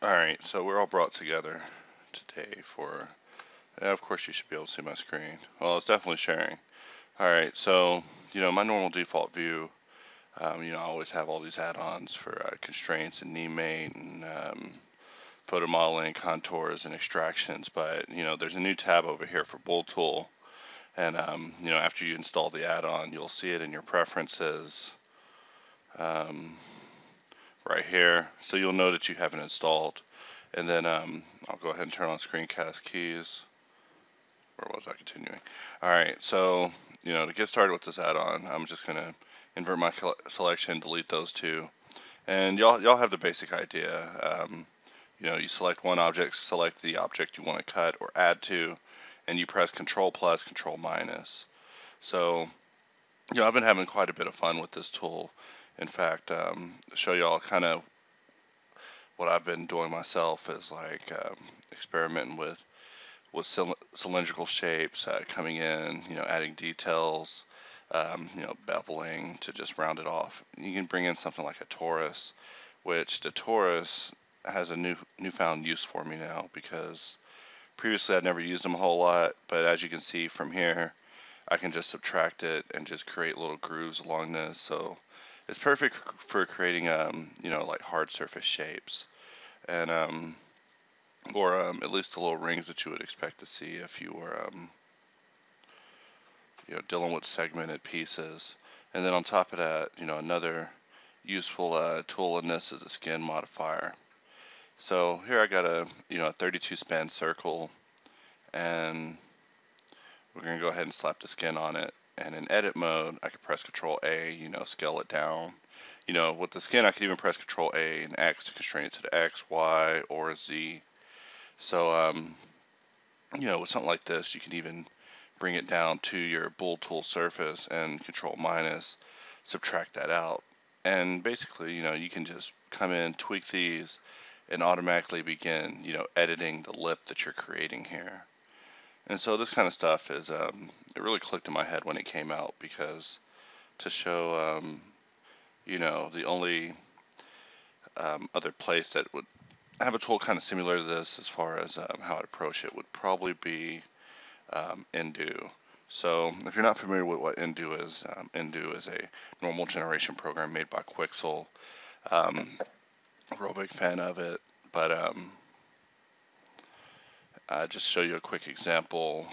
Alright, so we're all brought together today for, of course you should be able to see my screen. Well, it's definitely sharing. Alright, so, my normal default view, I always have all these add-ons for constraints and knee mate and photo modeling, contours, and extractions, but, there's a new tab over here for BoolTool, and, after you install the add-on, you'll see it in your preferences right here, so you'll know that you have it installed. And then I'll go ahead and turn on screencast keys. Where was I continuing? Alright, so to get started with this add-on, I'm just going to invert my selection, delete those two, and y'all have the basic idea. You select one object, select the object you want to cut or add to, and you press Control plus, Control minus. So I've been having quite a bit of fun with this tool. In fact, to show y'all kind of what I've been doing myself is like experimenting with cylindrical shapes, coming in, adding details, beveling to just round it off. You can bring in something like a torus, which the torus has a newfound use for me now, because previously I'd never used them a whole lot, but as you can see from here, I can just subtract it and just create little grooves along this. So it's perfect for creating, like hard surface shapes, and or at least the little rings that you would expect to see if you were, dealing with segmented pieces. And then on top of that, another useful tool in this is a skin modifier. So here I got a 32 span circle, and we're going to go ahead and slap the skin on it. And in edit mode, I can press Control A, scale it down. With the skin, I can even press Control A and X to constrain it to the X, Y, or Z. So, with something like this, you can even bring it down to your BoolTool surface and Control minus, subtract that out. And basically, you can just come in, tweak these, and automatically begin, editing the lip that you're creating here. And so this kind of stuff is, it really clicked in my head when it came out, because to show, the only other place that would have a tool kind of similar to this as far as how I'd approach it would probably be Indu. So if you're not familiar with what Indu is a normal generation program made by Quixel. Real big fan of it, but just show you a quick example,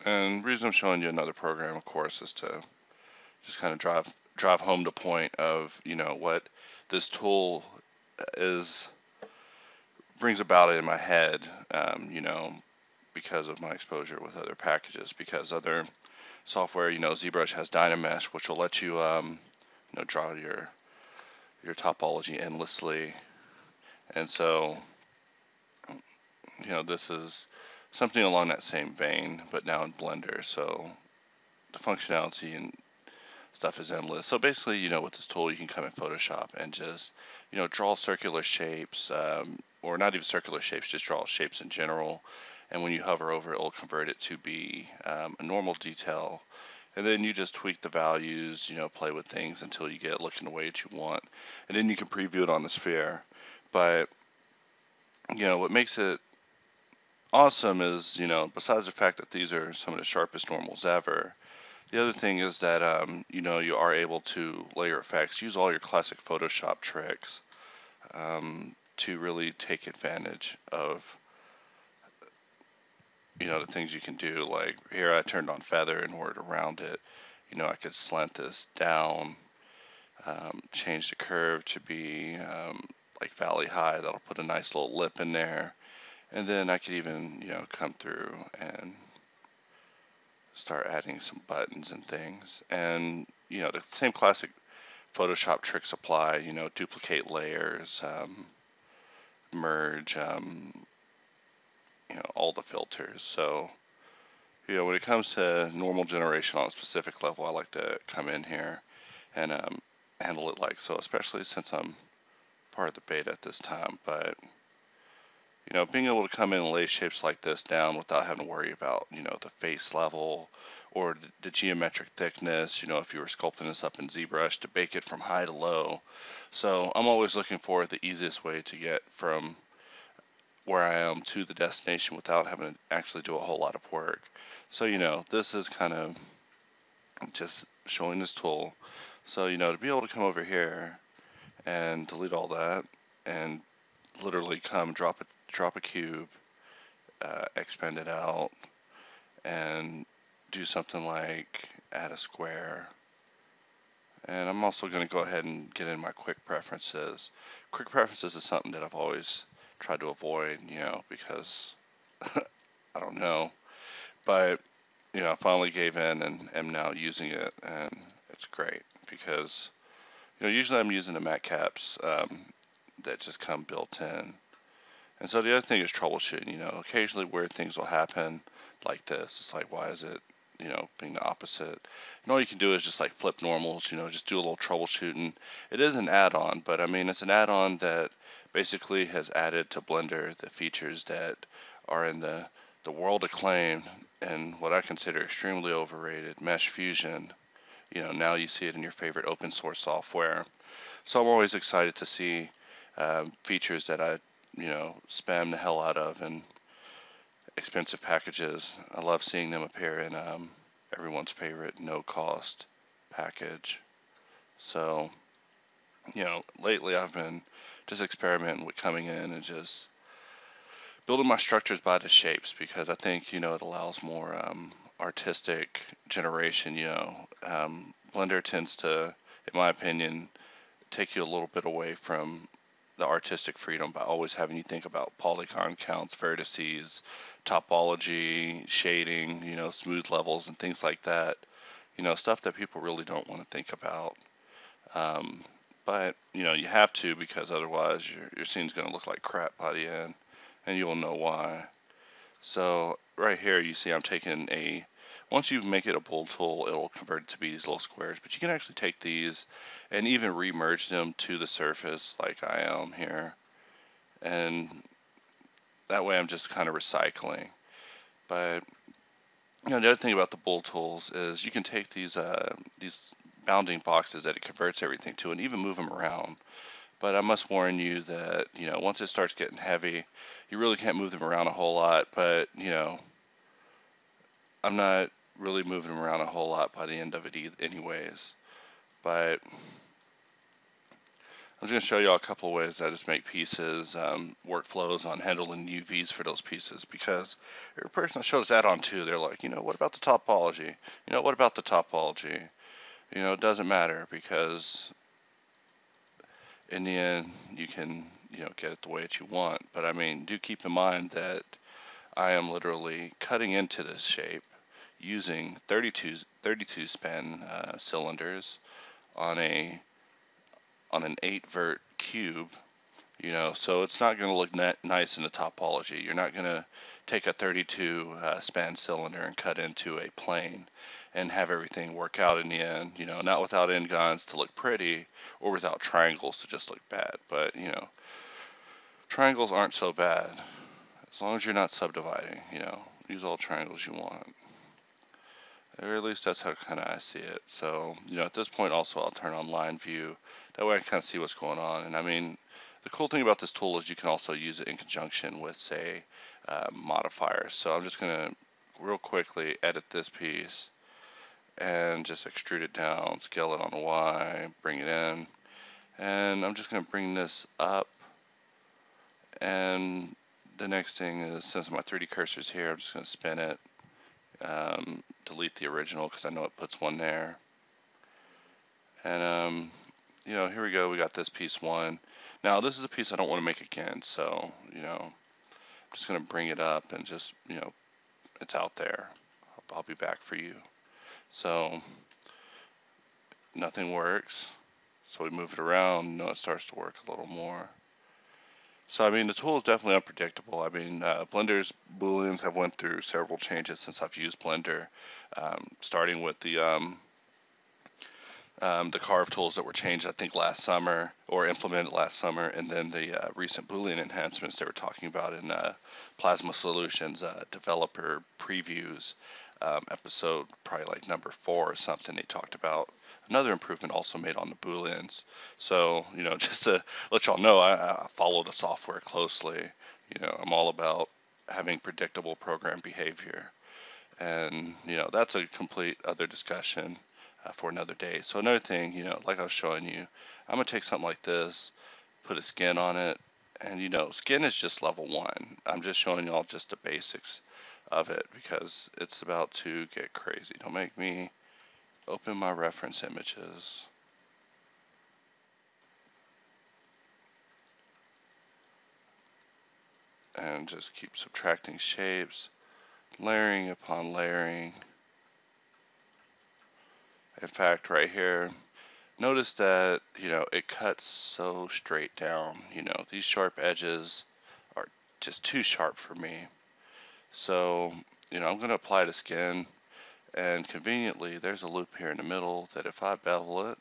And the reason I'm showing you another program, of course, is to just kind of drive home the point of, what this tool brings about in my head, because of my exposure with other packages, because other software, ZBrush has Dynamesh, which will let you, draw your topology endlessly. And so, this is something along that same vein, but now in Blender. So the functionality and stuff is endless. So basically, with this tool, you can come in Photoshop and just, draw circular shapes, or not even circular shapes, just draw shapes in general. And when you hover over it, it'll convert it to be a normal detail. And then you just tweak the values, play with things until you get it looking the way that you want. And then you can preview it on the sphere. But, what makes it awesome is, besides the fact that these are some of the sharpest normals ever, the other thing is that, you are able to layer effects, use all your classic Photoshop tricks to really take advantage of, the things you can do. Like here I turned on feather in order to round it. I could slant this down, change the curve to be like valley high. That'll put a nice little lip in there. And then I could even, come through and start adding some buttons and things. And, the same classic Photoshop tricks apply, duplicate layers, merge, all the filters. So, when it comes to normal generation on a specific level, I like to come in here and handle it like so, especially since I'm part of the beta at this time. But, being able to come in and lay shapes like this down without having to worry about, the face level or the geometric thickness, you know, if you were sculpting this up in ZBrush, to bake it from high to low. So I'm always looking for the easiest way to get from where I am to the destination without having to actually do a whole lot of work. So, you know, this is kind of just showing this tool. So, you know, to be able to come over here and delete all that and literally come drop a cube, expand it out, and do something like add a square. And I'm also going to go ahead and get in my quick preferences. Quick preferences is something that I've always tried to avoid, you know, because I don't know. But, you know, I finally gave in and am now using it, and it's great because, you know, usually I'm using the matte caps that just come built in. And so the other thing is troubleshooting, you know, occasionally weird things will happen like this. It's like, why is it, you know, being the opposite? And all you can do is just like flip normals, you know, just do a little troubleshooting. It is an add-on, but I mean, it's an add-on that basically has added to Blender the features that are in the world acclaimed and what I consider extremely overrated Mesh Fusion. You know, now you see it in your favorite open source software. So I'm always excited to see features that I, you know, spam the hell out of in expensive packages. I love seeing them appear in everyone's favorite no-cost package. So, you know, lately I've been just experimenting with coming in and just building my structures by the shapes, because I think, you know, it allows more artistic generation. You know, Blender tends to, in my opinion, take you a little bit away from the artistic freedom by always having you think about polygon counts, vertices, topology, shading, you know, smooth levels and things like that. You know, stuff that people really don't want to think about. But, you know, you have to, because otherwise your scene's going to look like crap by the end, and you'll know why. So right here you see I'm taking once you make it a BoolTool, it'll convert it to be these little squares, but you can actually take these and even remerge them to the surface like I am here. And that way I'm just kind of recycling. But, you know, the other thing about the BoolTools is you can take these bounding boxes that it converts everything to and even move them around. But I must warn you that, you know, once it starts getting heavy, you really can't move them around a whole lot. But, you know, I'm not really moving them around a whole lot by the end of it anyways. But I'm just going to show you all a couple of ways that I just make pieces, workflows on handling UVs for those pieces, because every person I show this add-on to, they're like, you know, what about the topology? You know, what about the topology? You know, it doesn't matter, because in the end, you can, you know, get it the way that you want. But I mean, do keep in mind that I am literally cutting into this shape using 32 span cylinders on an 8 vert cube, you know, so it's not going to look nice in the topology. You're not going to take a 32 span cylinder and cut into a plane and have everything work out in the end, you know, not without n-gons to look pretty or without triangles to just look bad. But, you know, triangles aren't so bad as long as you're not subdividing, you know, use all triangles you want. Or at least that's how kind of I see it. So, you know, at this point also I'll turn on line view. That way I kind of see what's going on. And I mean, the cool thing about this tool is you can also use it in conjunction with, say, modifiers. So I'm just going to real quickly edit this piece and just extrude it down, scale it on the Y, bring it in. And I'm just going to bring this up. And the next thing is, since my 3D cursor is here, I'm just going to spin it. Delete the original because I know it puts one there. And you know, here we go, we got this piece 1. Now this is a piece I don't want to make again, so, you know, I'm just going to bring it up and just, you know, it's out there. I'll be back for you. So nothing works, so we move it around, you know, it starts to work a little more. So, I mean, the tool is definitely unpredictable. I mean, Blender's Booleans have went through several changes since I've used Blender, starting with the carve tools that were changed, I think, last summer, or implemented last summer, and then the recent Boolean enhancements they were talking about in Plasma Solutions developer previews. episode, probably like number 4 or something, they talked about another improvement also made on the booleans. So, just to let y'all know, I follow the software closely. I'm all about having predictable program behavior. And, that's a complete other discussion for another day. So another thing, like I was showing you, I'm going to take something like this, put a skin on it, and skin is just level 1. I'm just showing y'all just the basics of it because it's about to get crazy. Don't make me open my reference images. And just keep subtracting shapes, layering upon layering. In fact, right here, notice that, it cuts so straight down. These sharp edges are just too sharp for me. So, I'm going to apply the skin, and conveniently, there's a loop here in the middle that if I bevel it,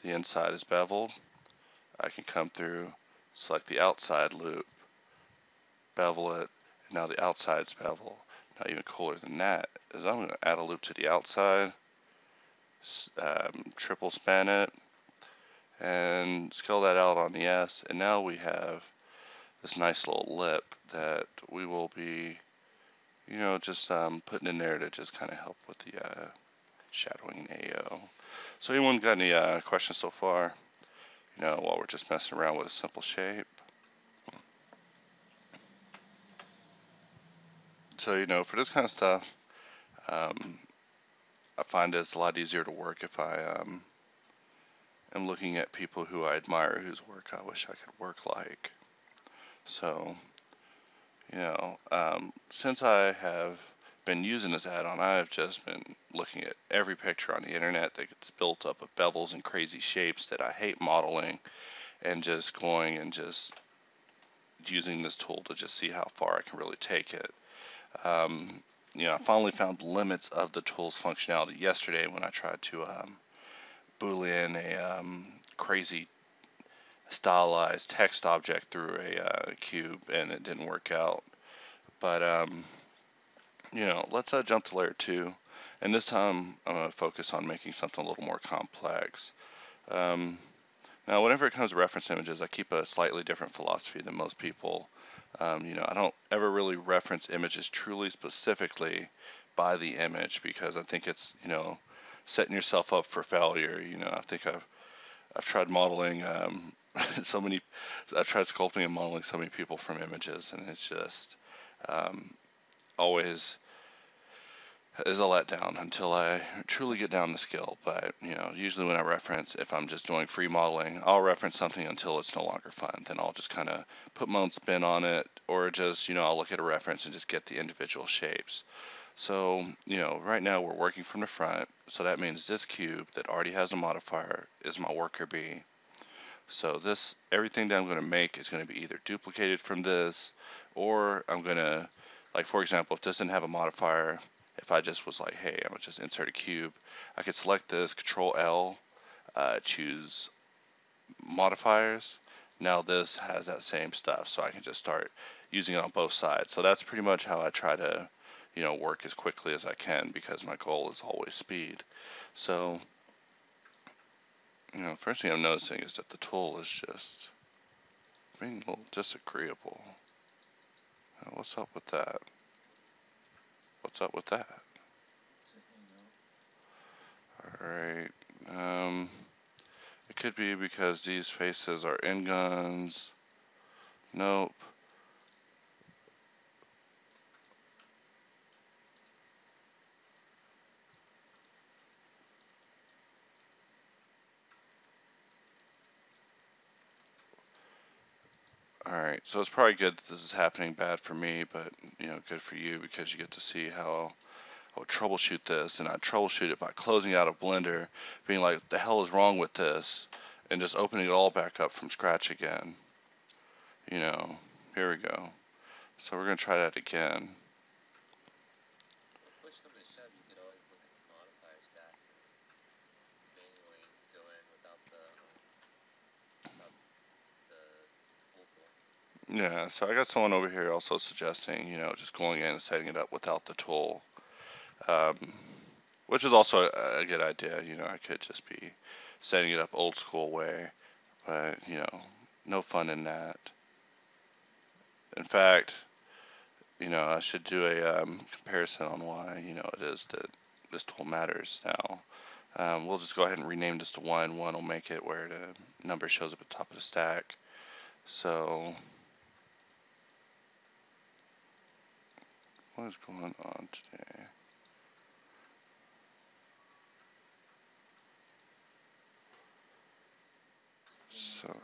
the inside is beveled. I can come through, select the outside loop, bevel it, and now the outside's bevel. Now even cooler than that is I'm going to add a loop to the outside, triple span it, and scale that out on the S, and now we have this nice little lip that we will be, just putting in there to just kind of help with the shadowing AO. So anyone got any questions so far? While we're just messing around with a simple shape. So, for this kind of stuff, I find it's a lot easier to work if I am looking at people who I admire, whose work I wish I could work like. So, since I have been using this add-on, I've just been looking at every picture on the internet that gets built up of bevels and crazy shapes that I hate modeling, and just going and just using this tool to just see how far I can really take it. I finally found the limits of the tool's functionality yesterday when I tried to boolean a crazy stylized text object through a cube, and it didn't work out. But let's jump to layer 2, and this time I'm going to focus on making something a little more complex. Now whenever it comes to reference images, I keep a slightly different philosophy than most people. I don't ever really reference images truly specifically by the image, because I think it's setting yourself up for failure. I think I've tried modeling I've tried sculpting and modeling so many people from images, and it's just always is a letdown until I truly get down the skill. But usually when I reference, if I'm just doing free modeling, I'll reference something until it's no longer fun. Then I'll just kind of put my own spin on it, or just I'll look at a reference and just get the individual shapes. So right now we're working from the front, so that means this cube that already has a modifier is my worker B. So everything that I'm going to make is going to be either duplicated from this, or I'm going to, like for example, if this didn't have a modifier, if I just was like, hey, I'm going to just insert a cube, I could select this, Control L, choose modifiers. Now this has that same stuff, so I can just start using it on both sides. So that's pretty much how I try to, work as quickly as I can, because my goal is always speed. So, first thing I'm noticing is that the tool is just being a little disagreeable. What's up with that? What's up with that? Alright, it could be because these faces are in guns. Nope. Alright, so it's probably good that this is happening. Bad for me, but good for you, because you get to see how I would troubleshoot this. And I troubleshoot it by closing out of Blender, being like, the hell is wrong with this, and just opening it all back up from scratch again. Here we go. So we're going to try that again. Push come to shove, you could always look at the modifier stack and manually go in without the BoolTool. Yeah, so I got someone over here also suggesting, just going in and setting it up without the tool, um, which is also a good idea. I could just be setting it up old school way, but, no fun in that. In fact, I should do a comparison on why, it is that this tool matters now. We'll just go ahead and rename this to 1. 1 will make it where the number shows up at the top of the stack. So, what is going on today? So,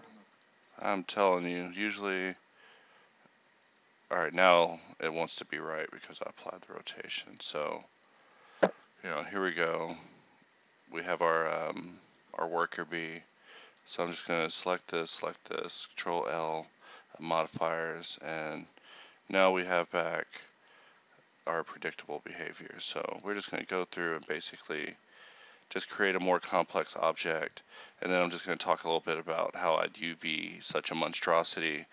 I'm telling you, usually, alright, now it wants to be right because I applied the rotation. So, here we go. We have our worker B. So I'm just going to select this, Control L, modifiers, and now we have back our predictable behavior. So we're just going to go through and basically just create a more complex object, and then I'm just going to talk a little bit about how I'd UV such a monstrosity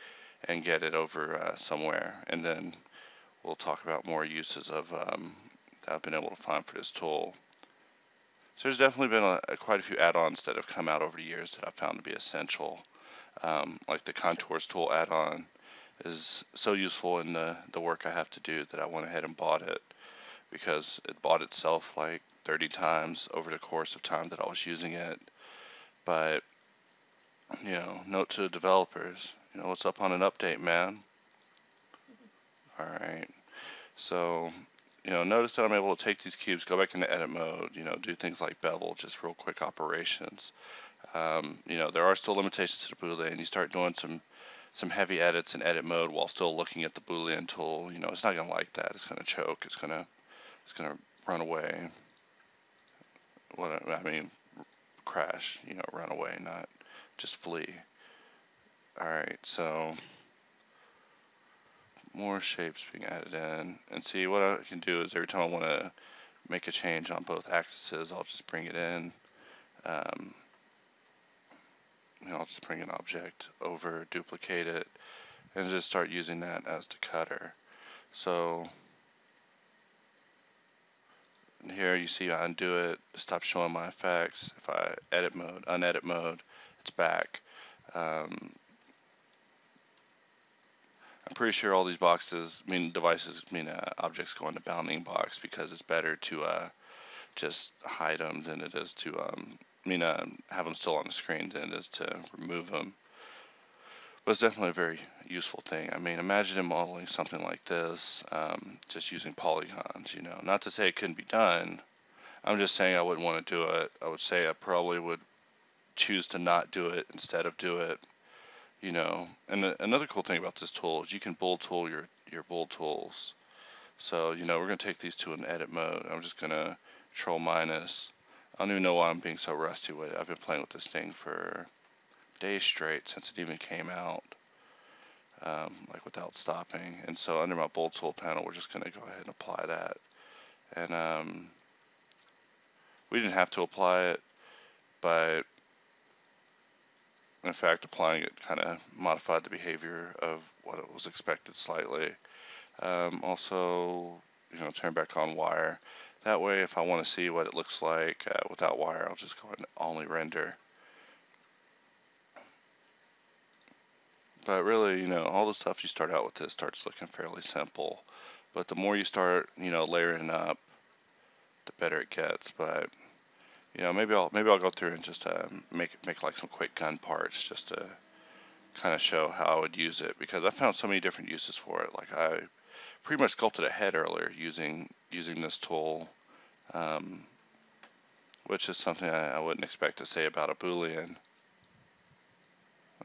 and get it over somewhere, and then we'll talk about more uses of that I've been able to find for this tool. So there's definitely been quite a few add-ons that have come out over the years that I've found to be essential. Like the Contours tool add-on is so useful in the work I have to do that I went ahead and bought it, because it bought itself like 30 times over the course of time that I was using it. But, note to the developers, what's up on an update, man? Alright, so notice that I'm able to take these cubes, go back into edit mode, do things like bevel, just real quick operations. There are still limitations to the Boolean. You start doing some heavy edits in edit mode while still looking at the Boolean tool. It's not going to like that. It's going to choke. It's going to run away. Crash, run away, not just flee. Alright, so more shapes being added in, and see what I can do is every time I want to make a change on both axes, I'll just bring it in. I'll just bring an object over, duplicate it, and just start using that as the cutter. So here you see I undo it, stop showing my effects. If I edit mode, unedit mode, it's back. I'm pretty sure all these devices mean objects go in the bounding box, because it's better to just hide them than it is to have them still on the screen than it is to remove them. But it's definitely a very useful thing. Imagine modeling something like this, just using polygons. Not to say it couldn't be done. I'm just saying I wouldn't want to do it. I would say I probably would choose to not do it instead of do it. And another cool thing about this tool is you can BoolTool your BoolTools. So, we're going to take these to an edit mode. I'm just going to Control minus. I don't even know why I'm being so rusty with it. I've been playing with this thing for days straight since it even came out, like without stopping. And so under my BoolTool panel, we're just going to go ahead and apply that. And we didn't have to apply it, but in fact, applying it kind of modified the behavior of what it was expected slightly. Also, turn back on wire. That way, if I want to see what it looks like without wire, I'll just go ahead and only render. But really, all the stuff you start out with this starts looking fairly simple. But the more you start, layering up, the better it gets. But maybe I'll go through and just make like some quick gun parts just to kind of show how I would use it, because I found so many different uses for it. Like I pretty much sculpted a head earlier using this tool, which is something I wouldn't expect to say about a Boolean.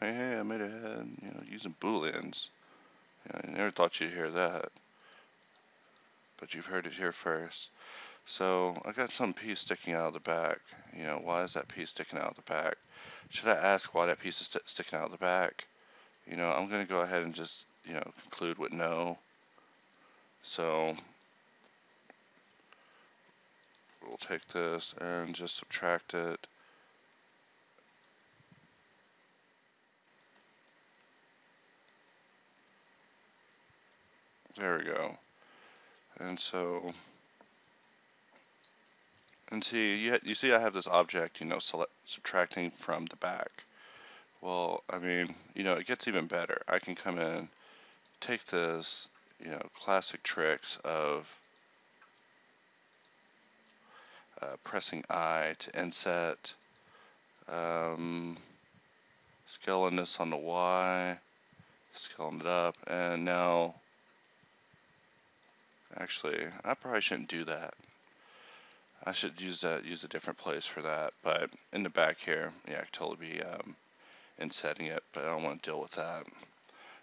Like, hey, I made a head, using Booleans. I never thought you'd hear that, but you've heard it here first. So I got some piece sticking out of the back. Why is that piece sticking out of the back? Should I ask why that piece is sticking out of the back? I'm going to go ahead and just, conclude with no. So we'll take this and just subtract it. There we go. And so, and see, you see I have this object, subtracting from the back. Well, I mean, it gets even better. I can come in, take this, classic tricks of pressing I to inset, scaling this on the Y, scaling it up, and now, actually, I probably shouldn't do that. I should use a different place for that, but in the back here, yeah, I could totally be insetting it, but I don't want to deal with that.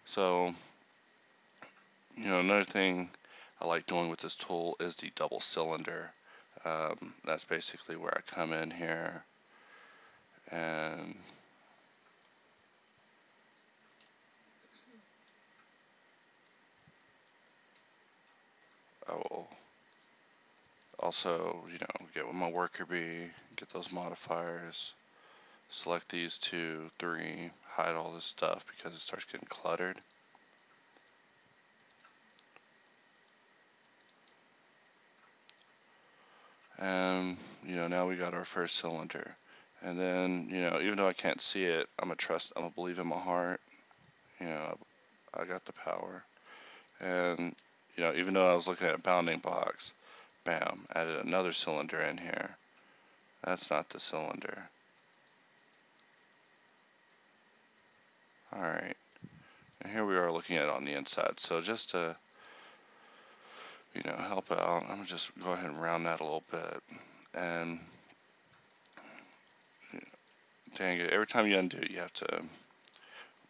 So, another thing I like doing with this tool is the double cylinder. That's basically where I come in here and I will also, get with my worker bee, get those modifiers, select these 2, 3, hide all this stuff because it starts getting cluttered. And, now we got our first cylinder. And then, even though I can't see it, I'm gonna believe in my heart, I got the power. And, even though I was looking at a bounding box, bam, added another cylinder in here. That's not the cylinder. Alright, and here we are looking at it on the inside. So just to, help out, I'm gonna just go ahead and round that a little bit. And, dang it, every time you undo it, you have to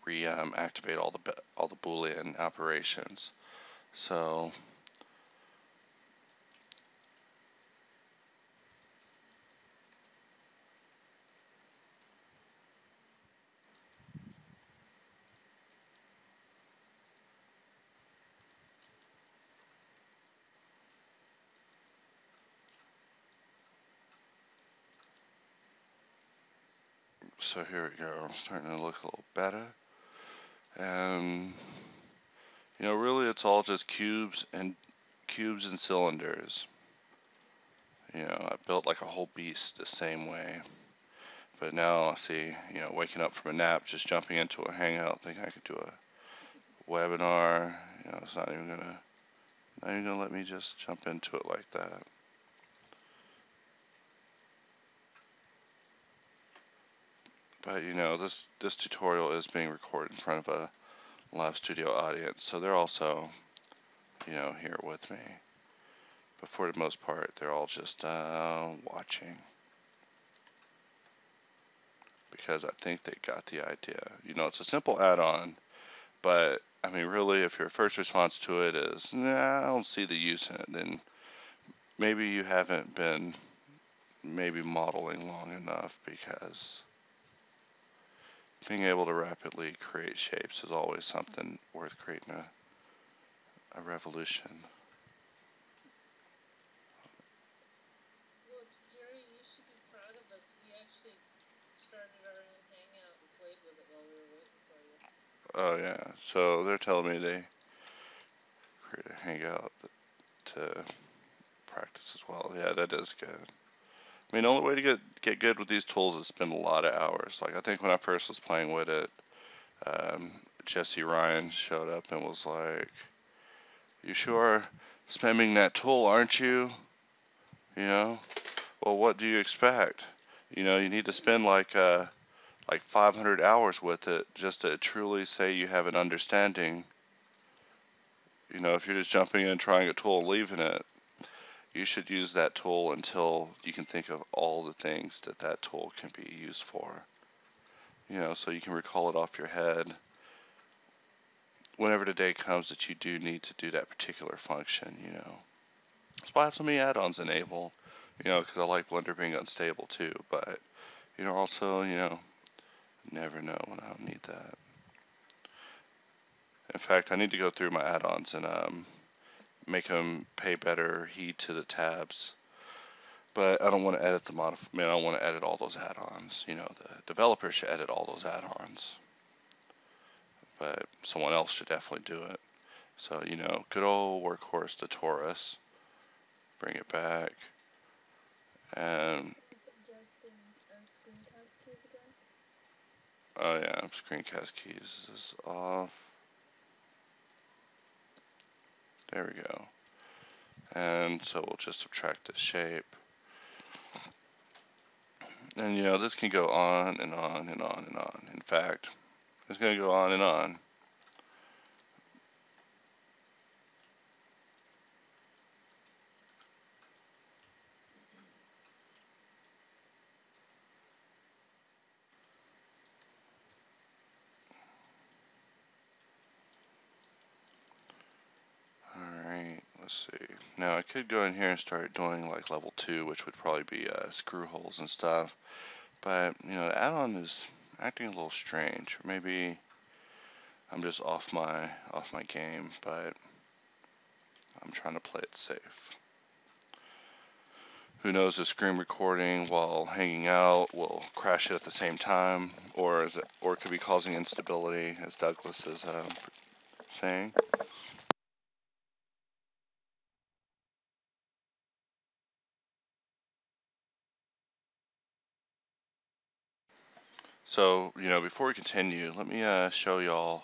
reactivate all the Boolean operations. So here we go, starting to look a little better. And really it's all just cubes and cylinders. I built like a whole beast the same way. But now I see, waking up from a nap, just jumping into a hangout, thinking I could do a webinar. It's not even gonna let me just jump into it like that. But this tutorial is being recorded in front of a live studio audience, so they're also, here with me. But for the most part, they're all just watching. Because I think they got the idea. It's a simple add-on, but I mean, really, if your first response to it is, nah, I don't see the use in it, then maybe you haven't been modeling long enough, because being able to rapidly create shapes is always something worth creating a revolution. Well, Jerry, you should be proud of us. We actually started our own hangout and played with it while we were waiting for you. Oh yeah, so they're telling me they create a hangout to practice as well. Yeah, that is good. I mean, the only way to get good with these tools is spend a lot of hours. Like, I think when I first was playing with it, Jesse Ryan showed up and was like, "You sure spamming that tool, aren't you? Well, what do you expect? You need to spend like 500 hours with it just to truly say you have an understanding. If you're just jumping in, trying a tool, and leaving it, you should use that tool until you can think of all the things that tool can be used for. So you can recall it off your head whenever the day comes that you do need to do that particular function. That's why I have so many add-ons enabled, because I like Blender being unstable too, but, also, never know when I'll need that. In fact, I need to go through my add-ons and make them pay better heed to the tabs. But I don't want to edit I don't want to edit all those add-ons. The developer should edit all those add-ons. But someone else should definitely do it. So, you know, good old workhorse the Taurus. Bring it back. And, Suggesting screencast keys again. oh yeah, screencast keys is off. There we go. And so we'll just subtract the shape. And you know, this can go on and on and on and on. In fact, it's going to go on and on. Alright, let's see. Now I could go in here and start doing like level 2, which would probably be screw holes and stuff. But, you know, the add-on is acting a little strange. Maybe I'm just off my game, but I'm trying to play it safe. Who knows if screen recording while hanging out will crash it at the same time, or it could be causing instability, as Douglas is saying. So, you know, before we continue, let me show y'all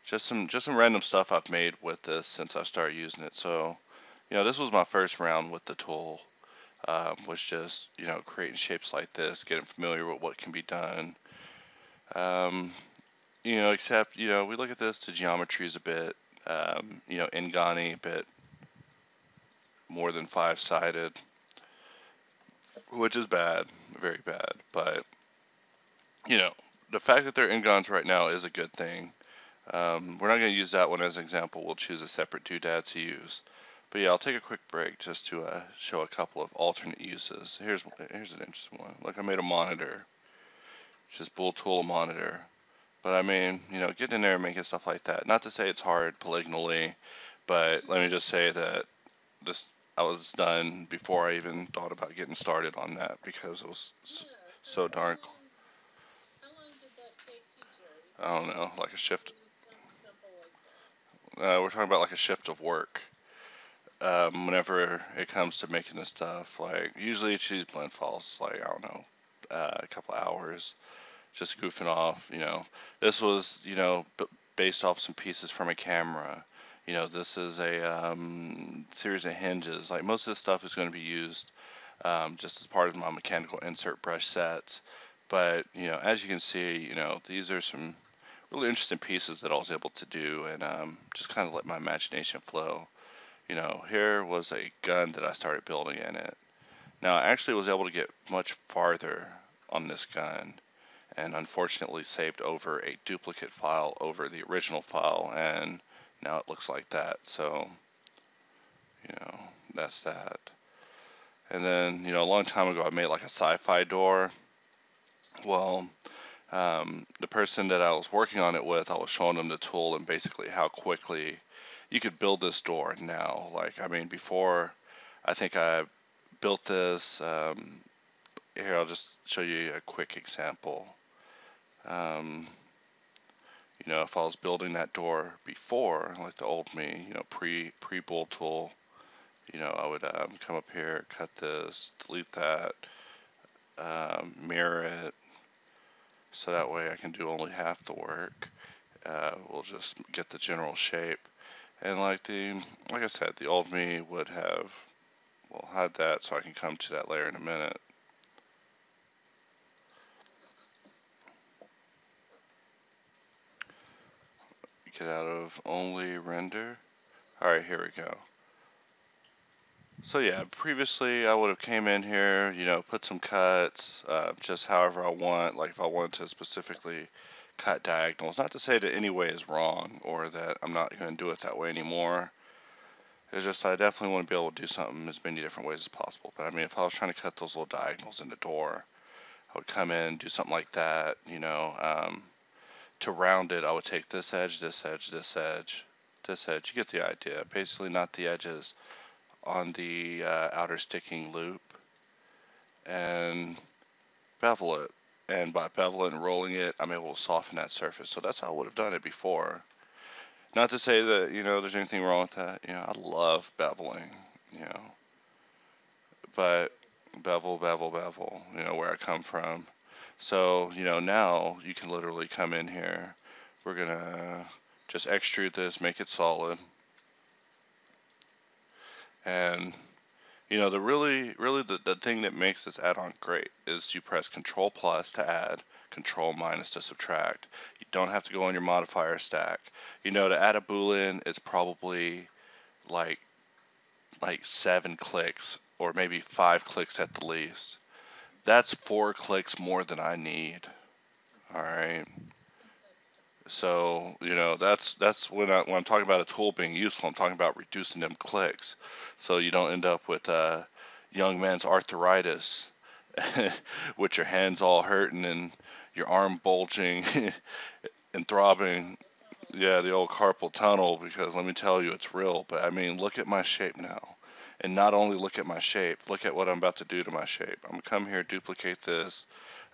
just some random stuff I've made with this since I started using it. So, you know, this was my first round with the tool. Was just, you know, creating shapes like this, getting familiar with what can be done. You know, except, you know, we look at this, the geometry is a bit, you know, Ngani, a bit more than 5-sided, which is bad, very bad. But, you know, the fact that they're Ngons right now is a good thing. We're not going to use that one as an example. We'll choose a separate doodad to use. But yeah, I'll take a quick break just to show a couple of alternate uses. Here's an interesting one. Like I made a monitor, just BoolTool monitor. But I mean, you know, getting in there and making stuff like that. Not to say it's hard polygonally, but let me just say that this I was done before I even thought about getting started on that because it was so darn. How long did that take you, Jerry? I don't know, like a shift. Something simple like that. We're talking about like a shift of work. Whenever it comes to making this stuff, like usually it's these blend files, like I don't know, a couple hours, just goofing off. You know, this was, you know, based off some pieces from a camera. You know, this is a series of hinges. Like most of this stuff is going to be used just as part of my mechanical insert brush sets. But you know, as you can see, you know, these are some really interesting pieces that I was able to do, and just kind of let my imagination flow. You know, here was a gun that I started building in it. Now, I actually was able to get much farther on this gun, and unfortunately saved over a duplicate file over the original file, and now it looks like that. So, you know, that's that. And then, you know, a long time ago, I made like a sci-fi door. Well, the person that I was working on it with, I was showing them the tool and basically how quickly you could build this door now. Like, I mean, before, I think I built this. Here, I'll just show you a quick example. You know, if I was building that door before, like the old me, you know, pre BoolTool, you know, I would come up here, cut this, delete that, mirror it, so that way I can do only half the work. We'll just get the general shape. And like I said, the old me would have, well, had that, so I can come to that layer in a minute. Get out of only render. Alright, here we go. So yeah, previously I would have came in here, you know, put some cuts, just however I want, like if I wanted to specifically cut diagonals. Not to say that any way is wrong or that I'm not going to do it that way anymore. It's just I definitely want to be able to do something as many different ways as possible. But I mean, if I was trying to cut those little diagonals in the door, I would come in, do something like that, you know. To round it, I would take this edge, this edge, this edge, this edge. You get the idea. Basically not the edges on the outer sticking loop, and bevel it. And by beveling and rolling it, I'm able to soften that surface. So that's how I would have done it before. Not to say that, there's anything wrong with that. I love beveling, you know, but bevel, where I come from. So, now you can literally come in here. We're gonna just extrude this, make it solid. And, the thing that makes this add-on great is you press Control plus to add, Control minus to subtract. You don't have to go on your modifier stack. To add a boolean, it's probably like 7 clicks or maybe 5 clicks at the least. That's 4 clicks more than I need. All right. So, that's when I'm talking about a tool being useful, I'm talking about reducing them clicks. So you don't end up with young man's arthritis with your hands all hurting and your arm bulging and throbbing. Yeah, the old carpal tunnel, because let me tell you, it's real. But I mean, look at my shape now. And not only look at my shape, look at what I'm about to do to my shape. I'm going to come here, duplicate this,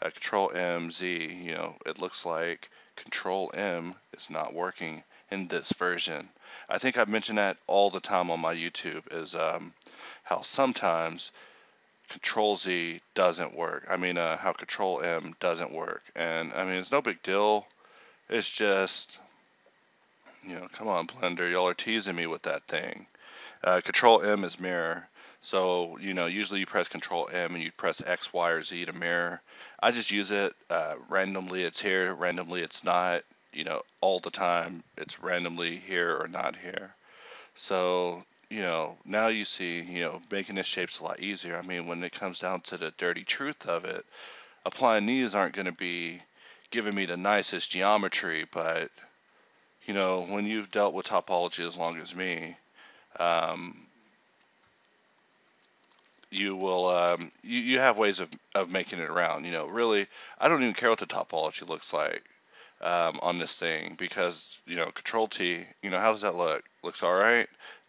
Control M, Z, it looks like Control M is not working in this version. I think I've mentioned that all the time on my YouTube, is how sometimes Control Z doesn't work. I mean, how Control M doesn't work. And I mean, it's no big deal. It's just, come on, Blender, y'all are teasing me with that thing. Control M is mirror. So, usually you press Control M and you press X, Y, or Z to mirror. I just use it. Randomly it's here, randomly it's not. All the time it's randomly here or not here. So, now you see, making this shape's a lot easier. I mean, when it comes down to the dirty truth of it, applying these aren't going to be giving me the nicest geometry, but, when you've dealt with topology as long as me, you will you have ways of making it around. Really, I don't even care what the topology looks like on this thing, because Control T, how does that look? Looks all right,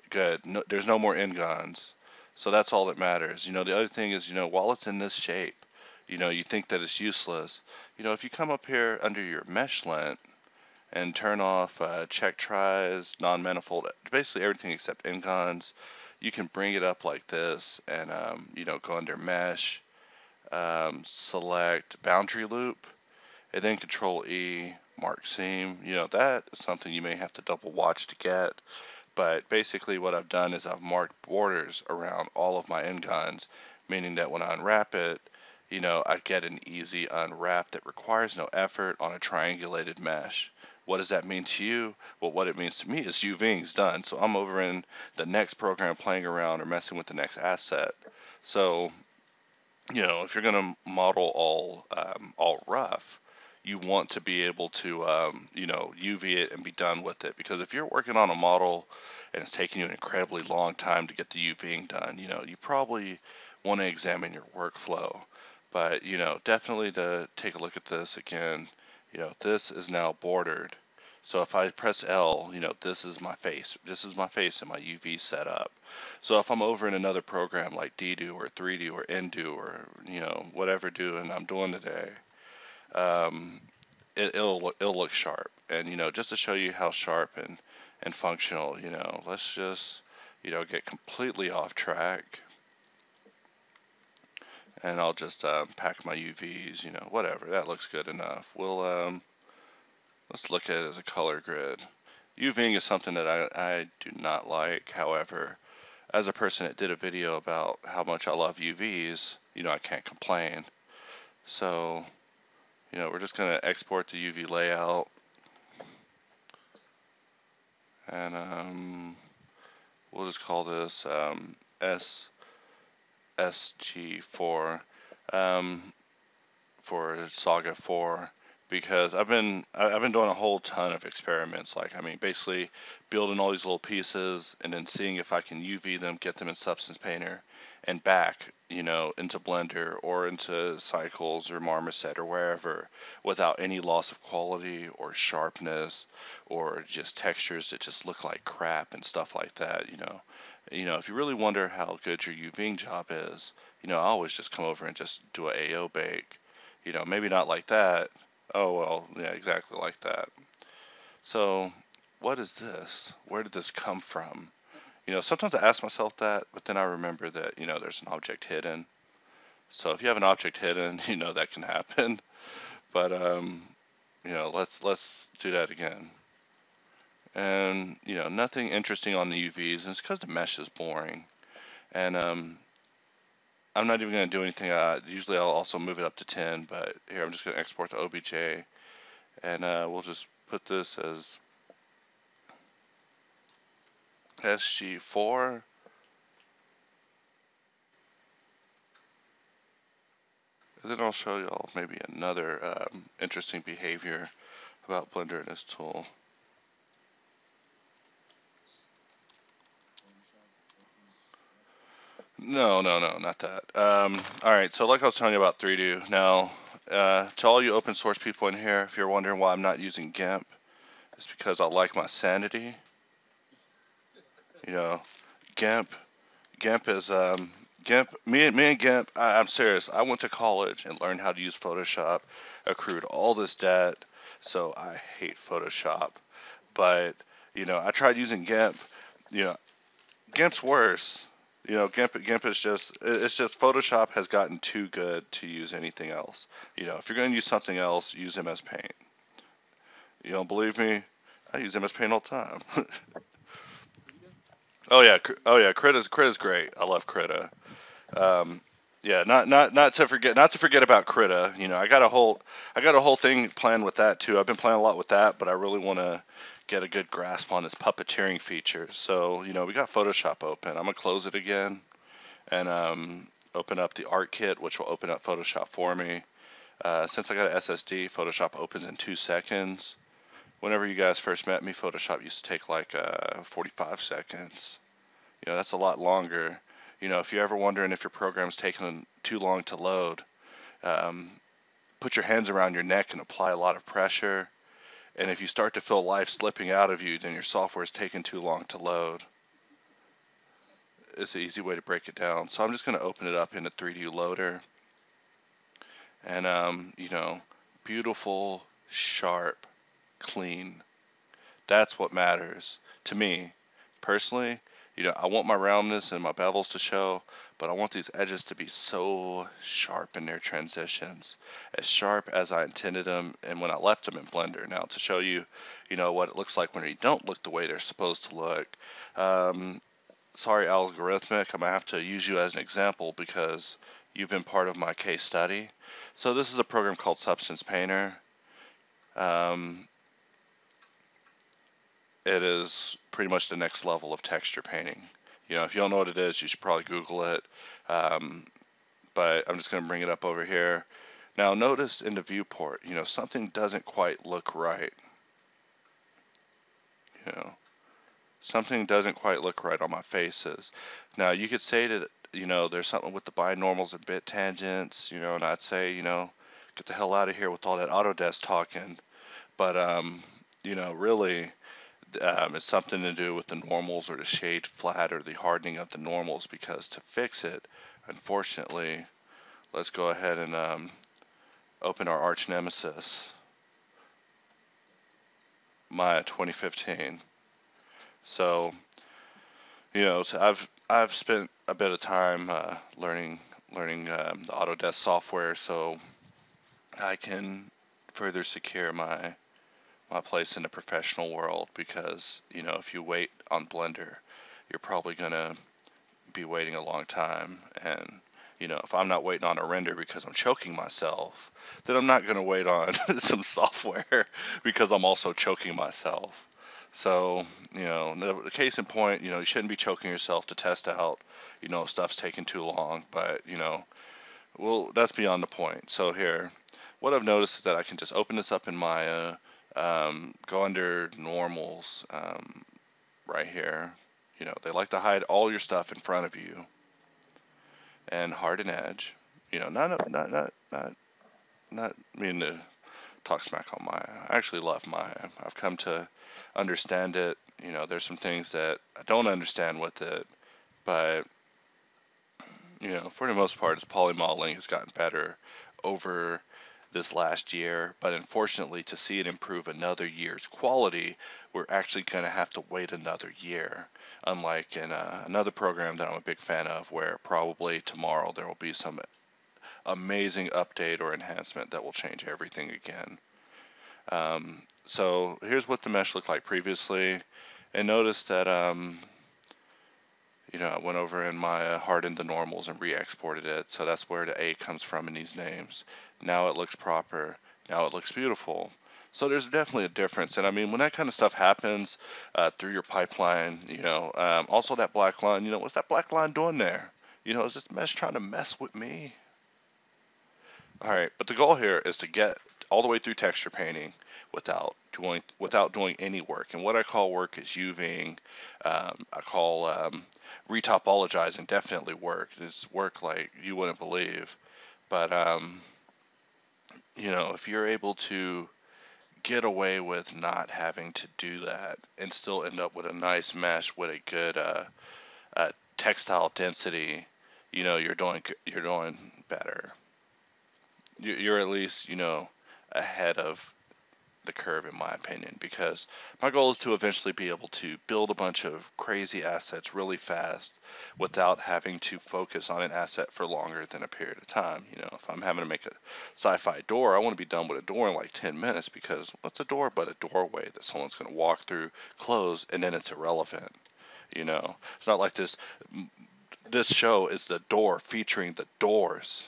good. No, there's no more end guns, so that's all that matters. The other thing is, while it's in this shape, you think that it's useless. If you come up here under your mesh length and turn off check tries, non-manifold, basically everything except end guns, you can bring it up like this and, go under mesh, select boundary loop, and then Control E, mark seam. That is something you may have to double watch to get. But basically what I've done is I've marked borders around all of my end guns, meaning that when I unwrap it, I get an easy unwrap that requires no effort on a triangulated mesh. What does that mean to you? Well, what it means to me is UVing's done. So I'm over in the next program playing around or messing with the next asset. So, if you're going to model all rough, you want to be able to, UV it and be done with it. Because if you're working on a model and it's taking you an incredibly long time to get the UVing done, you probably want to examine your workflow. But, definitely to take a look at this again. This is now bordered. So if I press L, this is my face. This is my face in my UV setup. So if I'm over in another program like Ddo or 3Do or Ndo or, whatever doing I'm doing today, it'll look sharp. And, just to show you how sharp and functional, let's just, get completely off track. And I'll just pack my UVs, whatever. That looks good enough. We'll let's look at it as a color grid. UVing is something that I do not like. However, as a person that did a video about how much I love UVs, I can't complain. So, we're just going to export the UV layout. And we'll just call this SG4 for Saga 4, because I've been doing a whole ton of experiments, basically building all these little pieces and then seeing if I can UV them, get them in Substance Painter and back, into Blender or into Cycles or Marmoset or wherever without any loss of quality or sharpness or just textures that just look like crap and stuff like that. If you really wonder how good your UVing job is, I always just come over and just do a AO bake. Maybe not like that. Oh, well, yeah, exactly like that. So what is this? Where did this come from? Sometimes I ask myself that, but then I remember that, there's an object hidden. So if you have an object hidden, that can happen. But let's do that again. And nothing interesting on the UVs, and it's because the mesh is boring. And I'm not even going to do anything. Usually I'll also move it up to 10, but here I'm just going to export to OBJ, and we'll just put this as SG4. And then I'll show y'all maybe another interesting behavior about Blender and this tool. No, not that. Alright, so like I was telling you about 3Do. Now, to all you open source people in here, if you're wondering why I'm not using GIMP, it's because I like my sanity. GIMP is, me and GIMP, I'm serious, I went to college and learned how to use Photoshop, accrued all this debt, so I hate Photoshop. But, I tried using GIMP, GIMP's worse. GIMP is just Photoshop has gotten too good to use anything else. If you're going to use something else, use MS Paint. You don't believe me? I use MS Paint all the time. Oh yeah, Krita's great. I love Krita. Yeah, not to forget about Krita. I got a whole thing planned with that too. I've been playing a lot with that, but I really want to get a good grasp on its puppeteering features. So, we got Photoshop open. I'm gonna close it again and open up the Art Kit, which will open up Photoshop for me. Since I got an SSD, Photoshop opens in 2 seconds. Whenever you guys first met me, Photoshop used to take like 45 seconds. That's a lot longer. If you're ever wondering if your program's taking too long to load, put your hands around your neck and apply a lot of pressure. And if you start to feel life slipping out of you, then your software is taking too long to load. It's an easy way to break it down. So I'm just going to open it up in the 3D loader. And, beautiful, sharp, clean. That's what matters to me personally. I want my roundness and my bevels to show, but I want these edges to be so sharp in their transitions, as sharp as I intended them and when I left them in Blender. Now, to show you, what it looks like when they don't look the way they're supposed to look. Sorry, Algorithmic, I'm going to have to use you as an example because you've been part of my case study. So this is a program called Substance Painter. It is pretty much the next level of texture painting. If you don't know what it is, you should probably Google it. But I'm just going to bring it up over here. Now notice in the viewport, something doesn't quite look right. Something doesn't quite look right on my faces. Now you could say that, there's something with the binormals and bit tangents, and I'd say, get the hell out of here with all that Autodesk talking. But, really, it's something to do with the normals or the shade flat or the hardening of the normals, because to fix it, unfortunately, let's go ahead and open our arch nemesis, Maya 2015. So, so I've spent a bit of time learning the Autodesk software, so I can further secure my place in the professional world, because if you wait on Blender, you're probably gonna be waiting a long time. And if I'm not waiting on a render because I'm choking myself, then I'm not gonna wait on some software because I'm also choking myself. So the case in point, you shouldn't be choking yourself to test out if stuff's taking too long. But well, that's beyond the point. So here, what I've noticed is that I can just open this up in Maya. Go under normals right here. They like to hide all your stuff in front of you, and harden edge. Not meaning to talk smack on Maya. I actually love Maya. I've come to understand it. There's some things that I don't understand with it, but for the most part, its polymodeling has gotten better over this last year, but unfortunately to see it improve another year's quality, we're actually going to have to wait another year. Unlike in another program that I'm a big fan of, where probably tomorrow there will be some amazing update or enhancement that will change everything again. So here's what the mesh looked like previously, and notice that I went over in my hardened the normals and re-exported it, so that's where the A comes from in these names. Now it looks proper. Now it looks beautiful. So there's definitely a difference, and I mean when that kind of stuff happens through your pipeline, also that black line, what's that black line doing there? Is this mesh trying to mess with me? All right, but the goal here is to get all the way through texture painting without doing any work. And what I call work is UVing. I call retopologizing definitely work. It's work like you wouldn't believe. But if you're able to get away with not having to do that and still end up with a nice mesh with a good textile density, you're doing better. You're at least, ahead of the curve in my opinion, because my goal is to eventually be able to build a bunch of crazy assets really fast without having to focus on an asset for longer than a period of time. If I'm having to make a sci-fi door, I want to be done with a door in like 10 minutes, because what's a door but a doorway that someone's going to walk through, close, and then it's irrelevant. It's not like this show is the door featuring the doors.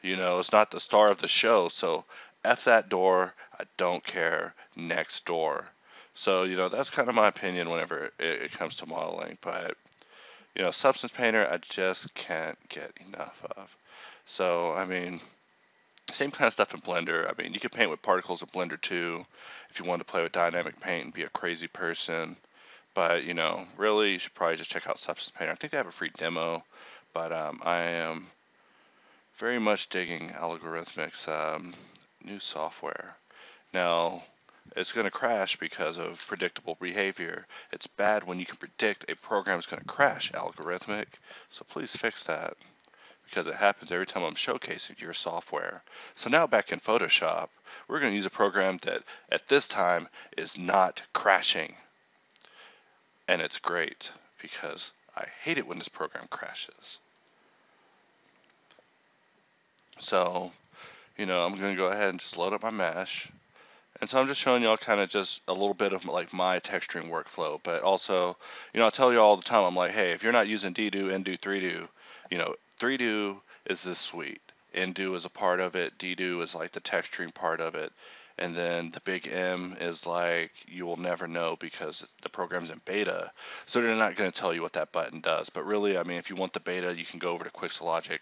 It's not the star of the show, so F that door, I don't care, next door. So, that's kind of my opinion whenever it comes to modeling, but, Substance Painter, I just can't get enough of. So, I mean, same kind of stuff in Blender. I mean, you could paint with particles in Blender too, if you wanted to play with dynamic paint and be a crazy person, but, really, you should probably just check out Substance Painter. I think they have a free demo, but I am very much digging Algorithmic's new software. Now, it's going to crash because of predictable behavior. It's bad when you can predict a program is going to crash, Algorithmic, so please fix that, because it happens every time I'm showcasing your software. So now back in Photoshop, we're going to use a program that at this time is not crashing. And it's great, because I hate it when this program crashes. So, I'm going to go ahead and just load up my mesh. And so I'm just showing y'all kind of just a little bit of like my texturing workflow, but also, I tell you all the time, I'm like, hey, if you're not using Ddo, Ndo, 3Do, 3Do is this suite. Ndo is a part of it. Ddo is like the texturing part of it. And then the big M is like, you will never know because the program's in beta. So they're not going to tell you what that button does. But really, I mean, if you want the beta, you can go over to Quixelogic.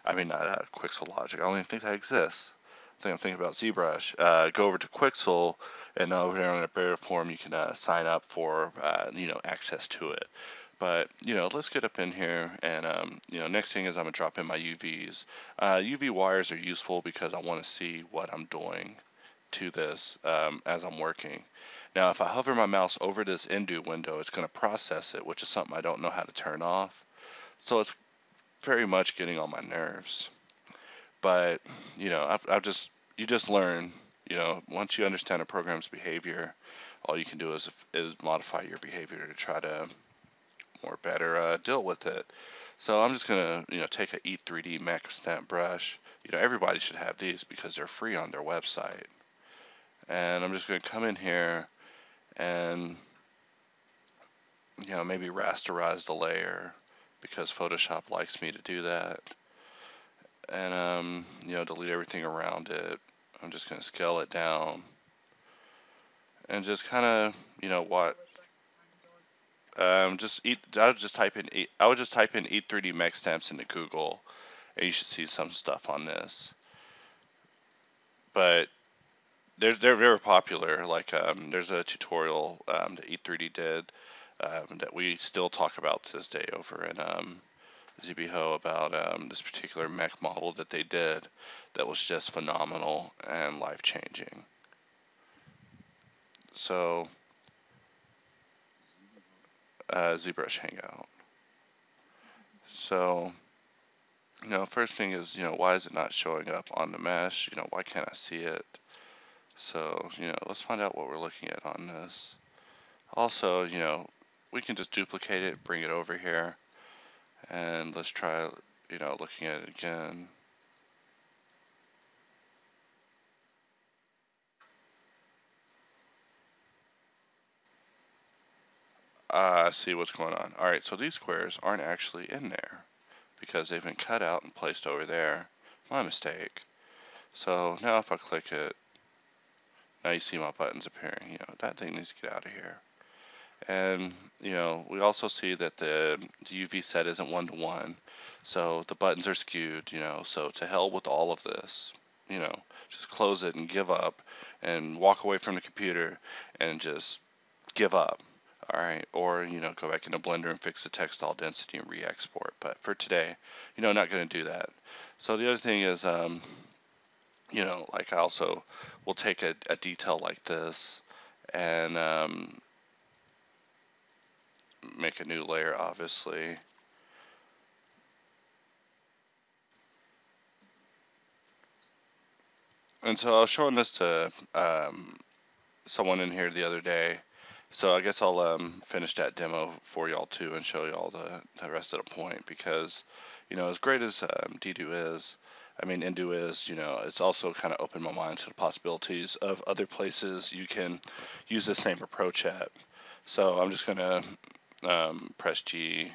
I mean, not Quixelogic. I don't even think that exists. I think I'm thinking about ZBrush. Go over to Quixel, and over there on the beta form, you can sign up for, access to it. But, let's get up in here, and, next thing is I'm going to drop in my UVs. UV wires are useful because I want to see what I'm doing to this as I'm working. Now, if I hover my mouse over this Endo window, it's going to process it, which is something I don't know how to turn off. So it's very much getting on my nerves. But, you just learn, once you understand a program's behavior, all you can do is modify your behavior to try to more better deal with it. So I'm just going to, take a Eat 3D Mac Stamp brush. Everybody should have these because they're free on their website. And I'm just going to come in here and, maybe rasterize the layer because Photoshop likes me to do that. And, delete everything around it. I'm just going to scale it down. And just kind of, I would just type in Eat 3D Mech Stamps into Google, and you should see some stuff on this. But they're very popular. Like there's a tutorial that Eat3D did that we still talk about to this day over in ZBHO about this particular mech model that they did that was just phenomenal and life-changing. So ZBrush Hangout. So First thing is, why is it not showing up on the mesh? Why can't I see it? So, let's find out what we're looking at on this. Also, we can just duplicate it, bring it over here, and let's try, looking at it again. I see what's going on. Alright, so these squares aren't actually in there because they've been cut out and placed over there. My mistake. So now if I click it, now you see my buttons appearing. That thing needs to get out of here. And, we also see that the UV set isn't 1-to-1. So the buttons are skewed, so to hell with all of this. Just close it and give up and walk away from the computer and just give up. Alright, or, go back into Blender and fix the textile density and re-export. But for today, not going to do that. So the other thing is, like I also will take a detail like this and make a new layer, obviously. And so I was showing this to someone in here the other day. So I guess I'll finish that demo for y'all too and show y'all the rest of the point, because as great as Endu is, it's also kind of opened my mind to the possibilities of other places you can use the same approach at. So I'm just gonna press G.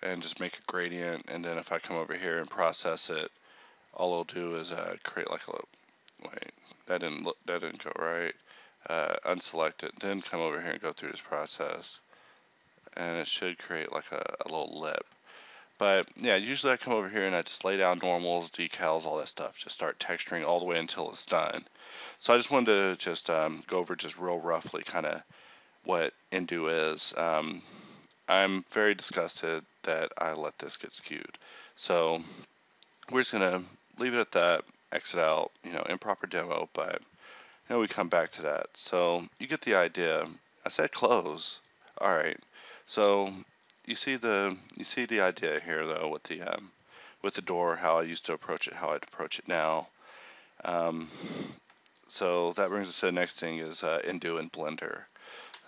And just make a gradient, and then if I come over here and process it, all it'll do is create like a, wait, that didn't go right. Unselect it, then come over here and go through this process, and it should create like a little lip. But yeah, usually I come over here and I just lay down normals, decals, all that stuff, just start texturing all the way until it's done. So I just wanted to just go over just real roughly kind of what Endu is. I'm very disgusted that I let this get skewed. So we're just going to leave it at that, exit out, improper demo, but we come back to that. So you get the idea. I said close. All right. So you see the idea here though with the door, how I used to approach it, how I'd approach it now. So that brings us to the next thing is Endu and Blender.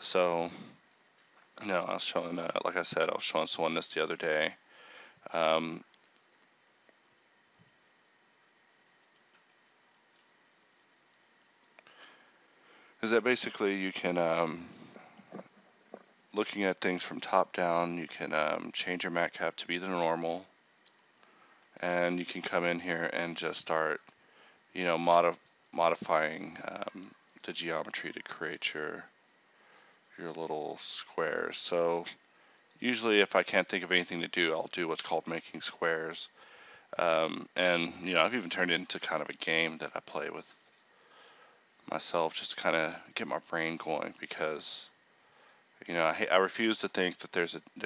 So I was showing, like I said, I was showing someone this the other day. Is that basically you can, looking at things from top down, you can change your mat cap to be the normal, and you can come in here and just start, modifying the geometry to create your little squares. So usually if I can't think of anything to do, I'll do what's called making squares. And I've even turned it into kind of a game that I play with myself just to kind of get my brain going, because I refuse to think that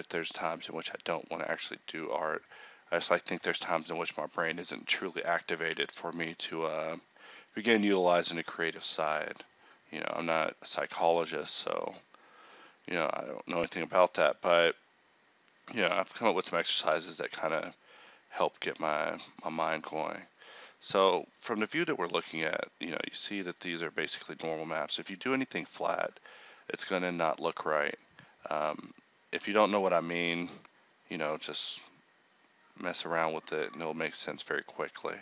there's times in which I don't want to actually do art. I just think there's times in which my brain isn't truly activated for me to begin utilizing the creative side. I'm not a psychologist, so I don't know anything about that, but I've come up with some exercises that kind of help get my mind going. So from the view that we're looking at, you see that these are basically normal maps. If you do anything flat, it's going to not look right. If you don't know what I mean, just mess around with it and it'll make sense very quickly.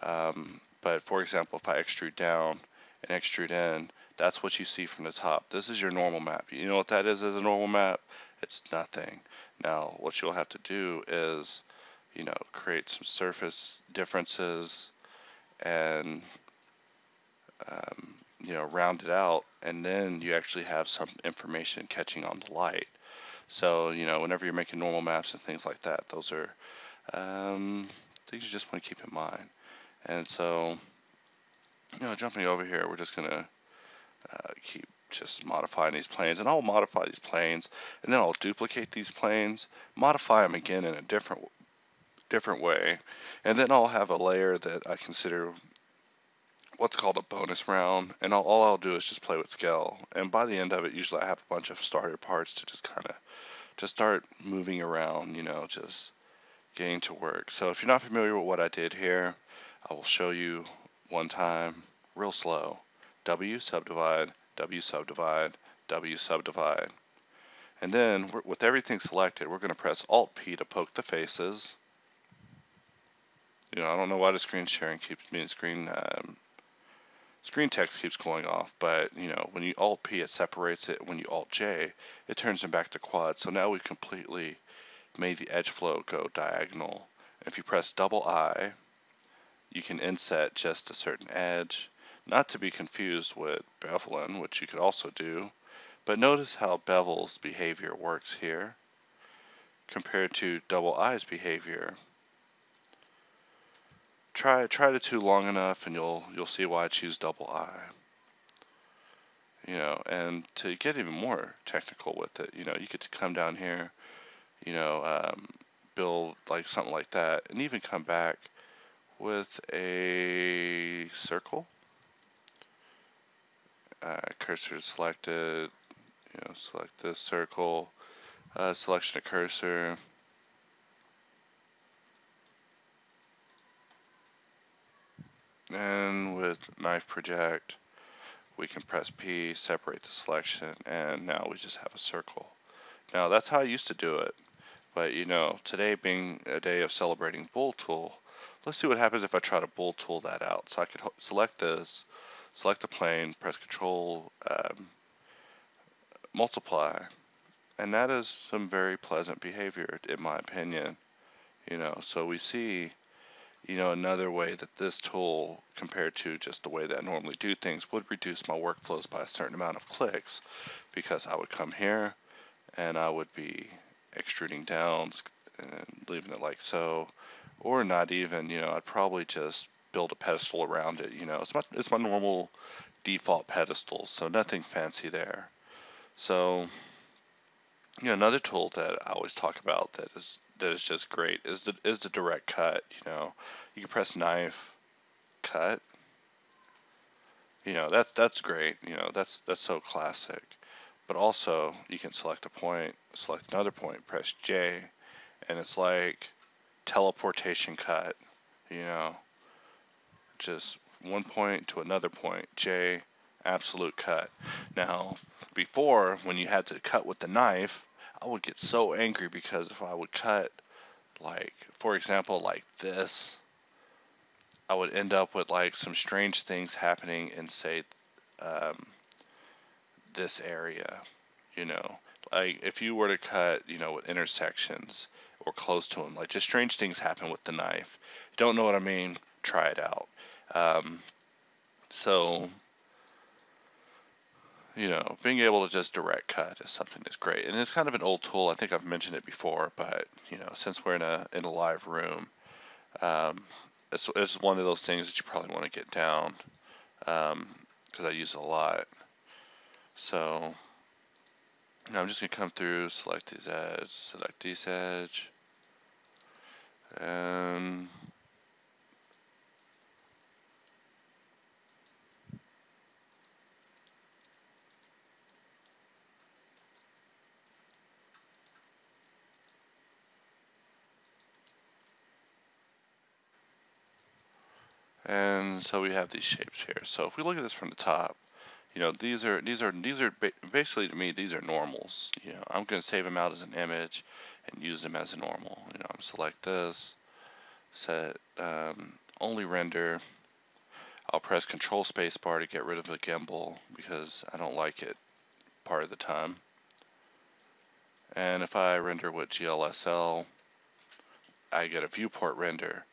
But for example, if I extrude down and extrude in, that's what you see from the top. This is your normal map. You know what that is as a normal map? It's nothing. Now, what you'll have to do is, create some surface differences and, round it out, and then you actually have some information catching on the light. So, whenever you're making normal maps and things like that, those are things you just want to keep in mind. And so, jumping over here, we're just going to keep just modifying these planes, and I'll modify these planes, and then I'll duplicate these planes, modify them again in a different way, and then I'll have a layer that I consider what's called a bonus round, and all I'll do is just play with scale. And by the end of it, usually I have a bunch of starter parts to just kind of just start moving around, just getting to work. So if you're not familiar with what I did here, I will show you one time, real slow. W subdivide, W subdivide, W subdivide. And then with everything selected, we're going to press Alt P to poke the faces. I don't know why the screen sharing keeps being screen text keeps going off, but when you Alt P, it separates it. When you Alt J, it turns them back to quad. So now we've completely made the edge flow go diagonal. If you press double I, you can inset just a certain edge, not to be confused with beveling, which you could also do. But notice how bevel's behavior works here compared to double I's behavior. Try the two long enough, and you'll see why I choose double I. And to get even more technical with it, you could come down here, build like something like that, and even come back with a circle. Cursor is selected. Select this circle. Selection of cursor. And with knife project, we can press P, separate the selection, and now we just have a circle. Now that's how I used to do it, but today being a day of celebrating BoolTool, let's see what happens if I try to BoolTool that out. So I could select this, select the plane, press Control, multiply, and that is some very pleasant behavior in my opinion. So we see another way that this tool, compared to just the way that I normally do things, would reduce my workflows by a certain amount of clicks, because I would come here and I would be extruding down and leaving it like so, or not even, I'd probably just build a pedestal around it. It's my normal default pedestal, so nothing fancy there. So another tool that I always talk about that is just great is the direct cut. You can press knife, cut. That's great. That's so classic. But also you can select a point, select another point, press J, and it's like teleportation cut. Just one point to another point, J, absolute cut. Now, before, when you had to cut with the knife, I would get so angry because if I would cut, like, for example, like this, I would end up with like some strange things happening in, say, this area. Like if you were to cut, with intersections or close to them, like just strange things happen with the knife. Don't know what I mean? Try it out. So being able to just direct cut is something that's great, and it's kind of an old tool. I think I've mentioned it before, but since we're in a live room, it's one of those things that you probably want to get down, because I use it a lot. So now I'm just gonna come through, select these edges, select this edge, and so we have these shapes here. So if we look at this from the top, these are basically, to me, these are normals. I'm going to save them out as an image and use them as a normal. I'm select this, set only render. I'll press Control Spacebar to get rid of the gimbal because I don't like it part of the time. And if I render with GLSL, I get a viewport render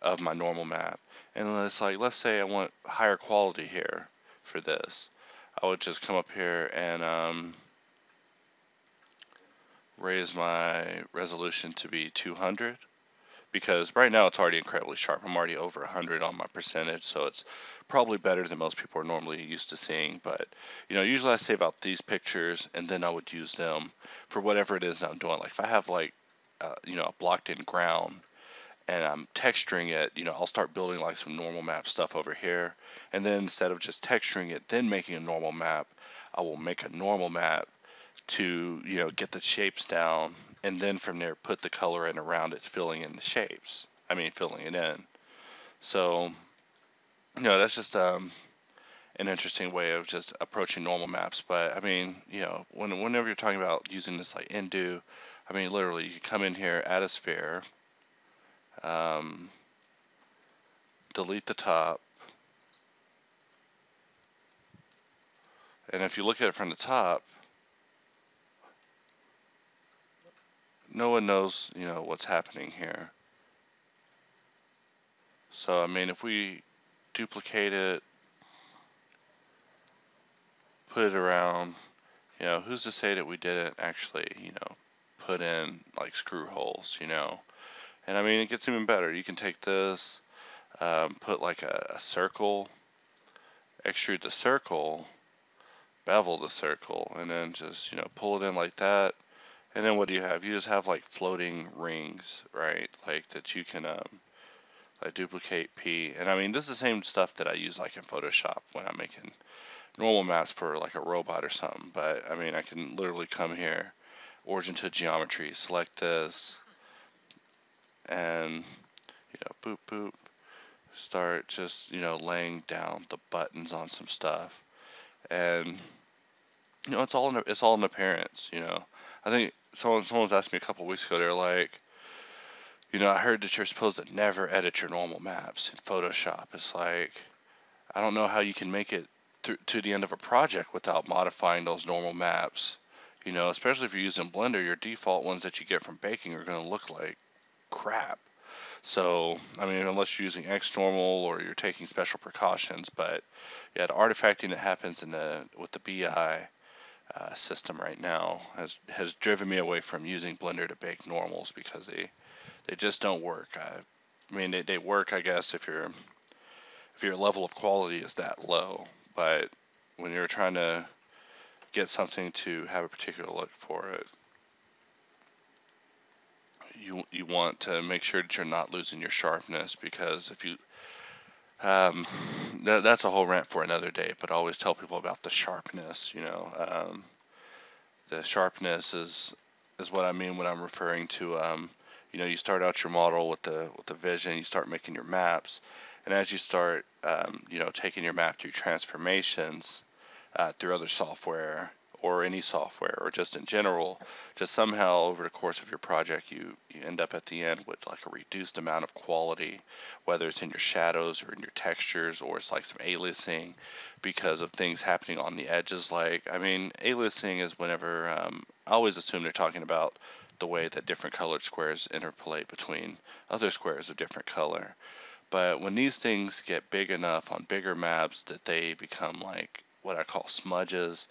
of my normal map. And it's like, let's say I want higher quality here for this. I would just come up here and raise my resolution to be 200, because right now it's already incredibly sharp. I'm already over 100 on my percentage, so it's probably better than most people are normally used to seeing. But usually I save out these pictures and then I would use them for whatever it is I'm doing. Like if I have like a blocked in ground and I'm texturing it, I'll start building like some normal map stuff over here. And then instead of just texturing it, then making a normal map, I will make a normal map to, get the shapes down. And then from there, put the color in around it, filling in the shapes. Filling it in. So, that's just an interesting way of just approaching normal maps. But whenever you're talking about using this like undo, literally you can come in here, add a sphere, delete the top, and if you look at it from the top, no one knows, what's happening here. So, if we duplicate it, put it around, who's to say that we didn't actually, put in like screw holes, And it gets even better. You can take this, put like a circle, extrude the circle, bevel the circle, and then just, pull it in like that. And then what do you have? You just have like floating rings, right? Like that you can like duplicate P. And this is the same stuff that I use like in Photoshop when I'm making normal maps for like a robot or something. But I can literally come here, origin to geometry, select this, and boop boop, start just laying down the buttons on some stuff. And it's all in appearance. I think someone was asking me a couple weeks ago. They're like, I heard that you're supposed to never edit your normal maps in Photoshop. It's like, I don't know how you can make it to the end of a project without modifying those normal maps. Especially if you're using Blender, your default ones that you get from baking are going to look like crap. So, unless you're using X normal or you're taking special precautions. But yeah, the artifacting that happens with the BI system right now has driven me away from using Blender to bake normals, because they just don't work. They work, I guess, if your level of quality is that low, but when you're trying to get something to have a particular look for it, you want to make sure that you're not losing your sharpness, because if you that's a whole rant for another day. But I always tell people about the sharpness. The sharpness is what I mean when I'm referring to you start out your model with the vision, you start making your maps, and as you start taking your map through transformations through other software or any software, or just in general, just somehow over the course of your project you end up at the end with like a reduced amount of quality, whether it's in your shadows or in your textures, or it's like some aliasing because of things happening on the edges. Like, aliasing is whenever I always assume they're talking about the way that different colored squares interpolate between other squares of different color. But when these things get big enough on bigger maps that they become like what I call smudges,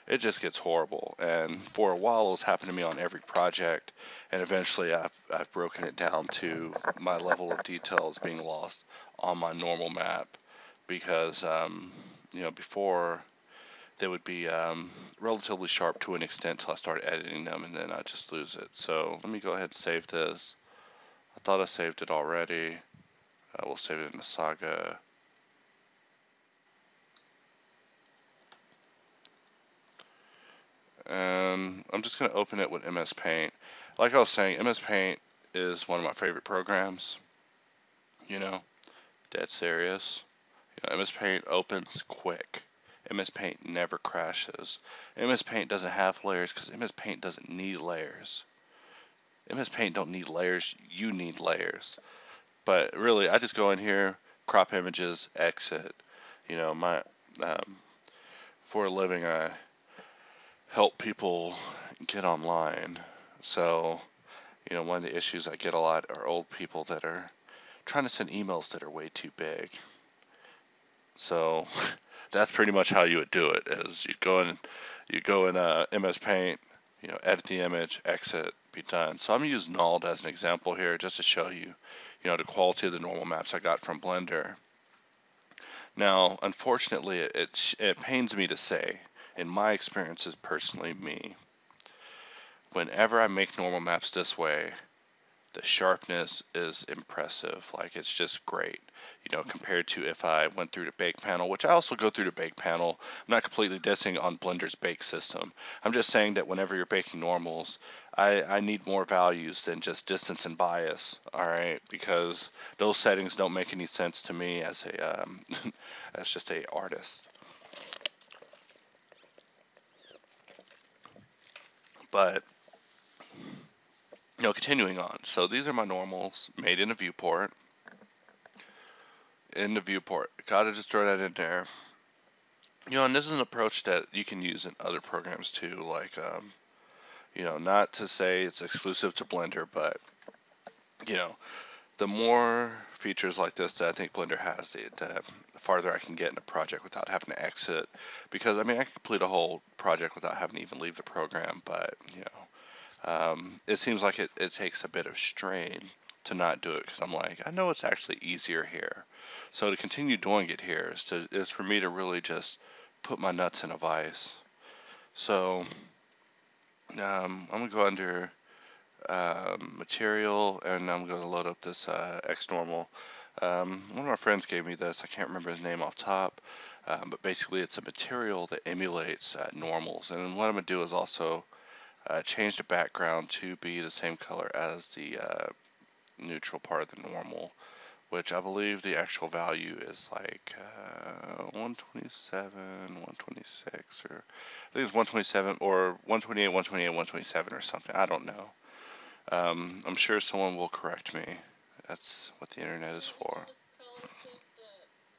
it just gets horrible. And for a while it was happening to me on every project, and eventually I've broken it down to my level of detail is being lost on my normal map, because before they would be relatively sharp to an extent till I started editing them, and then I just lose it. So let me go ahead and save this. I thought I saved it already. We'll save it in the Saga. And I'm just going to open it with MS Paint. Like I was saying, MS Paint is one of my favorite programs. Dead serious. MS Paint opens quick. MS Paint never crashes. MS Paint doesn't have layers because MS Paint doesn't need layers. MS Paint don't need layers, you need layers. But really, I just go in here, crop images, exit. For a living, I help people get online. So, one of the issues I get a lot are old people that are trying to send emails that are way too big. So that's pretty much how you would do it. Is you go in MS Paint, edit the image, exit, be done. So I'm gonna use Nulled as an example here, just to show you, the quality of the normal maps I got from Blender. Now, unfortunately, it pains me to say, in my experiences, personally, whenever I make normal maps this way, the sharpness is impressive. Like, it's just great, you know, compared to if I went through the bake panel, which I also go through the bake panel. I'm not completely dissing on Blender's bake system. I'm just saying that whenever you're baking normals, I need more values than just distance and bias, all right? Because those settings don't make any sense to me as a as just a artist. But you know, continuing on. So these are my normals made in a viewport. In the viewport, gotta just throw that in there. You know, and this is an approach that you can use in other programs too. Like, you know, not to say it's exclusive to Blender, but you know, the more features like this that I think Blender has, the farther I can get in a project without having to exit. Because I mean, I can complete a whole project without having to even leave the program, but you know, it seems like it takes a bit of strain to not do it because I'm like, I know it's actually easier here. So to continue doing it here is for me to really just put my nuts in a vise. So I'm gonna go under material, and I'm going to load up this X-Normal. One of my friends gave me this. I can't remember his name off top, but basically it's a material that emulates normals. And what I'm going to do is also change the background to be the same color as the neutral part of the normal, which I believe the actual value is like 127, 126, or I think it's 127 or 128, 128, 127 or something. I don't know. I'm sure someone will correct me. That's what the internet is for. Just color pick the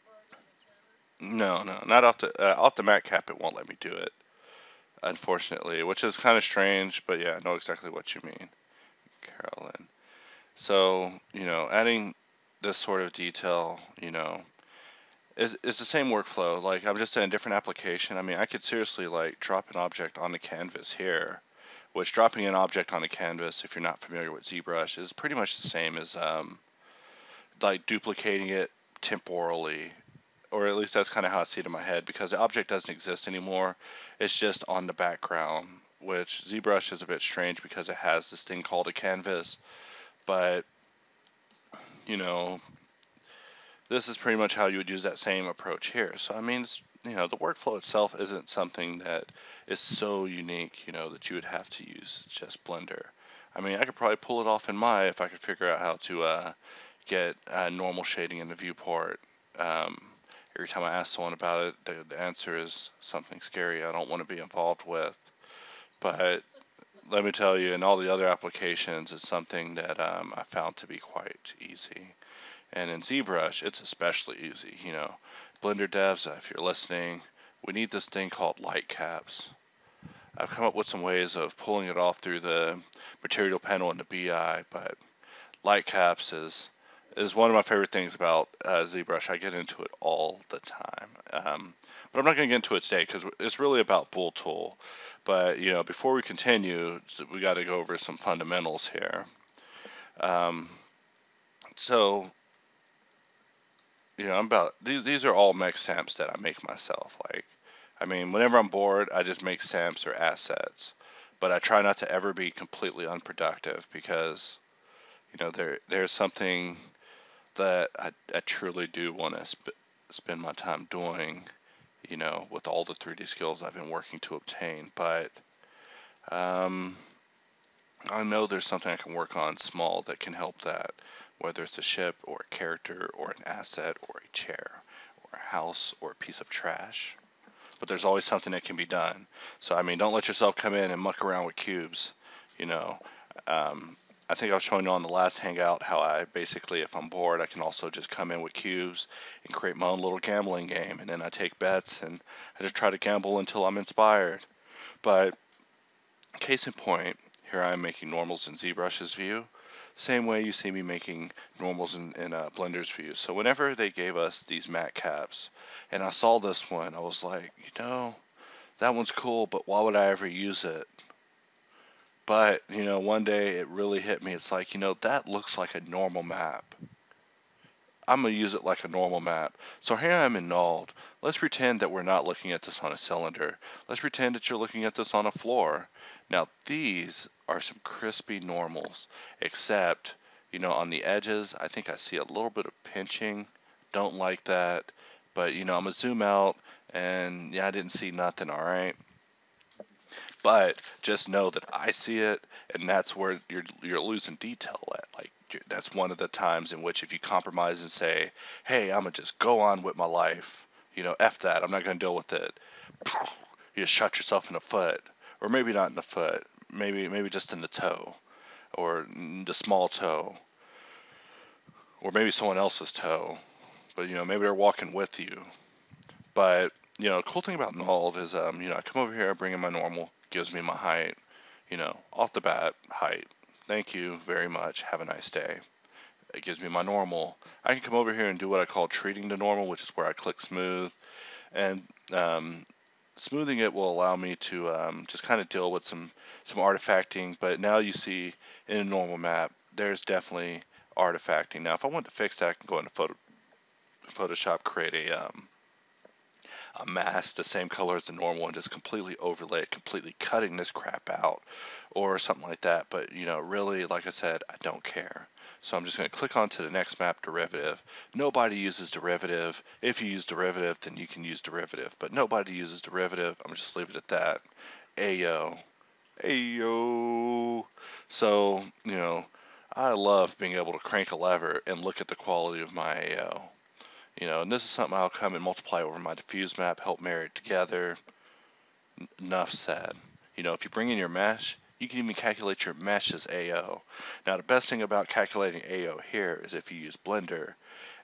part in the center? No, not off the mat cap. It won't let me do it, unfortunately, which is kind of strange. But yeah, I know exactly what you mean, Carolyn. So you know, adding this sort of detail, you know, is the same workflow. Like, I'm just in a different application. I mean, I could seriously like drop an object on the canvas here, which dropping an object on a canvas, if you're not familiar with ZBrush, is pretty much the same as like duplicating it temporally, or at least that's kind of how I see it in my head, because the object doesn't exist anymore. It's just on the background, which ZBrush is a bit strange because it has this thing called a canvas, but you know, this is pretty much how you would use that same approach here. So I mean, you know, the workflow itself isn't something that is so unique, you know, that you would have to use just Blender. I mean, I could probably pull it off in Maya if I could figure out how to get normal shading in the viewport. Every time I ask someone about it, the answer is something scary I don't want to be involved with. But let me tell you, in all the other applications, it's something that I found to be quite easy. And in ZBrush, it's especially easy. You know, Blender devs, if you're listening, we need this thing called light caps. I've come up with some ways of pulling it off through the material panel in the BI, but light caps is one of my favorite things about ZBrush. I get into it all the time. But I'm not going to get into it today because it's really about BoolTool. But, you know, before we continue, we got to go over some fundamentals here. So, you know, these are all mech stamps that I make myself. Like, I mean, whenever I'm bored, I just make stamps or assets. But I try not to ever be completely unproductive because, you know, there's something that I truly do want to spend my time doing, you know, with all the 3D skills I've been working to obtain. But I know there's something I can work on small that can help that, whether it's a ship or a character or an asset or a chair or a house or a piece of trash. But there's always something that can be done. So I mean, don't let yourself come in and muck around with cubes, you know. I think I was showing you on the last hangout how I basically, if I'm bored, I can also just come in with cubes and create my own little gambling game, and then I take bets and I just try to gamble until I'm inspired. But case in point, here I am making normals in ZBrush's view, same way you see me making normals in Blender's view. So whenever they gave us these matte caps, and I saw this one, I was like, you know, that one's cool, but why would I ever use it? But, you know, one day it really hit me. It's like, you know, that looks like a normal map. I'm going to use it like a normal map. So here I'm in Nald. Let's pretend that we're not looking at this on a cylinder. Let's pretend that you're looking at this on a floor. Now, these are some crispy normals, except on the edges, I think I see a little bit of pinching. Don't like that. But, I'm going to zoom out, and yeah, I didn't see nothing, all right? But just know that I see it, and that's where you're losing detail at. Like, that's one of the times in which if you compromise and say, hey, I'm going to just go on with my life, F that, I'm not going to deal with it. You just shot yourself in the foot, or maybe not in the foot, maybe just in the toe, or the small toe, or maybe someone else's toe, but maybe they're walking with you. But cool thing about nulled is I come over here, I bring in my normal, gives me my height, off the bat, height. Thank you very much. Have a nice day. It gives me my normal. I can come over here and do what I call treating the normal, which is where I click smooth, and smoothing it will allow me to just kind of deal with some artifacting. But now you see in a normal map, there's definitely artifacting. Now, if I want to fix that, I can go into Photoshop, create a mask the same color as the normal and just completely overlay it, completely cutting this crap out or something like that. But really, like I said, I don't care. So I'm just going to click on to the next map, derivative. Nobody uses derivative. If you use derivative, then you can use derivative, but nobody uses derivative. I'm just leave it at that. Ayo. Ayo. So, I love being able to crank a lever and look at the quality of my AO. And this is something I'll come and multiply over my diffuse map, help marry it together. Enough said. If you bring in your mesh, you can even calculate your mesh as AO. Now, the best thing about calculating AO here is if you use Blender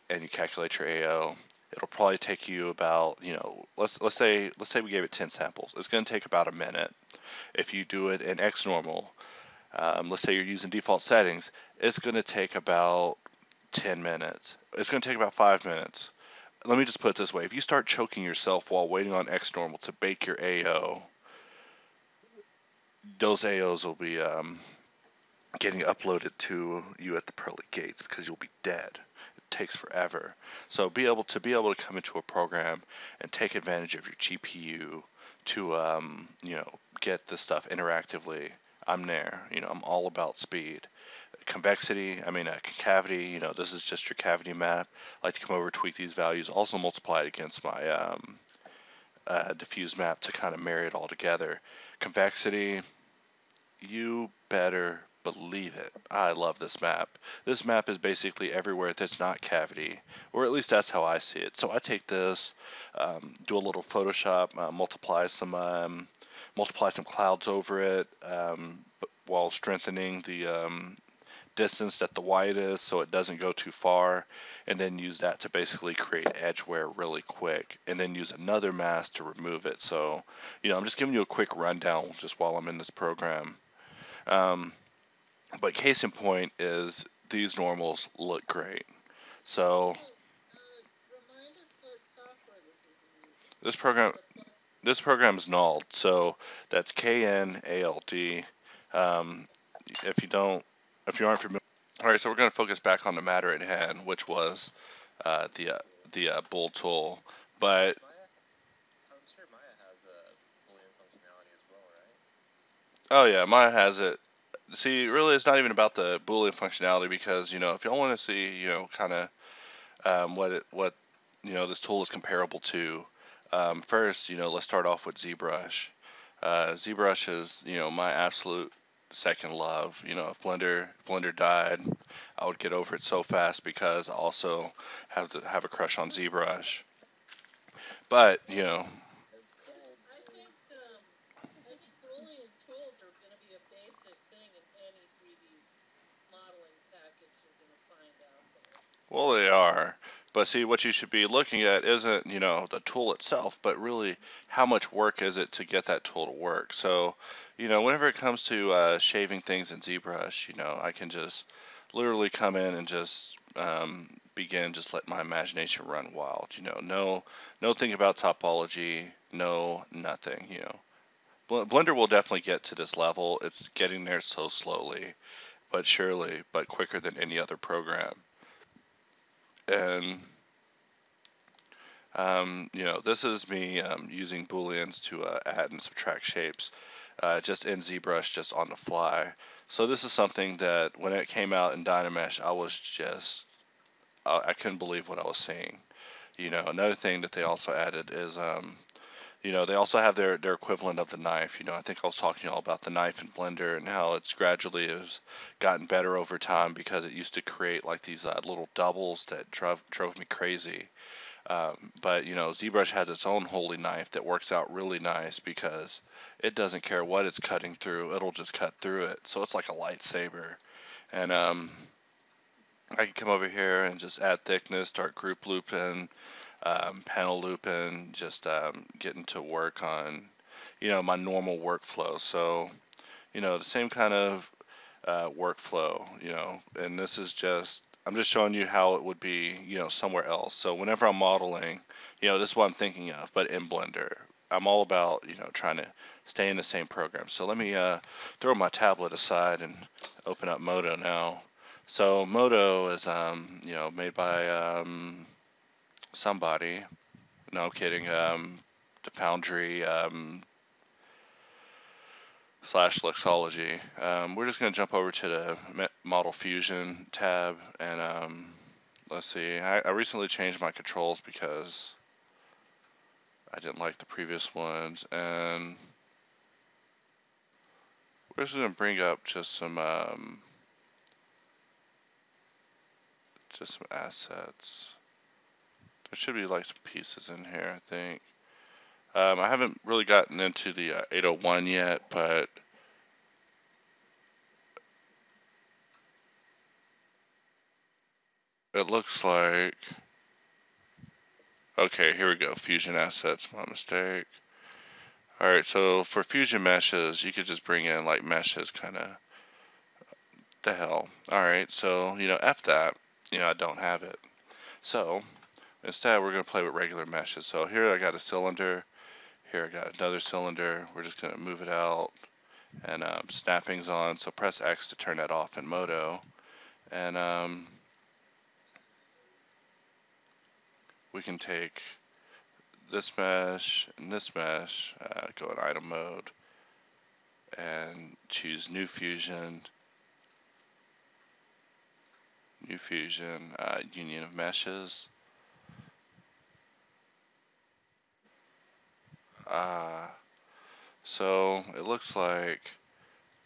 and you calculate your AO, it'll probably take you about, let's say we gave it 10 samples. It's going to take about a minute. If you do it in X normal, let's say you're using default settings, it's going to take about 10 minutes. It's going to take about 5 minutes. Let me just put it this way. If you start choking yourself while waiting on X normal to bake your AO, those AOs will be getting uploaded to you at the pearly gates because you'll be dead. It takes forever. So be able to come into a program and take advantage of your GPU to get this stuff interactively. I'm there. I'm all about speed. Concavity, this is just your cavity map. I like to come over, tweak these values, also multiply it against my diffuse map to kind of marry it all together. Convexity, you better believe it. I love this map. This map is basically everywhere that's not cavity, or at least that's how I see it. So I take this, do a little Photoshop, multiply some clouds over it, while strengthening the distance that the white is so it doesn't go too far, and then use that to basically create edge wear really quick, and then use another mask to remove it. So I'm just giving you a quick rundown just while I'm in this program, but case in point is these normals look great. So remind us what software this is using. this program is nulled, so that's KNALD. If you aren't familiar. All right, so we're going to focus back on the matter at hand, which was the BoolTool. But I'm sure Maya has a Boolean functionality as well, right? oh yeah, Maya has it. See, really, it's not even about the Boolean functionality because if y'all want to see kind of what this tool is comparable to, first let's start off with ZBrush. ZBrush is my absolute second love. If Blender died, I would get over it so fast because I also have a crush on ZBrush. But It's cool. I think Boolean tools are going to be a basic thing in any 3D modeling package you're going to find out there. well, they are. But see, what you should be looking at isn't the tool itself, but really how much work is it to get that tool to work. So whenever it comes to shaving things in ZBrush, I can just literally come in and just begin, just let my imagination run wild. No think about topology, no nothing. Blender will definitely get to this level. It's getting there so slowly, but surely, but quicker than any other program. And this is me using booleans to add and subtract shapes. just in ZBrush, just on the fly. So this is something that when it came out in Dynamesh, I was just, I couldn't believe what I was seeing. Another thing that they also added is, they also have their equivalent of the knife. I think I was talking all about the knife in Blender and how it's gradually has gotten better over time because it used to create like these little doubles that drove me crazy. But ZBrush has its own holy knife that works out really nice because it doesn't care what it's cutting through, it'll just cut through it. So it's like a lightsaber. And I can come over here and just add thickness, start group looping, panel looping, just getting to work on my normal workflow. So the same kind of workflow, and this is just, I'm just showing you how it would be, somewhere else. So whenever I'm modeling, this is what I'm thinking of, but in Blender. I'm all about, trying to stay in the same program. So let me throw my tablet aside and open up Modo now. So Modo is, made by somebody. No kidding. The Foundry / Lexology. We're just going to jump over to the Model Fusion tab, and let's see. I recently changed my controls because I didn't like the previous ones, and we're just going to bring up just some assets. There should be like some pieces in here, I think. I haven't really gotten into the 801 yet, but it looks like, okay, here we go, Fusion assets, my mistake. Alright, so for Fusion meshes, you could just bring in like meshes, kind of, the hell. Alright, so, F that, I don't have it. So, instead we're going to play with regular meshes. So here I got a cylinder, here I got another cylinder, we're just going to move it out, and snapping's on, so press X to turn that off in Modo, and we can take this mesh and this mesh, go in item mode, and choose new fusion, union of meshes. So it looks like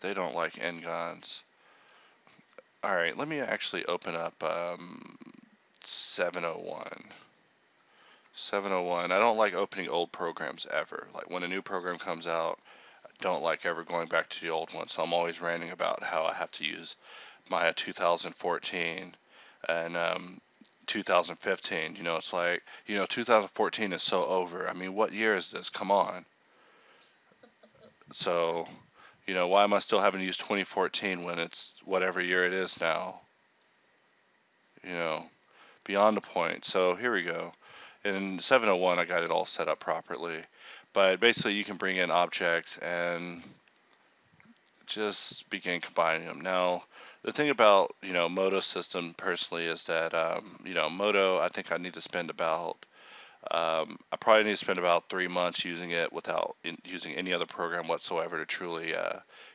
they don't like n-gons. Alright, let me actually open up 701. 701. I don't like opening old programs ever. Like when a new program comes out, I don't like ever going back to the old one. So I'm always ranting about how I have to use my 2014 and 2015. It's like, 2014 is so over. I mean, what year is this? Come on. So, why am I still having to use 2014 when it's whatever year it is now? Beyond the point. So here we go. In 701, I got it all set up properly. But basically, you can bring in objects and just begin combining them. Now, the thing about, Modo system personally is that, Modo, I think I need to spend about, I probably need to spend about 3 months using it without using any other program whatsoever to truly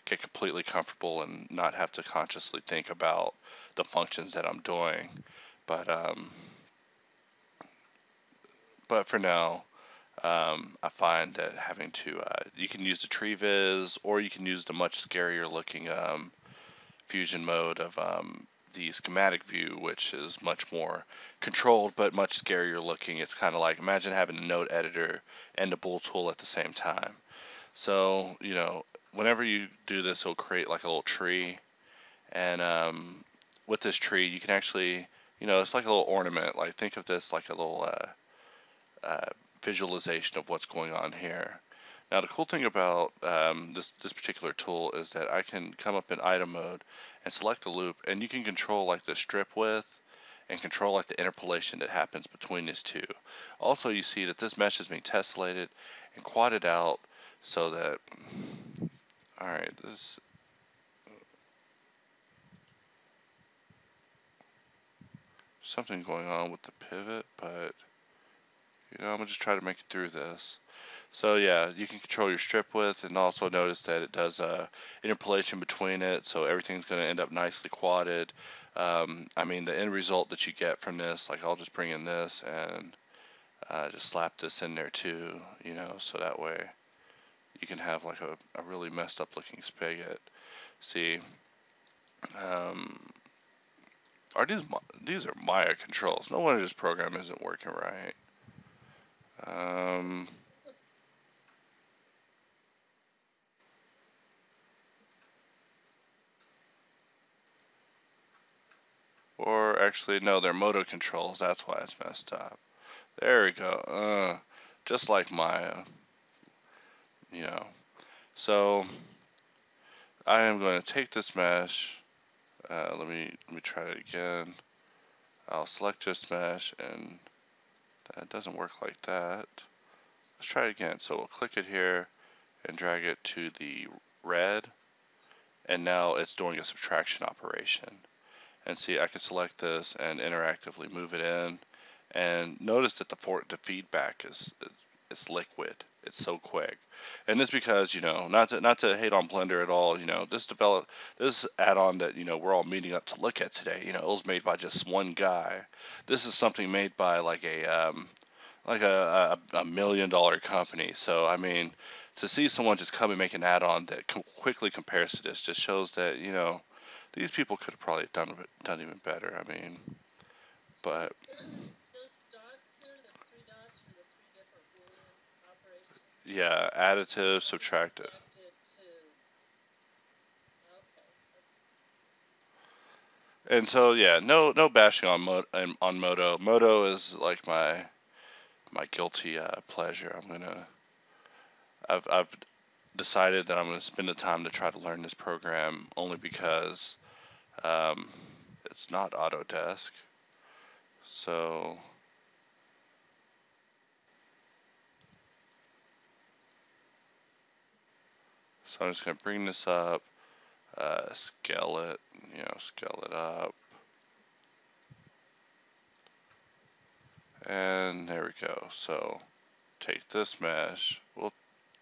get completely comfortable and not have to consciously think about the functions that I'm doing. But for now, I find that having to, you can use the tree viz, or you can use the much scarier looking fusion mode of the schematic view, which is much more controlled but much scarier looking. It's kind of like, imagine having a node editor and a BoolTool at the same time. So, whenever you do this, it'll create like a little tree, and with this tree, you can actually, it's like a little ornament. Like think of this like a little visualization of what's going on here. Now the cool thing about this particular tool is that I can come up in item mode and select a loop, and you can control like the strip width and control like the interpolation that happens between these two. Also, you see that this mesh is being tessellated and quadded out so that, alright, this, something going on with the pivot, but I'm gonna just try to make it through this. So yeah, you can control your strip width, and also notice that it does interpolation between it, so everything's going to end up nicely quadded. I mean, the end result that you get from this, like I'll just bring in this and just slap this in there too, you know, so that way you can have like a really messed up looking spigot. See, um, these are Maya controls? No wonder this program isn't working right. Or actually, no, they're moto controls. That's why it's messed up. There we go. Just like Maya, you know. So I am going to take this mesh. Let me try it again. I'll select just mesh, and that doesn't work like that. Let's try it again. So we'll click it here and drag it to the red, and now it's doing a subtraction operation. And see, I can select this and interactively move it in, and notice that the feedback is it's liquid. It's so quick, and it's because, you know, not to hate on Blender at all. You know, this add-on that, you know, we're all meeting up to look at today. You know, it was made by just one guy. This is something made by like a $1 million company. So I mean, to see someone just come and make an add-on that quickly compares to this just shows that, you know, these people could have probably done even better. I mean, but Those dots there, those three dots for the three different Boolean operations. yeah, additive, subtractive. Connected to. Okay. And so yeah, no bashing on Moto. Moto is like my guilty pleasure. I've decided that I'm gonna spend the time to try to learn this program only because um, it's not Autodesk. So I'm just gonna bring this up, scale it, you know, scale it up, and there we go. So take this mesh, we'll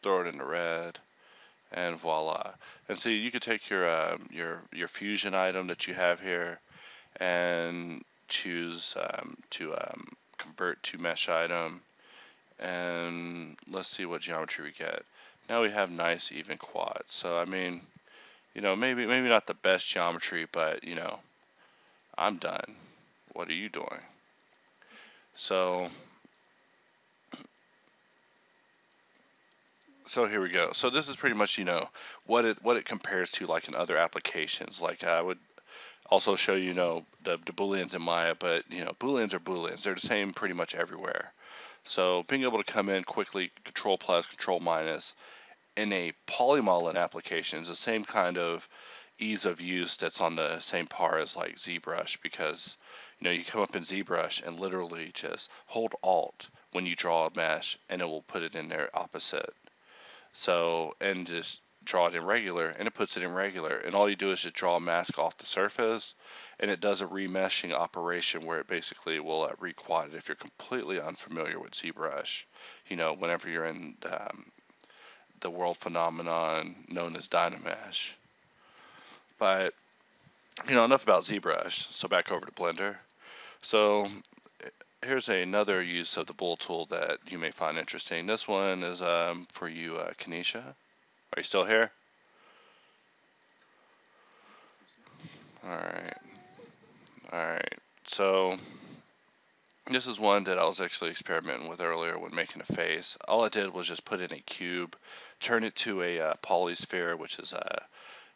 throw it into red, and voila. And see, you could take your fusion item that you have here and choose to convert to mesh item, and let's see what geometry we get. Now we have nice even quads. So I mean, you know, maybe not the best geometry, but you know, I'm done. What are you doing? So here we go. So this is pretty much, you know, what it compares to like in other applications. Like I would also show, you know, the booleans in Maya, but you know, booleans are booleans. They're the same pretty much everywhere. So being able to come in quickly, control plus, control minus in a polymodel application is the same kind of ease of use that's on the same par as like ZBrush, because you know, you come up in ZBrush and literally just hold Alt when you draw a mesh and it will put it in there opposite. So, and just draw it in regular, and it puts it in regular, and all you do is just draw a mask off the surface, and it does a remeshing operation where it basically will requad it. If you're completely unfamiliar with ZBrush, you know, whenever you're in the world phenomenon known as Dynamesh. But you know, enough about ZBrush. So back over to Blender. So here's another use of the BoolTool that you may find interesting. This one is for you, Kanisha. Are you still here? Alright. Alright. So this is one that I was actually experimenting with earlier when making a face. All I did was just put in a cube, turn it to a polysphere, which is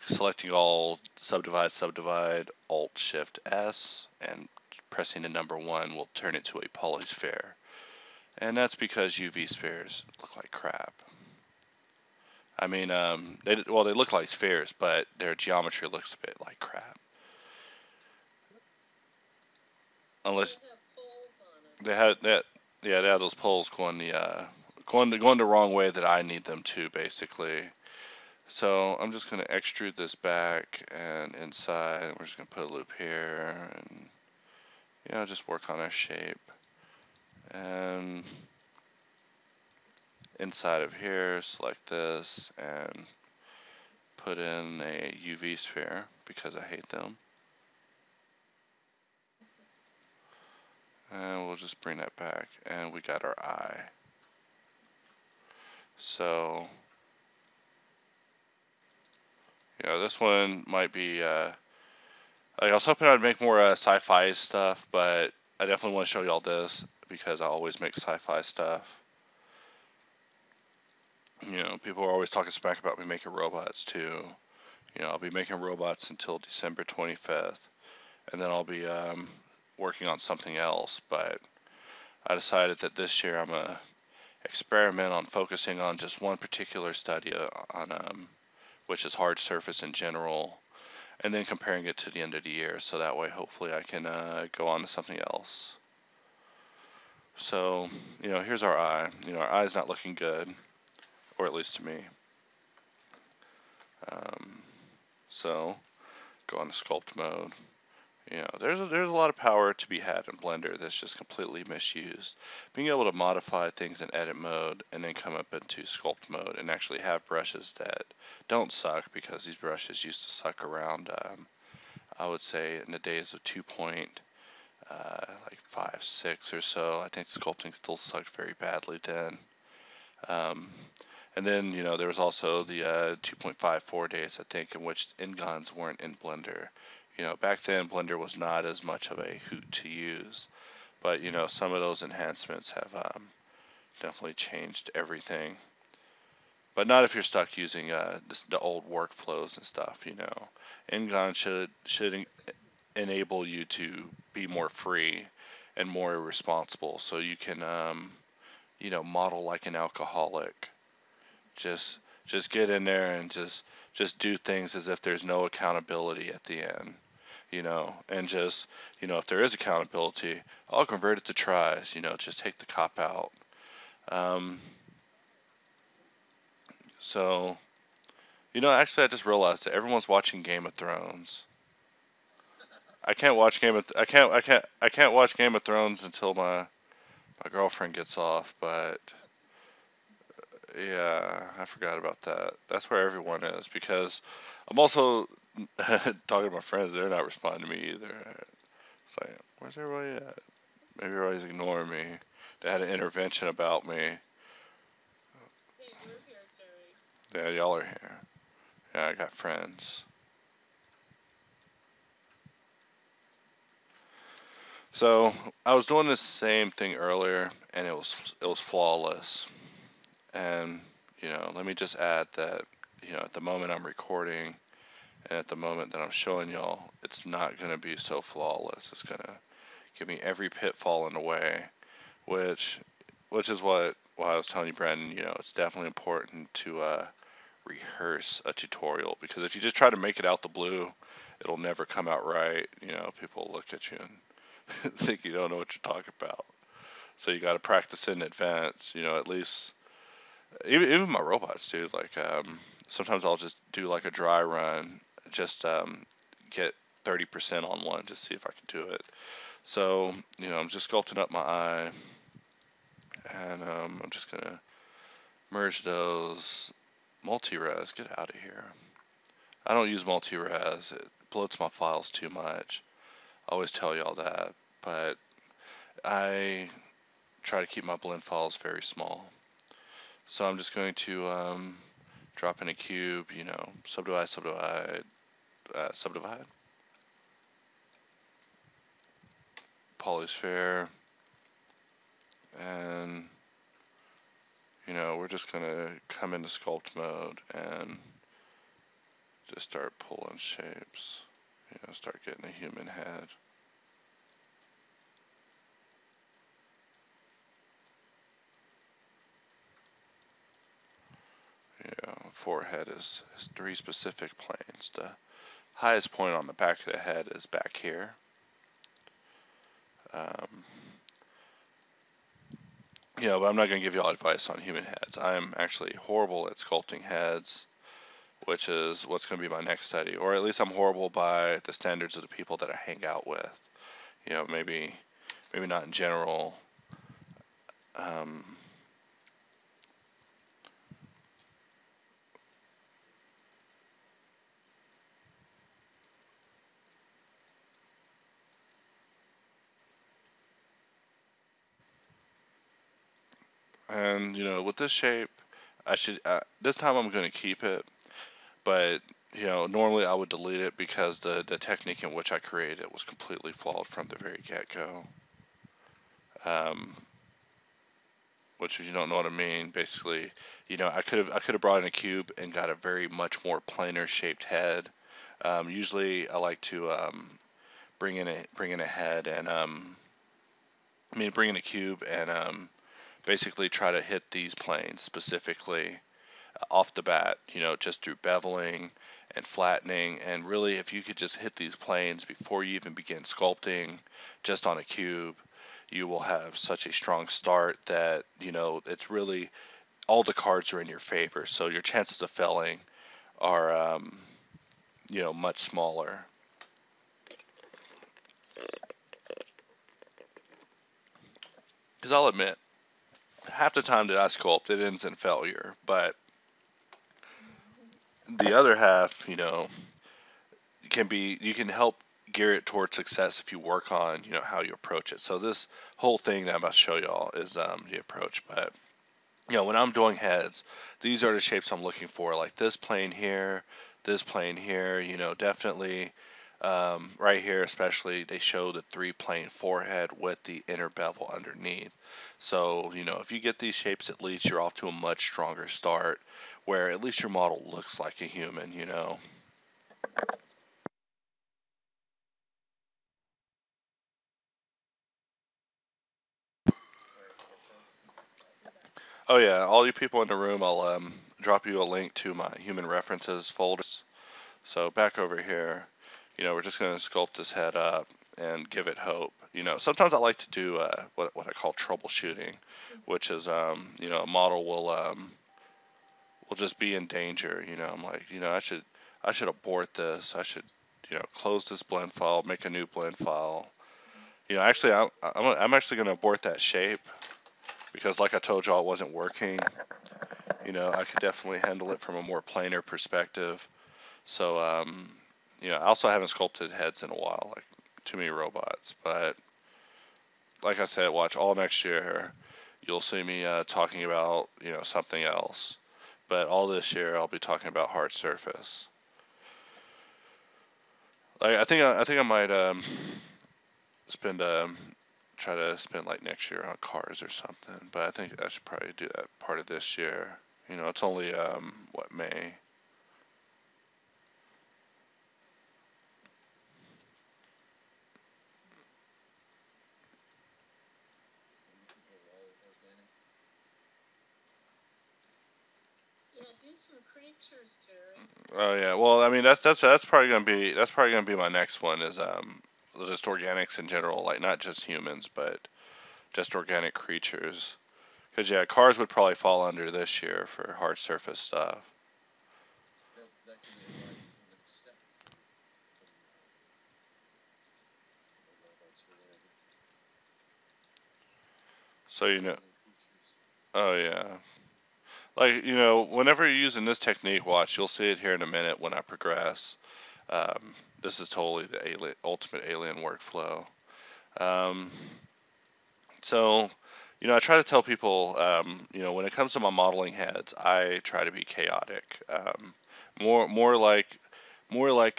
selecting all, subdivide, Alt Shift S, and pressing the number 1 will turn it to a polysphere. And that's because UV spheres look like crap. I mean, they look like spheres, but their geometry looks a bit like crap. Unless They have poles on it. they have that, yeah, they have those poles going the wrong way that I need them to, basically. So I'm just going to extrude this back and inside. We're just going to put a loop here, and you know, just work on our shape. And inside of here, select this, and put in a UV sphere because I hate them. And we'll just bring that back, and we got our eye. So, this one might be, like I was hoping I'd make more sci-fi stuff, but I definitely want to show y'all this because I always make sci-fi stuff. People are always talking smack about me making robots too. I'll be making robots until December 25th, and then I'll be working on something else, but I decided that this year I'm going to experiment on focusing on just one particular study on which is hard surface in general, and then comparing it to the end of the year, so that way hopefully I can go on to something else. So, here's our eye. Our eye's not looking good, or at least to me. So, go on to sculpt mode. There's a lot of power to be had in Blender that's just completely misused. Being able to modify things in edit mode and then come up into sculpt mode and actually have brushes that don't suck, because these brushes used to suck around, I would say in the days of 2.56 or so. I think sculpting still sucked very badly then. And then, there was also the 2.54 days, I think, in which ingons weren't in Blender. Back then, Blender was not as much of a hoot to use. But, some of those enhancements have definitely changed everything. But not if you're stuck using the old workflows and stuff, Ingon should enable you to be more free and more responsible, so you can, model like an alcoholic. Just get in there and just do things as if there's no accountability at the end, and just, if there is accountability, I'll convert it to tries, just take the cop out. So, actually I just realized that everyone's watching Game of Thrones. I can't watch Game of Thrones until my girlfriend gets off, but yeah, I forgot about that. That's where everyone is, because I'm also talking to my friends. They're not responding to me either. It's like, where's everybody at? Maybe everybody's ignoring me. They had an intervention about me. Hey, we're here, Terry. Yeah, y'all are here. Yeah, I got friends. So I was doing the same thing earlier, and it was flawless. And let me just add that at the moment I'm recording, and at the moment that I'm showing y'all, it's not going to be so flawless. It's going to give me every pitfall in the way, which is why I was telling you, Brandon, it's definitely important to rehearse a tutorial, because if you just try to make it out the blue, it'll never come out right. People look at you and think you don't know what you're talking about. So you got to practice in advance, at least. Even my robots, dude, like, sometimes I'll just do like a dry run, just get 30% on one, just see if I can do it. So, I'm just sculpting up my eye, and I'm just gonna merge those. Multi-res, get out of here. I don't use multi-res, it bloats my files too much. I always tell y'all that, but I try to keep my blend files very small. So I'm just going to drop in a cube, subdivide, polysphere, and we're just gonna come into sculpt mode and just start pulling shapes, start getting a human head. Forehead is 3 specific planes. The highest point on the back of the head is back here. But I'm not going to give you all advice on human heads. I'm actually horrible at sculpting heads, which is what's going to be my next study. Or at least I'm horrible by the standards of the people that I hang out with. Maybe not in general. And with this shape, I should this time I'm going to keep it, but normally I would delete it because the technique in which I created it was completely flawed from the very get-go. Which, if you don't know what I mean, basically, I could have brought in a cube and got a very much more planar shaped head. Usually I like to bring in a head and bring in a cube and basically try to hit these planes specifically off the bat, just through beveling and flattening. And really, if you could just hit these planes before you even begin sculpting just on a cube, you will have such a strong start that, it's really all the cards are in your favor. So your chances of failing are, much smaller. Because I'll admit, half the time that I sculpt, it ends in failure. But the other half, you can help gear it towards success if you work on, how you approach it. So this whole thing that I'm about to show y'all is the approach. But when I'm doing heads, these are the shapes I'm looking for, like this plane here, definitely right here especially, they show the 3-plane forehead with the inner bevel underneath. So, if you get these shapes, at least you're off to a much stronger start, where at least your model looks like a human. Oh yeah, all you people in the room, I'll drop you a link to my human references folders. So back over here, we're just going to sculpt this head up and give it hope. Sometimes I like to do what I call troubleshooting, which is a model will just be in danger. I'm like, I should abort this. I should close this blend file, make a new blend file. Actually, I'm actually going to abort that shape because, like I told y'all, it wasn't working. I could definitely handle it from a more planar perspective. So, I also haven't sculpted heads in a while, like too many robots. But like I said, watch all next year. You'll see me talking about something else. But all this year, I'll be talking about hard surface. Like I think I might spend try to spend like next year on cars or something. But I think I should probably do that part of this year. It's only May. Yeah, do some creatures, Jerry. Oh yeah, well, that's probably gonna be my next one is just organics in general, like not just humans, but just organic creatures. Because yeah, cars would probably fall under this year for hard surface stuff. That could be a logical step from robots or whatever. So Creatures. oh yeah, like whenever you're using this technique, watch, you'll see it here in a minute when I progress. This is totally the ultimate alien workflow. Um, So, I try to tell people, when it comes to my modeling heads, I try to be chaotic. More like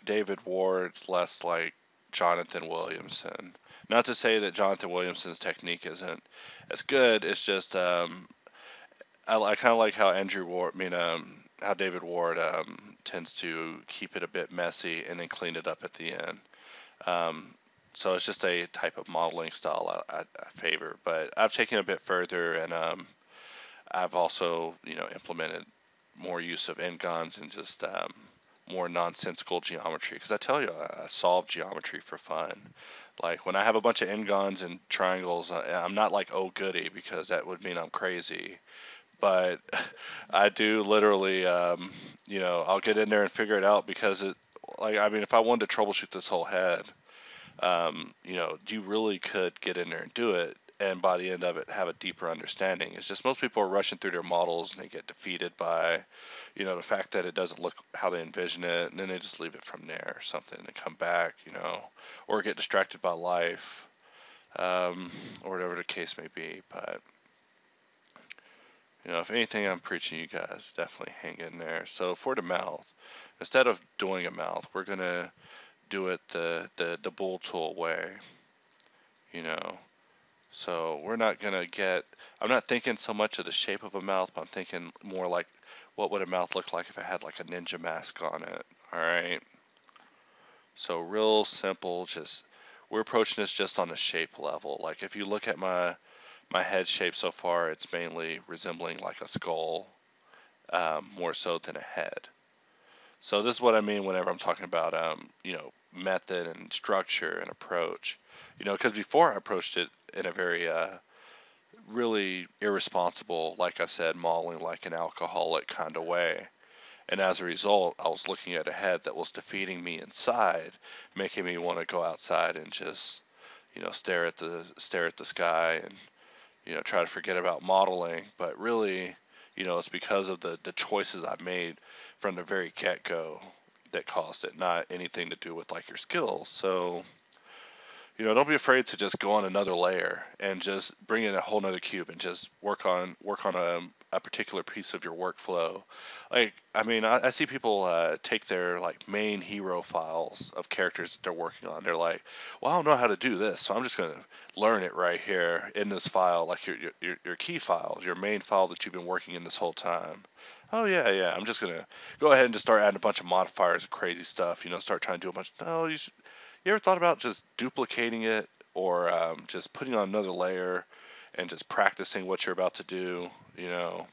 David Ward, less like Jonathan Williamson. Not to say that Jonathan Williamson's technique isn't as good. It's just I kind of like how Andrew Ward, how David Ward tends to keep it a bit messy and then clean it up at the end. Um, so it's just a type of modeling style I favor, but I've taken it a bit further, and I've also implemented more use of n-gons and just more nonsensical geometry. Because I tell you, I solve geometry for fun. Like when I have a bunch of n-gons and triangles, I'm not like, oh goody, because that would mean I'm crazy. But I do literally, I'll get in there and figure it out because if I wanted to troubleshoot this whole head, you really could get in there and do it, and by the end of it, have a deeper understanding. It's just most people are rushing through their models and they get defeated by, the fact that it doesn't look how they envision it, and then they just leave it from there or something and come back, or get distracted by life, or whatever the case may be. But If anything I'm preaching you guys, definitely hang in there. So for the mouth, instead of doing a mouth, we're gonna do it the BoolTool way, you know. So we're not gonna get. I'm not thinking so much of the shape of a mouth, but I'm thinking more like, what would a mouth look like if it had like a ninja mask on it? All right. So real simple. Just we're approaching this just on a shape level. Like if you look at my head shape so far, it's mainly resembling like a skull, more so than a head. So this is what I mean whenever I'm talking about, method and structure and approach. Because before I approached it in a very, really irresponsible, like I said, modeling like an alcoholic kind of way. And as a result, I was looking at a head that was defeating me inside, making me want to go outside and just, stare at the sky and try to forget about modeling. But really, it's because of the choices I made from the very get-go that caused it, not anything to do with like your skills. So don't be afraid to just go on another layer and just bring in a whole nother cube and just work on a particular piece of your workflow. Like, I mean, I see people take their like main hero files of characters that they're working on. They're like, well, I don't know how to do this, so I'm just gonna learn it right here in this file, like your key file, your main file that you've been working in this whole time. Oh yeah, I'm just gonna go ahead and just start adding a bunch of modifiers and crazy stuff. Start trying to do a bunch. No, you ever thought about just duplicating it or just putting on another layer and just practicing what you're about to do? Or do a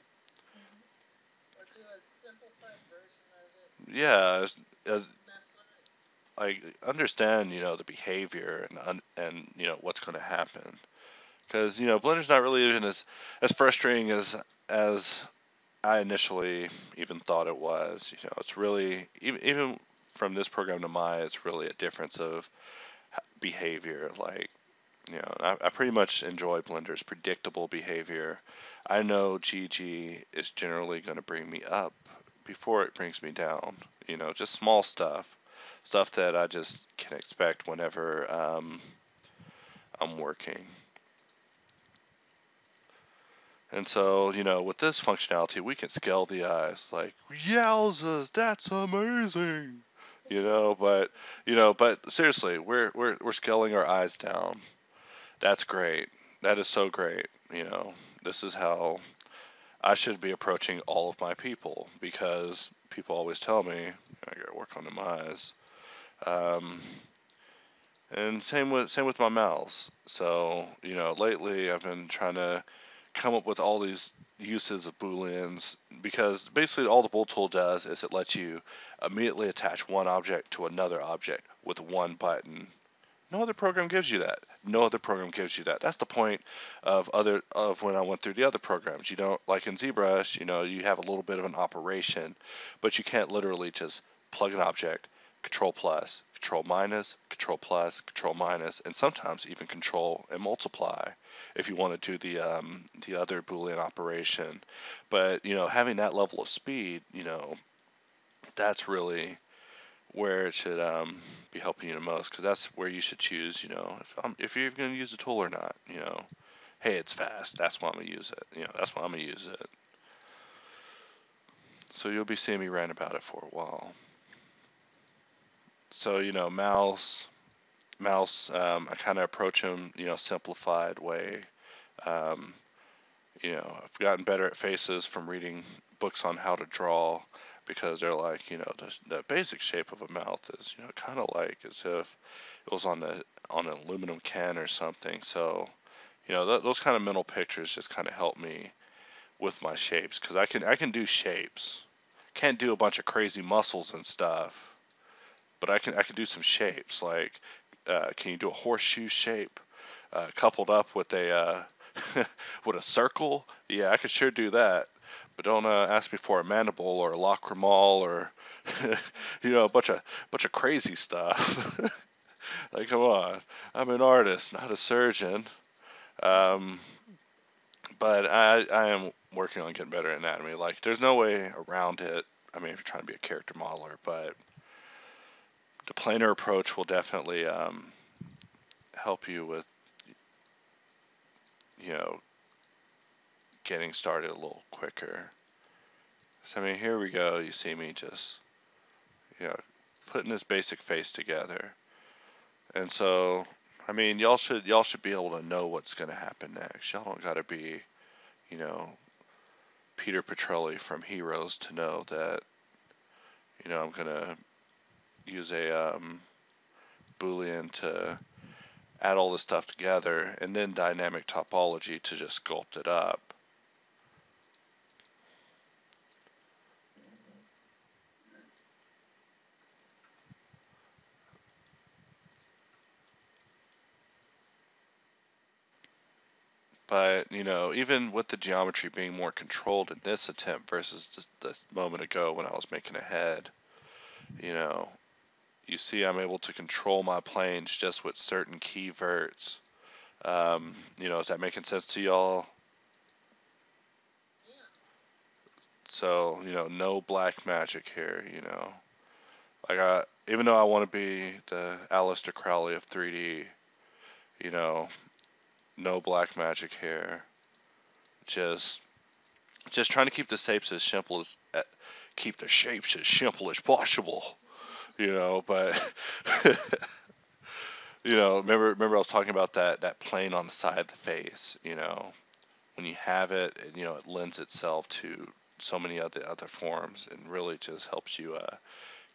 simplified version of it, Yeah, mess with it. like understand the behavior and what's going to happen, because Blender's not really even as frustrating as I initially even thought it was. It's really even from this program to Maya, it's really a difference of behavior. Like, I pretty much enjoy Blender's predictable behavior. I know GG is generally going to bring me up before it brings me down. Just small stuff that I just can expect whenever I'm working. And so, with this functionality, we can scale the eyes. Like, yowzas, that's amazing. But seriously, we're scaling our eyes down. That's great. That is so great. This is how I should be approaching all of my people, because people always tell me I gotta work on the eyes. And same with my mouths. So lately I've been trying to come up with all these uses of booleans, because basically all the BoolTool does is it lets you immediately attach one object to another object with one button. No other program gives you that. No other program gives you that. That's the point of when I went through the other programs. You don't, like in ZBrush, you have a little bit of an operation, but you can't literally just plug an object, control plus, control minus, control plus, control minus, and sometimes even control and multiply if you want to do the other Boolean operation. But having that level of speed, that's really where it should be helping you the most, because that's where you should choose, if you're going to use the tool or not. Hey, it's fast. That's why I'm going to use it. That's why I'm going to use it. So you'll be seeing me rant about it for a while. So mouse, I kind of approach them, simplified way. Um, I've gotten better at faces from reading books on how to draw, because they're like, the basic shape of a mouth is, kind of like as if it was on an aluminum can or something. So, those kind of mental pictures just kind of help me with my shapes, because I can do shapes. Can't do a bunch of crazy muscles and stuff, but I can do some shapes. Like, can you do a horseshoe shape coupled up with a with a circle? Yeah, I could sure do that. But don't ask me for a mandible or a lacrimal or a bunch of crazy stuff. Like, come on, I'm an artist, not a surgeon. Um, but I am working on getting better at anatomy. Like, there's no way around it. I mean, if you're trying to be a character modeler, but the planar approach will definitely help you with, you know, getting started a little quicker. So I mean, here we go. You see me just, you know, putting this basic face together. And so, I mean, y'all should be able to know what's going to happen next. Y'all don't got to be, you know, Peter Petrelli from Heroes to know that, you know, I'm going to use a Boolean to add all this stuff together, and then dynamic topology to just sculpt it up. But, you know, even with the geometry being more controlled in this attempt versus just this moment ago when I was making a head, you know, you see I'm able to control my planes just with certain key verts. You know, is that making sense to y'all? Yeah. So, you know, no black magic here, you know. Even though I want to be the Aleister Crowley of 3D, you know, no black magic here. Just trying to keep the shapes as simple as possible, you know. But you know, remember I was talking about that plane on the side of the face. You know, when you have it, you know, it lends itself to so many other forms, and really just helps you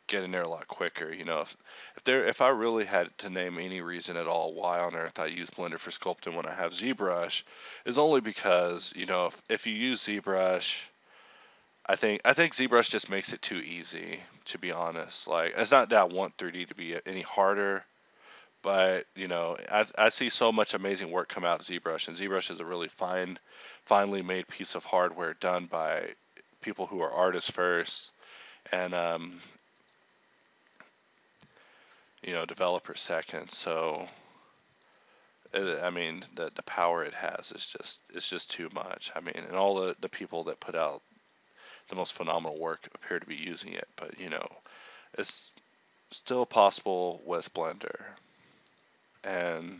get in there a lot quicker. You know, if I really had to name any reason at all why on earth I use Blender for sculpting when I have ZBrush, is only because, you know, if you use ZBrush, I think ZBrush just makes it too easy, to be honest. Like, it's not that I want 3D to be any harder, but, you know, I see so much amazing work come out of ZBrush, and ZBrush is a really finely made piece of hardware done by people who are artists first, and you know, developer second. So I mean, the power it has is just too much. I mean, and all the people that put out the most phenomenal work appear to be using it, but you know, it's still possible with Blender. And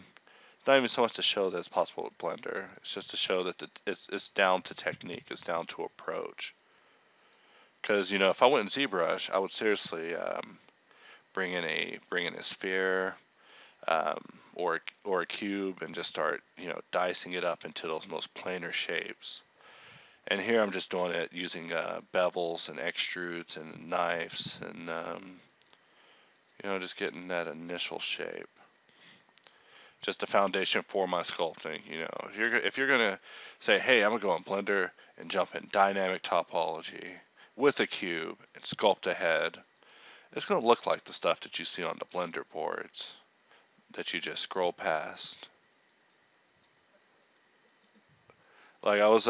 it's not even so much to show that it's possible with Blender, it's just to show that it's down to technique, it's down to approach. Because, you know, if I went in ZBrush, I would seriously bring in a sphere, or a cube, and just start, you know, dicing it up into those most planar shapes. And here I'm just doing it using bevels and extrudes and knives, and you know, just getting that initial shape, just a foundation for my sculpting. You know, if you're gonna say, hey, I'm gonna go in Blender and jump in dynamic topology with a cube and sculpt a head, it's gonna look like the stuff that you see on the Blender boards that you just scroll past. Like, I was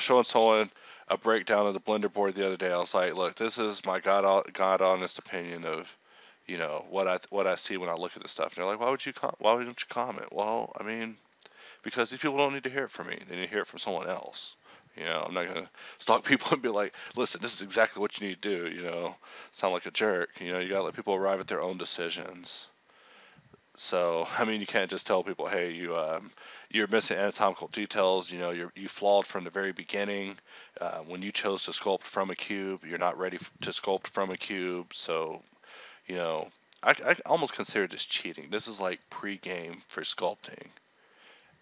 showing someone a breakdown of the Blender board the other day. I was like, look, this is my God honest opinion of, you know, what I see when I look at this stuff. And they're like, why don't you comment? Well, I mean, because these people don't need to hear it from me. They need to hear it from someone else. You know, I'm not gonna stalk people and be like, listen, this is exactly what you need to do. You know, sound like a jerk. You know, you gotta let people arrive at their own decisions. So, I mean, you can't just tell people, hey, you're missing anatomical details. You know, you flawed from the very beginning. When you chose to sculpt from a cube, you're not ready to sculpt from a cube. So, you know, I almost consider this cheating. This is like pre-game for sculpting.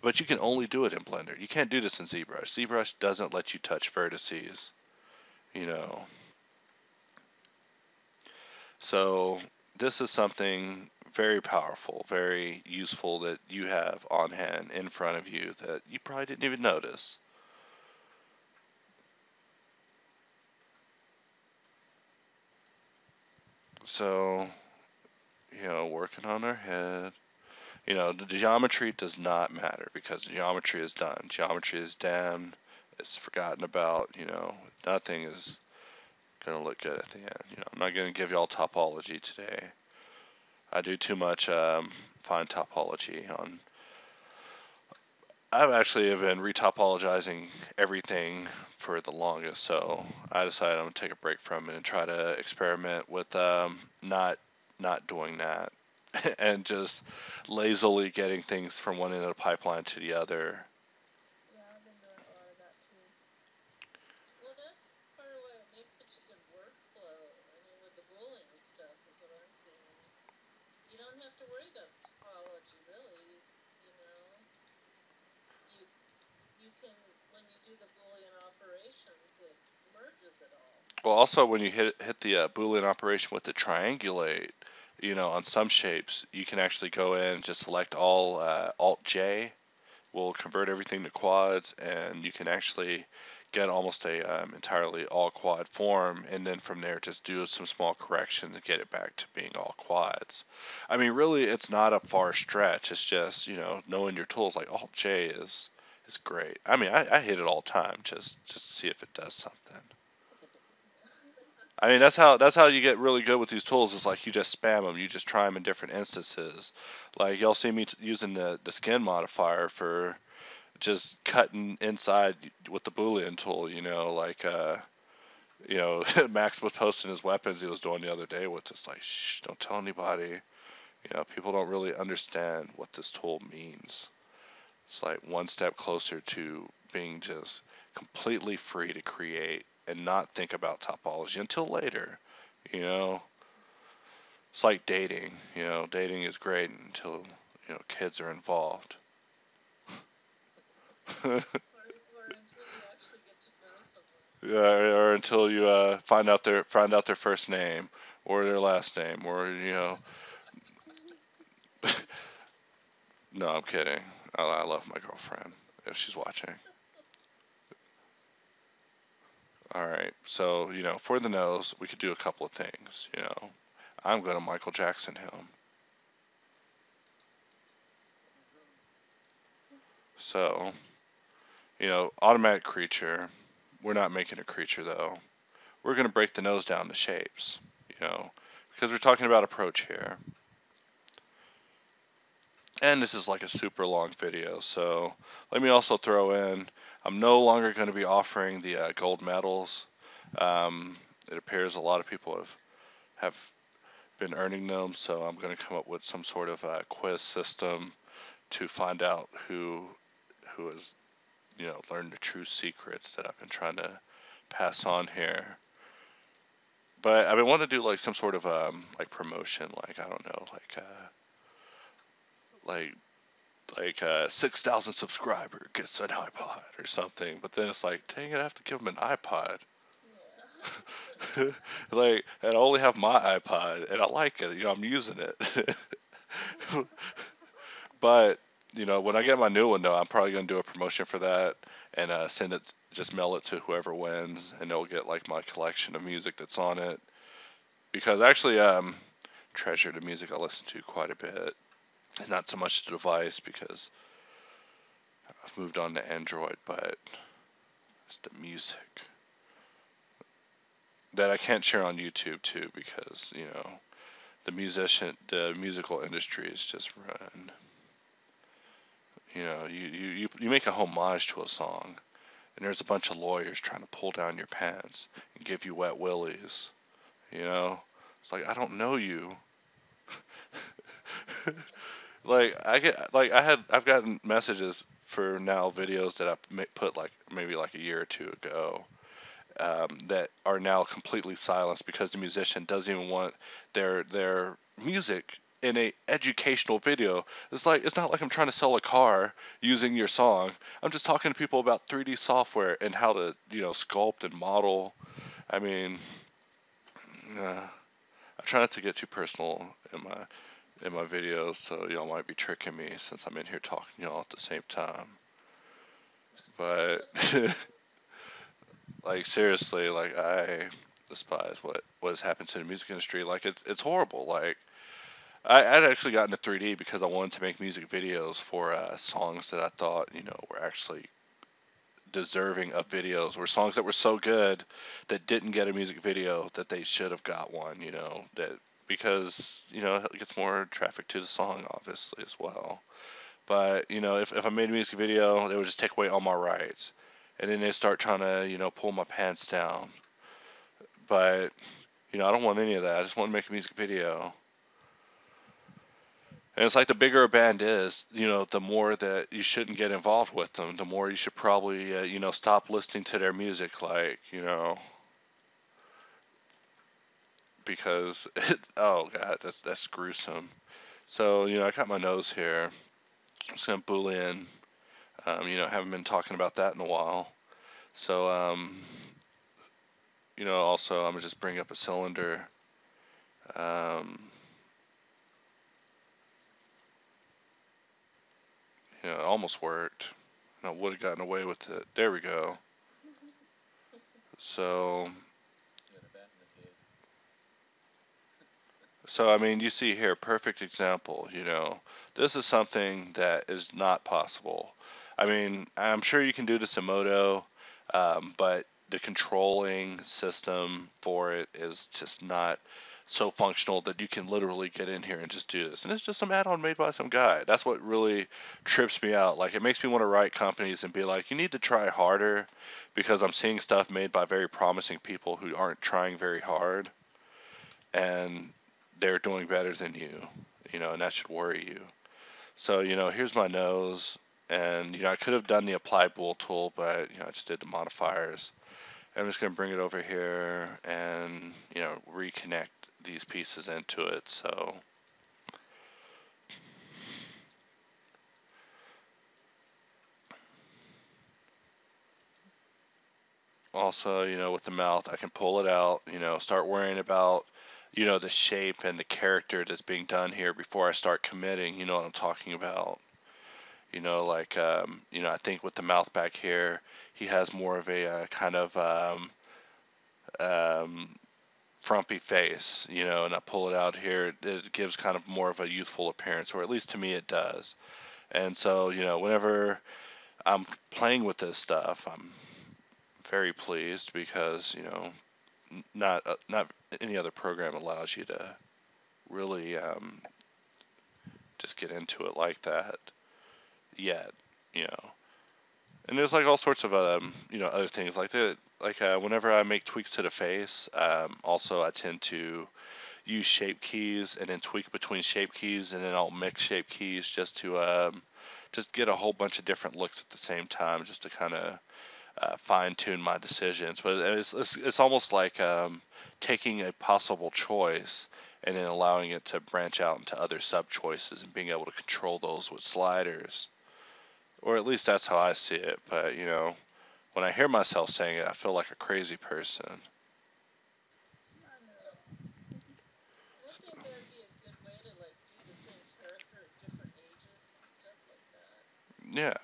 But you can only do it in Blender. You can't do this in ZBrush. ZBrush doesn't let you touch vertices, you know. So this is something very powerful, very useful that you have on hand in front of you that you probably didn't even notice. So, you know, working on our head. You know, the geometry does not matter because geometry is done. Geometry is damned. It's forgotten about. You know, nothing is going to look good at the end. You know, I'm not going to give y'all topology today. I do too much fine topology on. I've actually been retopologizing everything for the longest, so I decided I'm gonna take a break from it and try to experiment with not doing that and just lazily getting things from one end of the pipeline to the other. Yeah, I've been doing a lot of that too. is it all? Well, also when you hit the Boolean operation with the triangulate, on some shapes you can actually go in and just select all Alt J will convert everything to quads, and you can actually get almost a entirely all quad form, and then from there just do some small corrections and get it back to being all quads. I mean, really, it's not a far stretch. It's just knowing your tools like Alt J is great. I mean, I hit it all the time just to see if it does something. I mean, that's how you get really good with these tools. Is like you just spam them. You just try them in different instances. Like you'll see me using the skin modifier for just cutting inside with the Boolean tool. Max was posting his weapons he was doing the other day with just like, shh, don't tell anybody. People don't really understand what this tool means. It's like one step closer to being just completely free to create and not think about topology until later. You know, it's like dating. Dating is great until kids are involved. Or until you actually get to know someone. Yeah, or until you find out their first name or their last name, or no, I'm kidding. I love my girlfriend if she's watching. All right, so for the nose, we could do a couple of things. I'm gonna Michael Jackson him. So, automatic creature. We're not making a creature though. We're gonna break the nose down to shapes. Because we're talking about approach here. And this is like a super long video, so let me also throw in, I'm no longer going to be offering the gold medals. It appears a lot of people have been earning them, so I'm going to come up with some sort of quiz system to find out who has learned the true secrets that I've been trying to pass on here. But I've been wanting to do like some sort of like promotion, like I don't know, like 6,000 subscriber gets an iPod or something. But then it's like, dang it, I have to give them an iPod. Yeah. Like, and I only have my iPod, and I like it. I'm using it. But when I get my new one, though, I'm probably gonna do a promotion for that and send it, just mail it to whoever wins, and they'll get like my collection of music that's on it. Because actually, treasure the music I listen to quite a bit. It's not so much the device because I've moved on to Android, but it's the music that I can't share on YouTube too, because the musical industry is just run. You make a homage to a song, and there's a bunch of lawyers trying to pull down your pants and give you wet willies. It's like, I don't know you. I've gotten messages for now videos that I put like maybe like a year or two ago, that are now completely silenced because the musician doesn't even want their music in a educational video. It's not like I'm trying to sell a car using your song. I'm just talking to people about 3D software and how to sculpt and model. I mean, I try not to get too personal in my videos, so y'all might be tricking me since I'm in here talking to y'all at the same time. But like seriously, like I despise what has happened to the music industry. Like it's horrible. Like I'd actually gotten to 3D because I wanted to make music videos for songs that I thought were actually deserving of videos, or songs that were so good that didn't get a music video that they should have got one. That because it gets more traffic to the song obviously as well. But if I made a music video, they would just take away all my rights, and then they start trying to pull my pants down. But I don't want any of that. I just want to make a music video. And it's like the bigger a band is, the more that you shouldn't get involved with them, the more you should probably stop listening to their music, like because oh god, that's gruesome. So I got my nose here. I'm just gonna Boolean. Haven't been talking about that in a while. So also I'm gonna just bring up a cylinder. It almost worked. I would have gotten away with it. There we go. So, You got a bat in the cave. I mean, you see here, perfect example. This is something that is not possible. I mean, I'm sure you can do this in Modo, but the controlling system for it is just not so functional that you can literally get in here and just do this. And it's just some add-on made by some guy. That's what really trips me out. Like, it makes me want to write companies and be like, you need to try harder, because I'm seeing stuff made by very promising people who aren't trying very hard, and they're doing better than you, and that should worry you. So, here's my nose, and, I could have done the apply BoolTool, but, I just did the modifiers. I'm just going to bring it over here and, reconnect these pieces into it. So, also, with the mouth, I can pull it out, start worrying about, the shape and the character that's being done here before I start committing. You know what I'm talking about. Like, I think with the mouth back here, he has more of a kind of um, frumpy face, and I pull it out here, it gives kind of more of a youthful appearance, or at least to me it does. And so, whenever I'm playing with this stuff, I'm very pleased because, not any other program allows you to really just get into it like that yet, you know. And there's like all sorts of other things like that. Like whenever I make tweaks to the face, also I tend to use shape keys and then tweak between shape keys, and then I'll mix shape keys just to just get a whole bunch of different looks at the same time, just to kind of fine tune my decisions. But it's almost like taking a possible choice and then allowing it to branch out into other sub choices and being able to control those with sliders. Or at least that's how I see it. But, when I hear myself saying it, I feel like a crazy person. I think that'd be a good way to like do the same character at different ages and stuff like that. Yeah.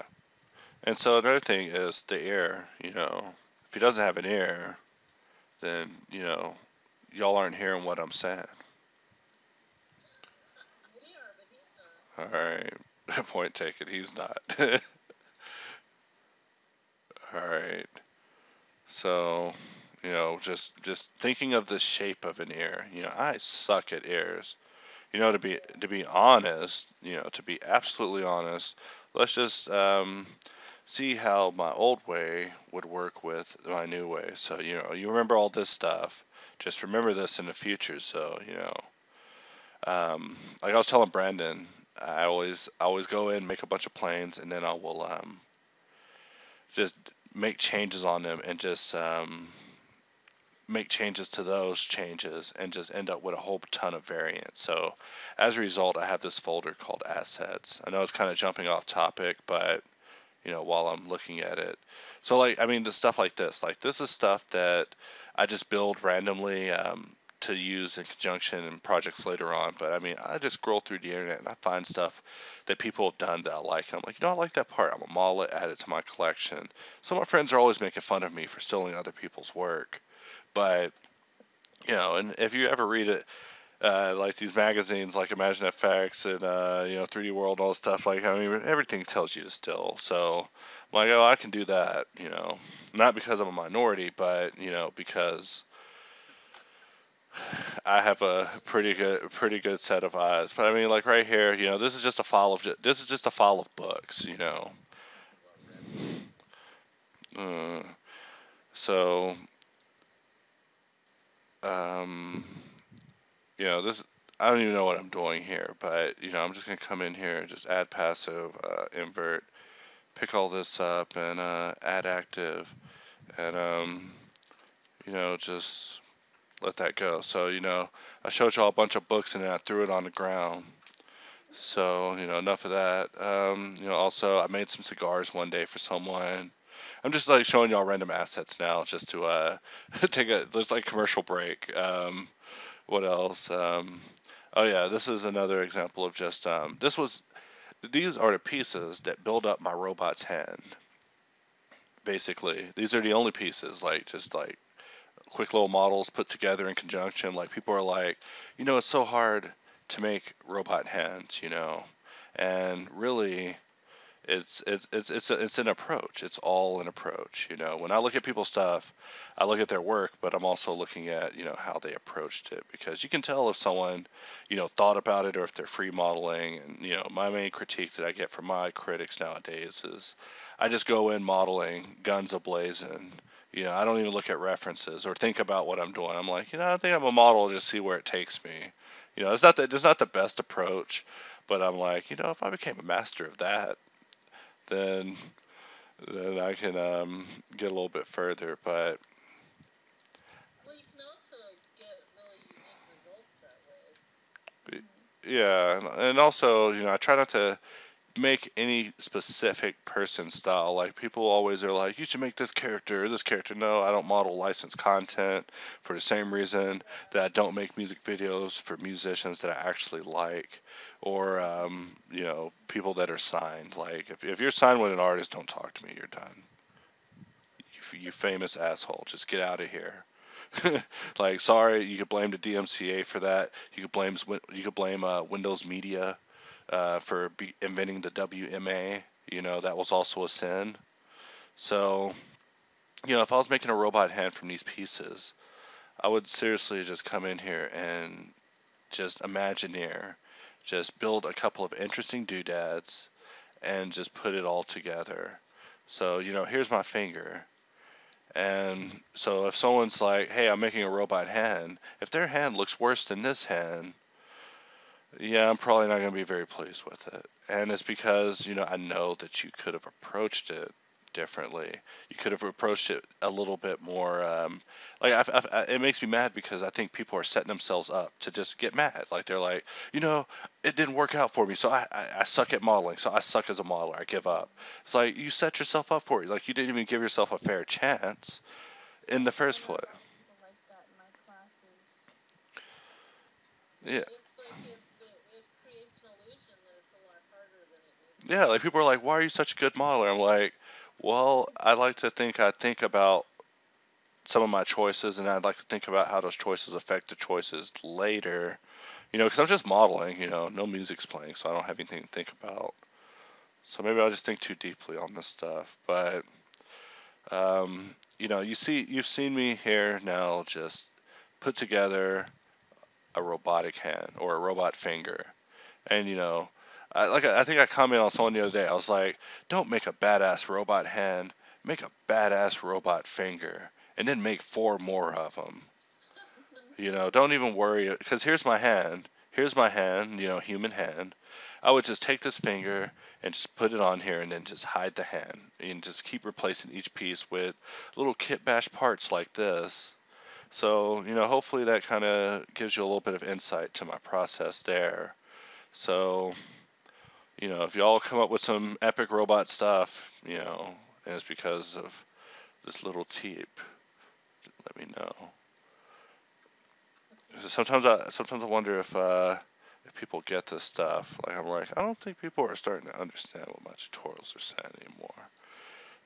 And so another thing is the ear, If he doesn't have an ear, then, y'all aren't hearing what I'm saying. We are, but he's not. Alright. Point taken. He's not. Alright. So, just thinking of the shape of an ear. I suck at ears. To be honest, to be absolutely honest, let's just see how my old way would work with my new way. So, you remember all this stuff. Just remember this in the future. So, like I was telling Brandon, I always go in, make a bunch of planes, and then I will just make changes on them and just make changes to those changes and just end up with a whole ton of variants. So as a result, I have this folder called assets. I know it's kind of jumping off topic, but while I'm looking at it. So the stuff like this is stuff that I just build randomly to use in conjunction in projects later on. But I just scroll through the internet and I find stuff that people have done that I like. I'm like, I like that part. I'm gonna model it, add it to my collection. So my friends are always making fun of me for stealing other people's work. But, and if you ever read it, like these magazines like Imagine FX and 3D World and all this stuff, everything tells you to steal. So I'm like, oh, I can do that, not because I'm a minority, but because I have a pretty good set of eyes. But like right here, this is just a file of books, so um this, I don't even know what I'm doing here, but I'm just gonna come in here and just add passive, invert, pick all this up, and add active, and just let that go. So I showed y'all a bunch of books and then I threw it on the ground. So enough of that. Also I made some cigars one day for someone. I'm just like showing y'all random assets now, just to take a there's like commercial break. What else? Oh yeah, this is another example of just these are the pieces that build up my robot's hand. Basically, these are the only pieces, like just like quick little models put together in conjunction. Like people are like, it's so hard to make robot hands, and really it's an approach. It's all an approach. When I look at people's stuff, I look at their work, but I'm also looking at how they approached it, because you can tell if someone thought about it or if they're free modeling. And my main critique that I get from my critics nowadays is I just go in modeling guns ablazing. I don't even look at references or think about what I'm doing. I'm like, I think I'm a model, just see where it takes me. It's not the best approach, but I'm like, if I became a master of that, then I can get a little bit further. But Well, you can also get really unique results that way. yeah, and also I try not to make any specific person style. Like people always are like, you should make this character or this character. No, I don't model licensed content for the same reason that I don't make music videos for musicians that I actually like, or people that are signed. Like if you're signed with an artist, don't talk to me. You're done. You famous asshole, just get out of here. Like, sorry, you could blame the DMCA for that. You could blame Windows Media for inventing the WMA. That was also a sin. So, if I was making a robot hand from these pieces, I would seriously just come in here and just Imagineer, just build a couple of interesting doodads and just put it all together. So, here's my finger. And so if someone's like, hey, I'm making a robot hand, if their hand looks worse than this hand, yeah, I'm probably not going to be very pleased with it. And it's because, I know that you could have approached it differently. You could have approached it a little bit more. It makes me mad because I think people are setting themselves up to just get mad. Like they're like, it didn't work out for me, so I suck at modeling, so I suck as a modeler. I give up. It's like you set yourself up for it. Like you didn't even give yourself a fair chance in the first place. People like that in my classes. Yeah. It's like it creates an illusion that it's a lot harder than it needs to Yeah, be. like people are like, why are you such a good modeler? I'm like, well, I like to think I think about some of my choices, and I'd like to think about how those choices affect the choices later. Because I'm just modeling, no music's playing, so I don't have anything to think about. So maybe I'll just think too deeply on this stuff. But, you've seen me here now just put together a robotic hand or a robot finger. And, I think I commented on someone the other day. I was like, don't make a badass robot hand, make a badass robot finger, and then make 4 more of them. Don't even worry, because here's my hand. Here's my hand, human hand. I would just take this finger and just put it on here and then just hide the hand and just keep replacing each piece with little kit bash parts like this. So, hopefully that kind of gives you a little bit of insight to my process there. So, if y'all come up with some epic robot stuff, and it's because of this little tip, let me know. Sometimes I wonder if people get this stuff. Like I'm like, I don't think people are starting to understand what my tutorials are saying anymore.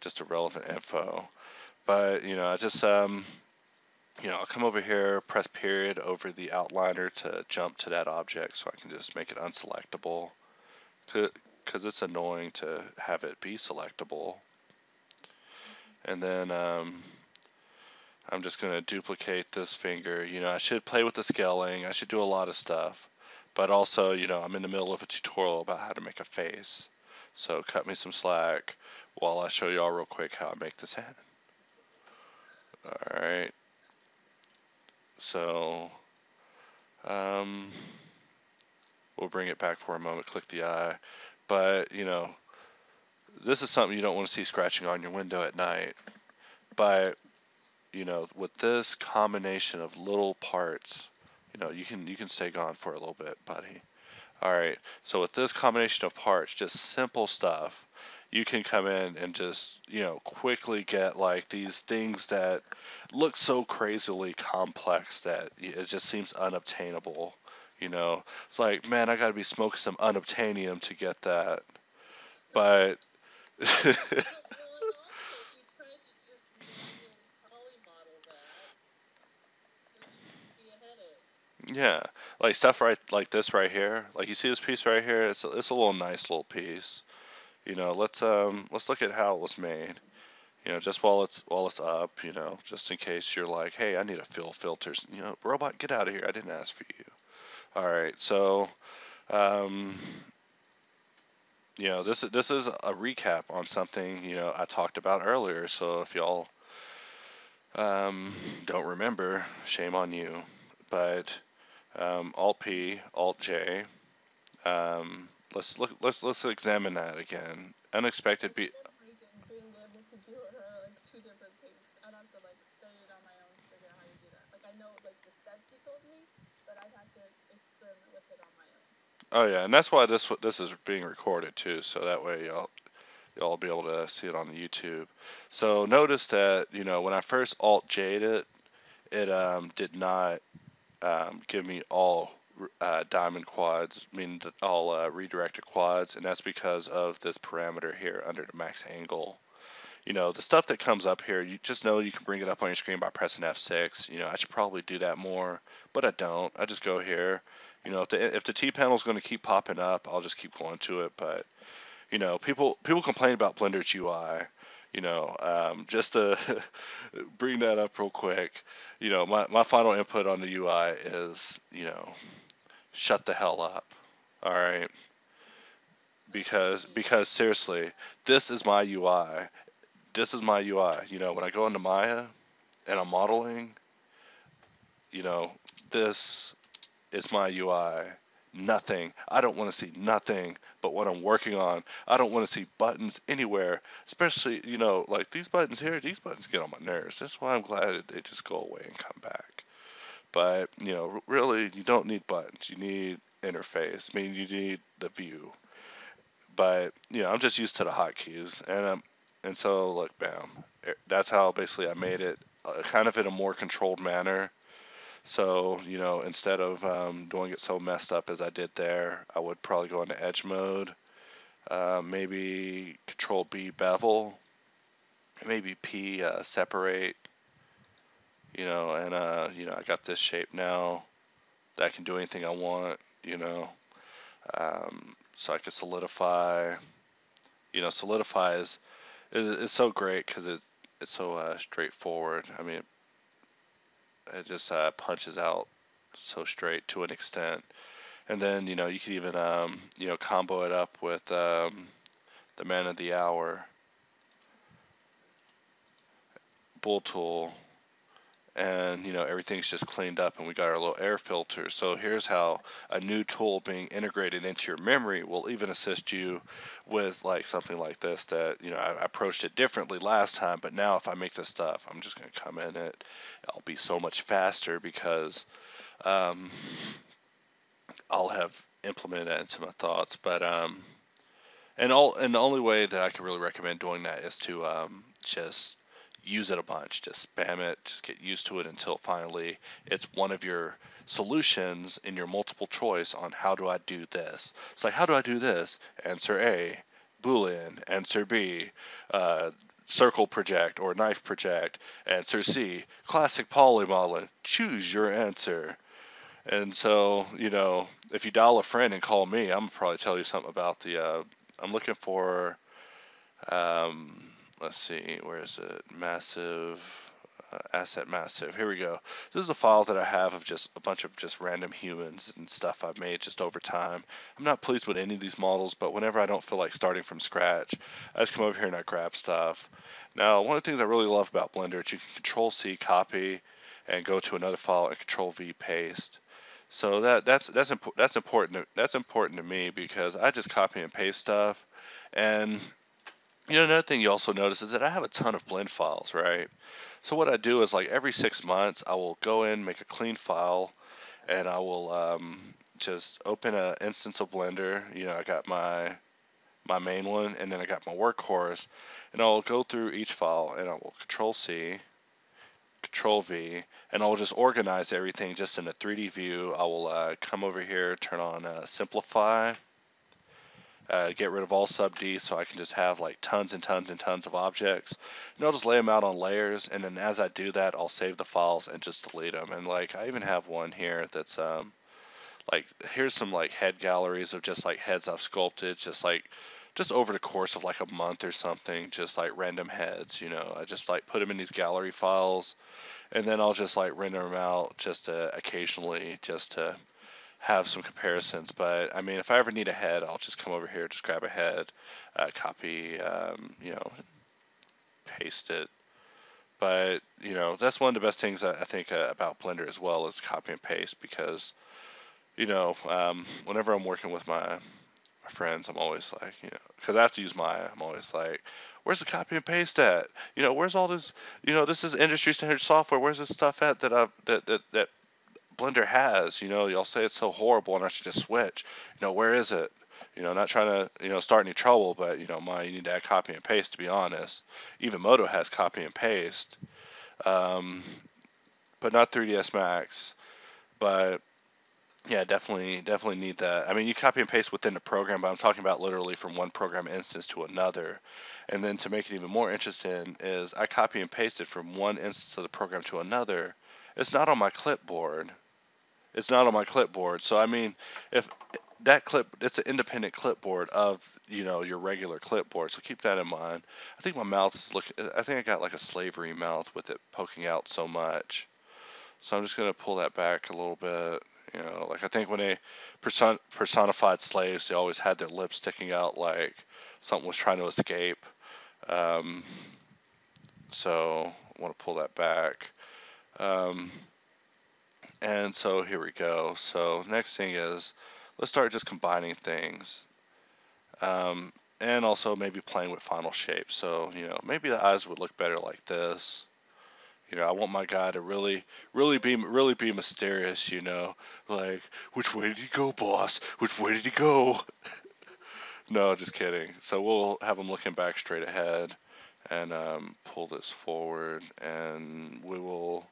Just irrelevant info. But I just I'll come over here, press period over the outliner to jump to that object, so I can just make it unselectable. Because it's annoying to have it be selectable. And then I'm just going to duplicate this finger. I should play with the scaling. I should do a lot of stuff. But also, I'm in the middle of a tutorial about how to make a face. So cut me some slack while I show y'all real quick how I make this hand. Alright. So, we'll bring it back for a moment, click the eye. But, this is something you don't want to see scratching on your window at night. But with this combination of little parts, you can stay gone for a little bit, buddy. Alright, so with this combination of parts, just simple stuff, you can come in and just, quickly get like these things that look so crazily complex that it just seems unobtainable. It's like, man, I gotta be smoking some unobtainium to get that. But Well, and also, if you tried to just manually polymodel that, it'd be a headache. yeah, like stuff right like this right here. Like you see this piece right here. It's a little nice little piece. Let's look at how it was made. Just while it's up. Just in case you're like, hey, I need a fill filters. Robot, get out of here. I didn't ask for you. All right, so um, this is a recap on something I talked about earlier. So if y'all don't remember, shame on you. But Alt P, Alt J. Let's examine that again. Unexpected For some reason, being able to do it are like two different things. I'd have to like study it on my own to figure out how to do that. Like I know like the steps you told me, but I'd have to experiment with it on my own. Oh yeah, and that's why this is being recorded too, so that way y'all be able to see it on the YouTube. So notice that when I first Alt J'd it did not give me all diamond quads, meaning all redirected quads, and that's because of this parameter here under the max angle. The stuff that comes up here, you just know you can bring it up on your screen by pressing F6. I should probably do that more, but I don't. I just go here. If the T panel is going to keep popping up, I'll just keep going to it. But people complain about Blender's UI. Just to bring that up real quick. My final input on the UI is shut the hell up. All right, because seriously, this is my UI. This is my UI. When I go into Maya and I'm modeling, this is my UI. Nothing. I don't want to see nothing but what I'm working on. I don't want to see buttons anywhere, especially, like these buttons here, these buttons get on my nerves. That's why I'm glad they just go away and come back. But, really, you don't need buttons. You need interface. I mean, you need the view. But, I'm just used to the hotkeys. And so, look, bam. That's how basically I made it kind of in a more controlled manner. So, instead of doing it so messed up as I did there, I would probably go into edge mode, maybe Control B bevel, maybe P separate, and I got this shape now that I can do anything I want, so I can solidify. Solidify is so great because it's so straightforward. I mean, it just punches out so straight to an extent. And then, you could even, combo it up with the man of the hour, BoolTool, and, everything's just cleaned up and we got our little air filter. So here's how a new tool being integrated into your memory will even assist you with like something like this that, I approached it differently last time, but now if I make this stuff, I'm just going to come in it. I'll be so much faster because I'll have implemented that into my thoughts. But and the only way that I can really recommend doing that is to just use it a bunch, just spam it, just get used to it until finally it's one of your solutions in your multiple choice on how do I do this. It's like, how do I do this? Answer A, Boolean. Answer B, circle project or knife project. Answer C, classic polymodeling. Choose your answer. And so, if you dial a friend and call me, I'm gonna probably tell you something about I'm looking for, let's see, where is it? Massive, asset massive. Here we go. This is a file that I have of just a bunch of just random humans and stuff I've made just over time. I'm not pleased with any of these models, but whenever I don't feel like starting from scratch, I just come over here and I grab stuff. Now, one of the things I really love about Blender is you can Control C copy and go to another file and Control V paste. So that's important. That's important to me because I just copy and paste stuff. And another thing you also notice is that I have a ton of blend files, right? So what I do is like every 6 months, I will go in, make a clean file, and I will just open an instance of Blender. I got my main one, and then I got my workhorse, and I'll go through each file, and I will Control C, Control V, and I'll just organize everything just in a 3D view. I will come over here, turn on Simplify, get rid of all sub D so I can just have like tons and tons and tons of objects. And I'll just lay them out on layers, and then as I do that, I'll save the files and just delete them. And like I even have one here that's like here's some like head galleries of just like heads I've sculpted, just over the course of like a month or something, just like random heads. I just like put them in these gallery files, and then I'll just like render them out just occasionally just to have some comparisons. But I mean, if I ever need a head, I'll just come over here, just grab a head, copy, paste it. But that's one of the best things I think about Blender as well is copy and paste, because whenever I'm working with my friends, I'm always like, because I have to use Maya, I'm always like, where's the copy and paste at? Where's all this? This is industry standard software. Where's this stuff at that Blender has? Y'all say it's so horrible and I should just switch. Where is it? Not trying to, start any trouble, but, Maya, you need to add copy and paste, to be honest. Even Moto has copy and paste, but not 3ds Max. But yeah, definitely need that. I mean, you copy and paste within the program, but I'm talking about literally from one program instance to another. And then to make it even more interesting is I copy and pasted from one instance of the program to another. It's not on my clipboard. So I mean, if that it's an independent clipboard of your regular clipboard. So keep that in mind. I think my mouth is I think I got like a slavery mouth with it poking out so much. So I'm just gonna pull that back a little bit. Like I think when they personified slaves, they always had their lips sticking out like something was trying to escape. So I want to pull that back. And so here we go. So next thing is, let's start just combining things. And also maybe playing with final shapes. So, maybe the eyes would look better like this. I want my guy to really be mysterious, like, which way did he go, boss? Which way did he go? No, just kidding. So we'll have him looking back straight ahead, and pull this forward, and we will.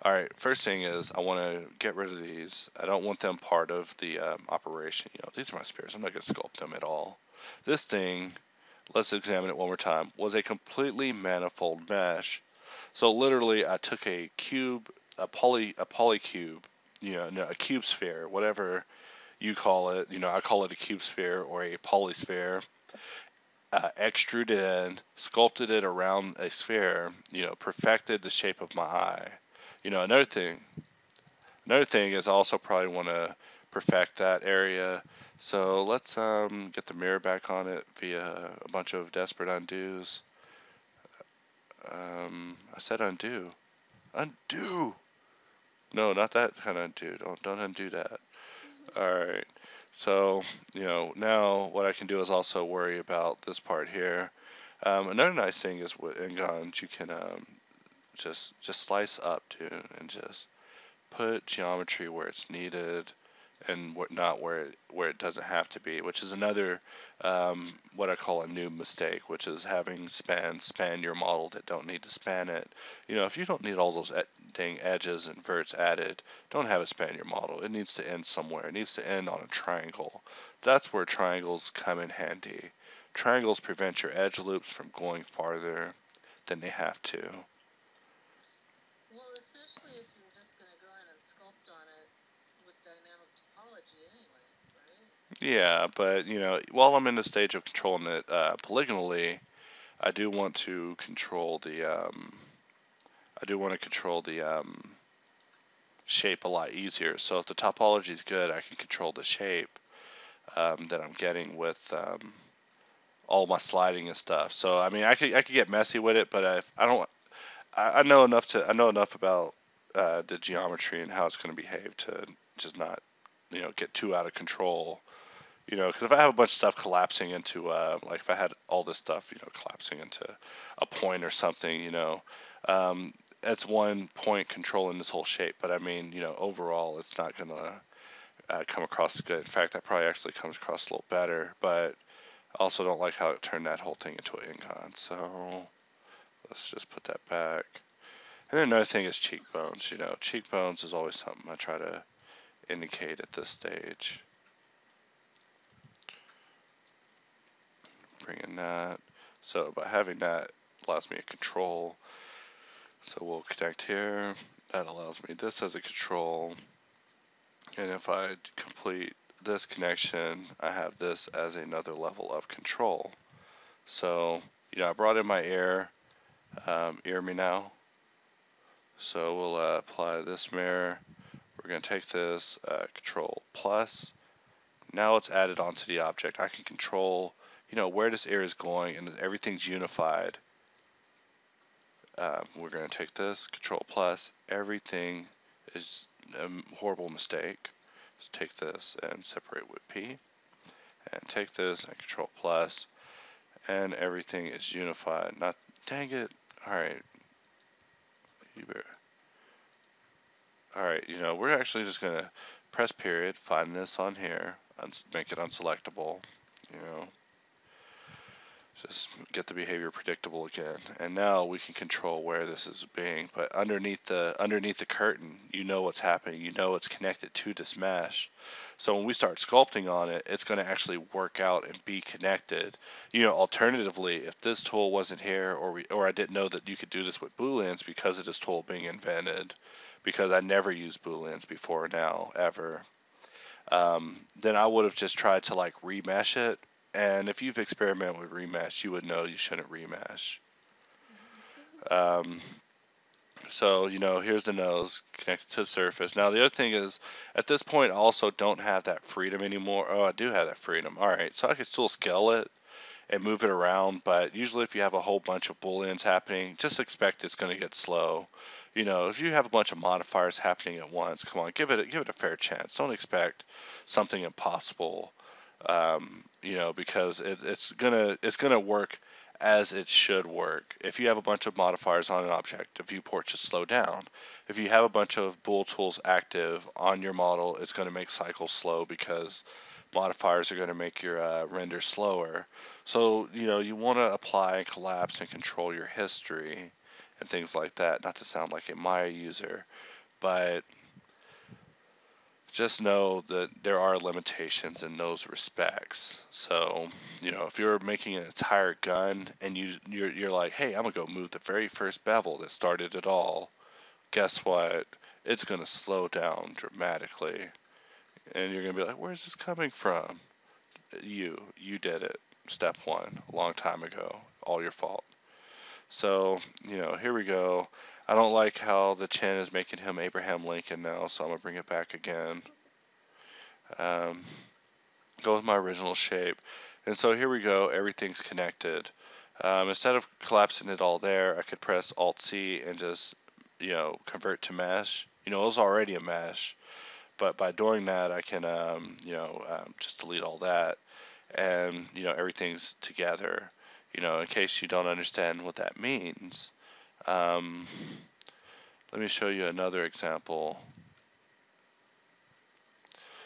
All right, first thing is I want to get rid of these. I don't want them part of the operation. These are my spheres. I'm not going to sculpt them at all. This thing, let's examine it one more time, was a completely manifold mesh. So literally, I took a cube, a polycube, a cube sphere, whatever you call it. I call it a cube sphere or a polysphere. Extruded in, sculpted it around a sphere. Perfected the shape of my eye. Another thing is I also probably want to perfect that area. So let's get the mirror back on it via a bunch of desperate undos. I said undo. Undo! No, not that kind of undo. Don't undo that. Alright. So, now what I can do is also worry about this part here. Another nice thing is with Ngons, you can just slice up to and just put geometry where it's needed and not where it doesn't have to be, which is another what I call a noob mistake, which is having span your model that don't need to span it. If you don't need all those dang edges and verts added, don't have it span your model. It needs to end somewhere. It needs to end on a triangle. That's where triangles come in handy. Triangles prevent your edge loops from going farther than they have to. Well, especially if you're just going to go in and sculpt on it with dynamic topology anyway, right? Yeah, but while I'm in the stage of controlling it polygonally, I do want to control the shape a lot easier. So if the topology is good, I can control the shape that I'm getting with all my sliding and stuff. So I mean, I could get messy with it, but I know enough about the geometry and how it's going to behave to just not get too out of control. Because if I have a bunch of stuff collapsing into, like if I had all this stuff, collapsing into a point or something, that's one point controlling this whole shape. But I mean, overall, it's not gonna come across as good. In fact, that probably actually comes across a little better, but I also don't like how it turned that whole thing into an icon. So let's just put that back. And then another thing is cheekbones. You know, cheekbones is always something I try to indicate at this stage. Bring in that. So by having that allows me a control. So we'll connect here. That allows me this as a control. And if I complete this connection, I have this as another level of control. So, you know, I brought in my ear. Ear me now. So we'll apply this mirror. We're going to take this control plus. Now it's added onto the object. I can control, you know, where this ear is going, and everything's unified. We're going to take this control plus. Everything is a horrible mistake. Just take this and separate with P, and take this and control plus, and everything is unified. Not, dang it. All right. All right, you know, we're actually just going to press period, find this on here, make it unselectable, you know, just get the behavior predictable again. And now we can control where this is being, but underneath the curtain, you know what's happening, you know it's connected to this mesh. So when we start sculpting on it, it's going to actually work out and be connected. You know, alternatively, if this tool wasn't here, or I didn't know that you could do this with booleans because of this tool being invented, because I never used booleans before now, ever, then I would have just tried to like remesh it. And if you've experimented with remesh, you would know you shouldn't remesh. So, you know, here's the nose connected to the surface. Now, the other thing is, at this point, I also don't have that freedom anymore. Oh, I do have that freedom. All right, so I can still scale it and move it around, but usually if you have a whole bunch of booleans happening, just expect it's going to get slow. You know, if you have a bunch of modifiers happening at once, come on, give it a fair chance. Don't expect something impossible. You know, because it's gonna work as it should work. If you have a bunch of modifiers on an object, the viewport should slow down. If you have a bunch of BoolTools active on your model, it's going to make cycles slow because modifiers are going to make your render slower. So, you know, you want to apply and collapse and control your history and things like that. Not to sound like a Maya user, but just know that there are limitations in those respects. So, you know, if you're making an entire gun and you're like, hey, I'm gonna go move the very first bevel that started it all, guess what? It's gonna slow down dramatically, and you're gonna be like, where's this coming from? You did it. Step one, a long time ago. All your fault. So, you know, here we go. I don't like how the chin is making him Abraham Lincoln now, so I'm going to bring it back again. Go with my original shape. And so here we go. Everything's connected. Instead of collapsing it all there, I could press Alt-C and just, you know, convert to mesh. You know, it was already a mesh. But by doing that, I can, you know, just delete all that. And, you know, everything's together. You know, in case you don't understand what that means, let me show you another example.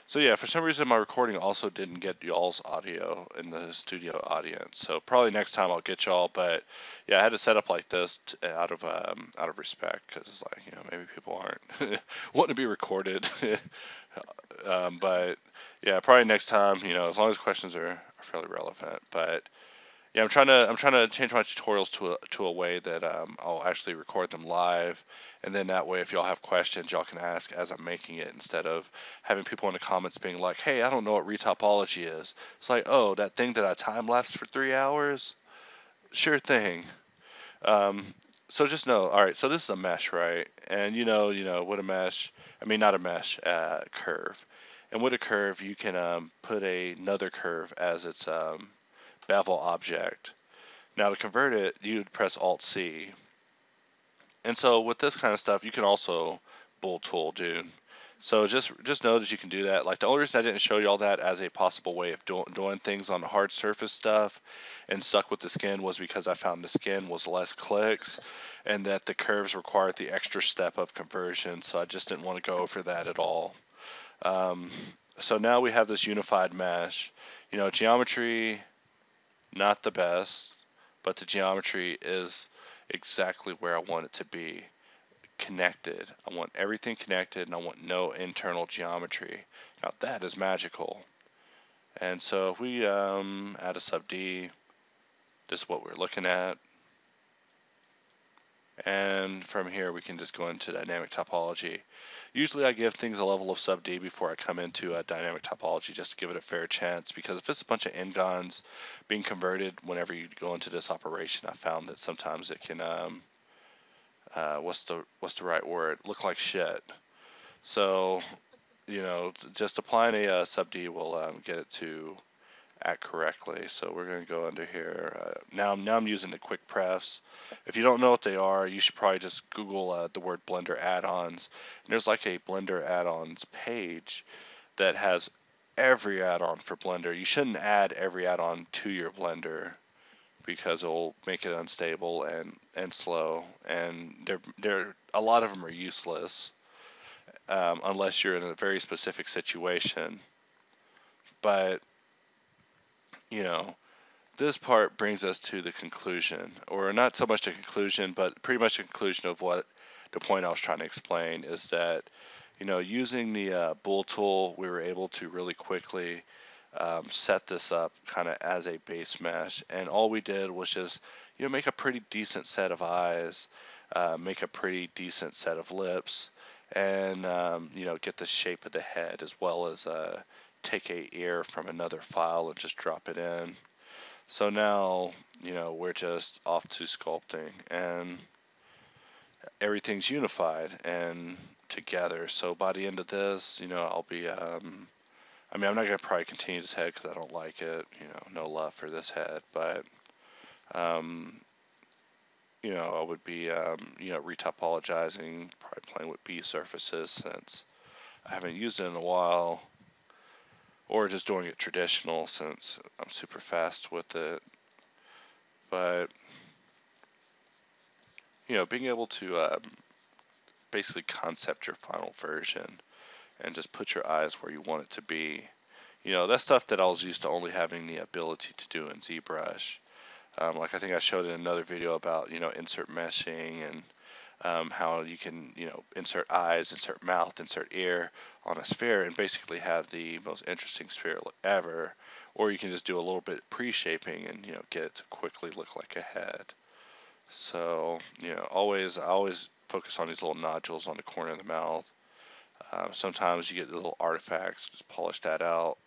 So yeah, for some reason my recording also didn't get y'all's audio in the studio audience. So probably next time I'll get y'all. But yeah, I had to set up like this out of respect, because it's like, you know, maybe people aren't wanting to be recorded. But yeah, probably next time, you know, as long as questions are fairly relevant. But yeah, I'm trying to change my tutorials to a way that I'll actually record them live, and then that way, if y'all have questions, y'all can ask as I'm making it, instead of having people in the comments being like, "Hey, I don't know what retopology is." It's like, "Oh, that thing that I time lapsed for 3 hours." Sure thing. So just know, all right. So this is a mesh, right? And you know, with a mesh, I mean not a mesh, curve. And with a curve, you can put another curve as its bevel object. Now to convert it, you'd press Alt-C. And so with this kind of stuff, you can also BoolTool, dude. So just know that you can do that. Like, the only reason I didn't show you all that as a possible way of doing things on the hard surface stuff and stuck with the skin was because I found the skin was less clicks and that the curves required the extra step of conversion. So I just didn't want to go over that at all. so now we have this unified mesh. You know, geometry, not the best, but the geometry is exactly where I want it to be, connected. I want everything connected and I want no internal geometry. Now that is magical. And so if we add a sub D, this is what we're looking at. And from here we can just go into dynamic topology. Usually I give things a level of sub D before I come into a dynamic topology just to give it a fair chance, because if it's a bunch of n-gons being converted whenever you go into this operation, I found that sometimes it can what's the right word, look like shit. So you know, just applying a sub D will get it to act correctly. So we're going to go under here. Now I'm using the quick prefs. If you don't know what they are, you should probably just Google the word Blender add-ons. And there's like a Blender add-ons page that has every add-on for Blender. You shouldn't add every add-on to your Blender because it'll make it unstable and slow. And a lot of them are useless unless you're in a very specific situation. But you know, this part brings us to the conclusion, or not so much the conclusion, but pretty much the conclusion of what the point I was trying to explain is that, you know, using the BoolTool, we were able to really quickly set this up kind of as a base mesh, and all we did was just, you know, make a pretty decent set of eyes, make a pretty decent set of lips, and you know, get the shape of the head, as well as take a ear from another file and just drop it in. So now, you know, we're just off to sculpting and everything's unified and together. So by the end of this, you know, I'll be, I mean, I'm not going to probably continue this head because I don't like it, you know, no love for this head, but, you know, I would be, you know, retopologizing, probably playing with B surfaces since I haven't used it in a while. Or just doing it traditional since I'm super fast with it. But, you know, being able to basically concept your final version and just put your eyes where you want it to be. You know, that's stuff that I was used to only having the ability to do in ZBrush. Like I think I showed in another video about, you know, insert meshing and how you can, you know, insert eyes, insert mouth, insert ear on a sphere and basically have the most interesting sphere ever. Or you can just do a little bit pre-shaping and, you know, get it to quickly look like a head. So, you know, I always focus on these little nodules on the corner of the mouth. Sometimes you get the little artifacts, just polish that out.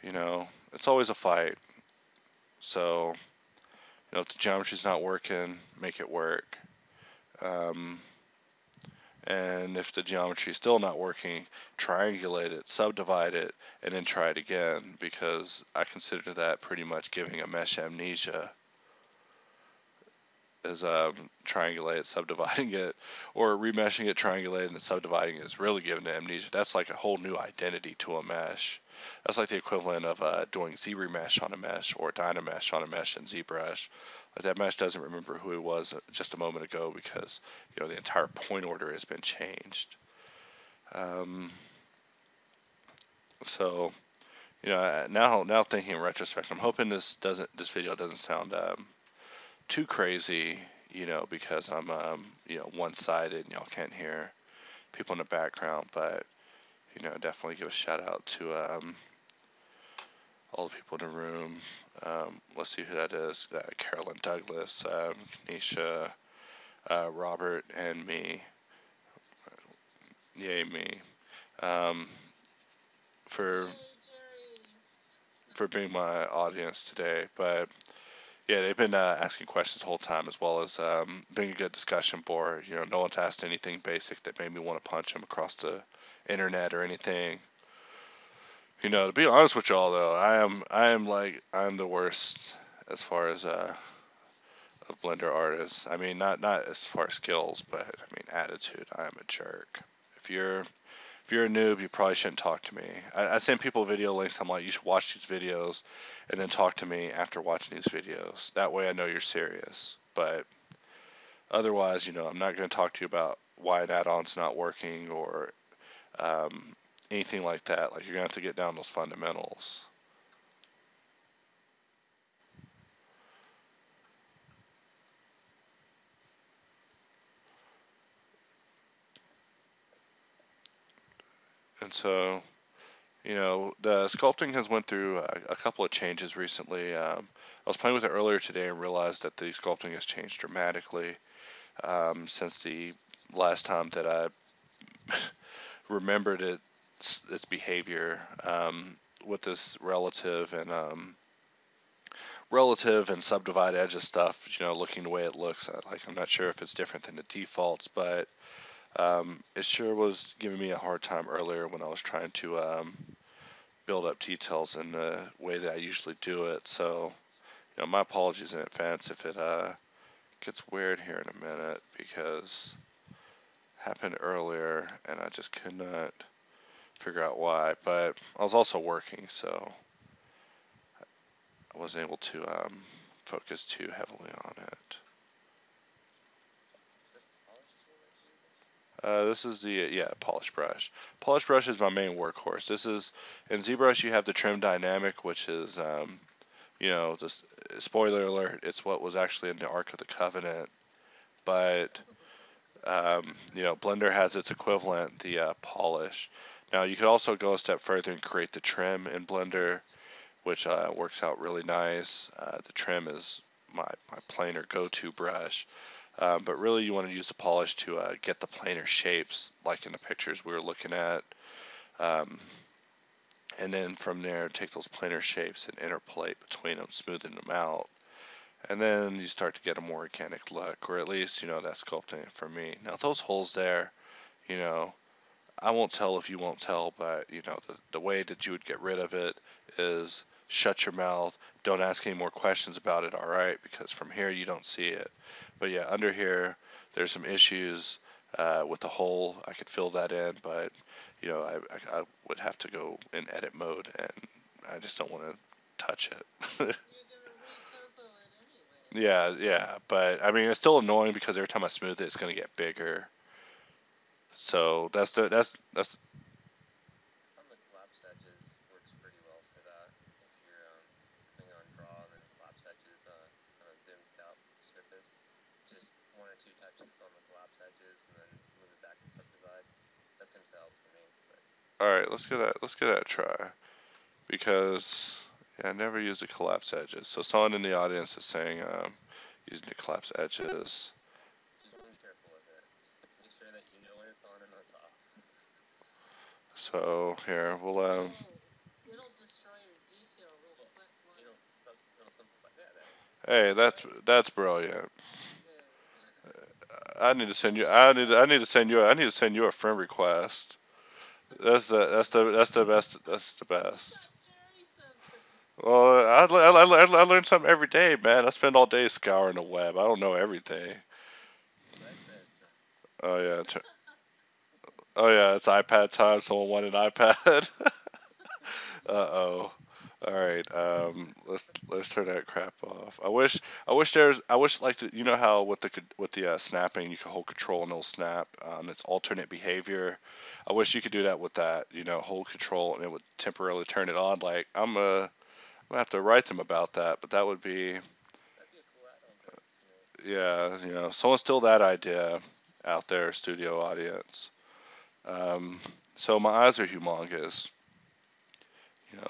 You know, it's always a fight. So, you know, if the geometry's not working, make it work. And if the geometry is still not working, triangulate it, subdivide it, and then try it again, because I consider that pretty much giving a mesh amnesia, is triangulate it, subdividing it, or remeshing it, triangulating it, subdividing it is really giving it amnesia. That's like a whole new identity to a mesh. That's like the equivalent of doing Z-remesh on a mesh or Dynamesh on a mesh in ZBrush. Like that mesh doesn't remember who it was just a moment ago because, you know, the entire point order has been changed. So, you know, now thinking in retrospect, I'm hoping this video doesn't sound too crazy, you know, because I'm you know, one-sided and y'all can't hear people in the background, but you know, definitely give a shout out to all the people in the room. Let's see who that is. Carolyn Douglas, Kenesha, Robert, and me. Yay, me. For being my audience today. But yeah, they've been asking questions the whole time, as well as being a good discussion board. You know, no one's asked anything basic that made me want to punch them across the internet or anything. You know, to be honest with y'all though, I'm the worst as far as of Blender artists. I mean, not as far as skills, but I mean attitude. I am a jerk. If you're a noob, you probably shouldn't talk to me. I send people video links. I'm like, you should watch these videos and then talk to me after watching these videos. That way I know you're serious. But otherwise, you know, I'm not going to talk to you about why an add-on's not working or anything like that. Like you're gonna have to get down those fundamentals. And so, the sculpting has went through a couple of changes recently. I was playing with it earlier today and realized that the sculpting has changed dramatically since the last time that I remembered its behavior with this relative and subdivide edges stuff. Looking the way it looks, I'm not sure if it's different than the defaults, but it sure was giving me a hard time earlier when I was trying to build up details in the way that I usually do it. So, my apologies in advance if it gets weird here in a minute, because it happened earlier and I just could not figure out why. But I was also working, so I wasn't able to focus too heavily on it. This is the polish brush. Polish brush is my main workhorse. This is in ZBrush you have the trim dynamic, which is this spoiler alert. It's what was actually in the Ark of the Covenant, but Blender has its equivalent, the polish. Now you could also go a step further and create the trim in Blender, which works out really nice. The trim is my planar go-to brush. But really you want to use the polish to get the planar shapes, like in the pictures we were looking at. And then from there, take those planar shapes and interpolate between them, smoothing them out. And then you start to get a more organic look, or at least, that's sculpting it for me. Now those holes there, I won't tell if you won't tell, but, the way that you would get rid of it is shut your mouth, don't ask any more questions about it, alright? Because from here you don't see it. But yeah, under here, there's some issues with the hole. I could fill that in, but, I would have to go in edit mode, and I just don't want to touch it. You're gonna re-topo it anyway. Yeah, but I mean, it's still annoying because every time I smooth it, it's going to get bigger. So that's On the collapse edges works pretty well for that. If you're coming on draw and then collapse edges on a zoomed out surface, just one or two touches on the collapse edges and then move it back to subdivide. That seems to help for me. But all right, let's give that a try, because I never used the collapse edges. So someone in the audience is saying using the collapse edges. just be careful with it. Just make sure that you know when it's on and when it's off. So here we'll It'll destroy your detail real quick. It'll simplify that. Hey, that's brilliant. Yeah. I need to send you a friend request. That's the best. That's the best. Jerry something. Well, I learn something every day, man. I spend all day scouring the web. I don't know everything. Oh yeah. Oh yeah, it's iPad time. Someone want an iPad. Uh-oh. All right. Let's turn that crap off. I wish like how with the snapping you can hold control and it'll snap. It's alternate behavior. I wish you could do that with that. Hold control and it would temporarily turn it on. Like I'm gonna have to write them about that, but that would be. That'd be a cool add-on. Yeah, someone steal that idea out there, studio audience. So my eyes are humongous.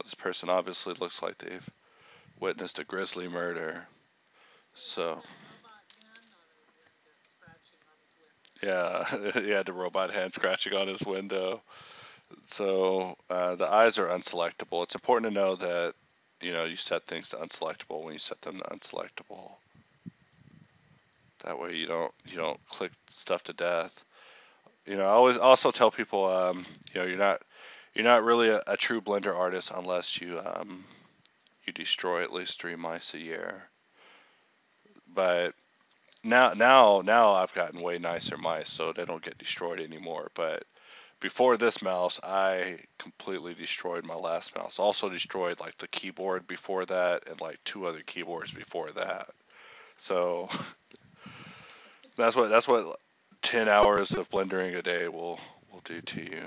This person obviously looks like they've witnessed a grisly murder. So, yeah, the robot hand scratching on his window. So, the eyes are unselectable. It's important to know that, you set things to unselectable when you set them to unselectable. That way you don't click stuff to death. I always also tell people, you're not really a true Blender artist unless you destroy at least 3 mice a year. But now I've gotten way nicer mice, so they don't get destroyed anymore. But before this mouse, I completely destroyed my last mouse. Also destroyed like the keyboard before that, and like 2 other keyboards before that. So that's what 10 hours of blendering a day will do to you.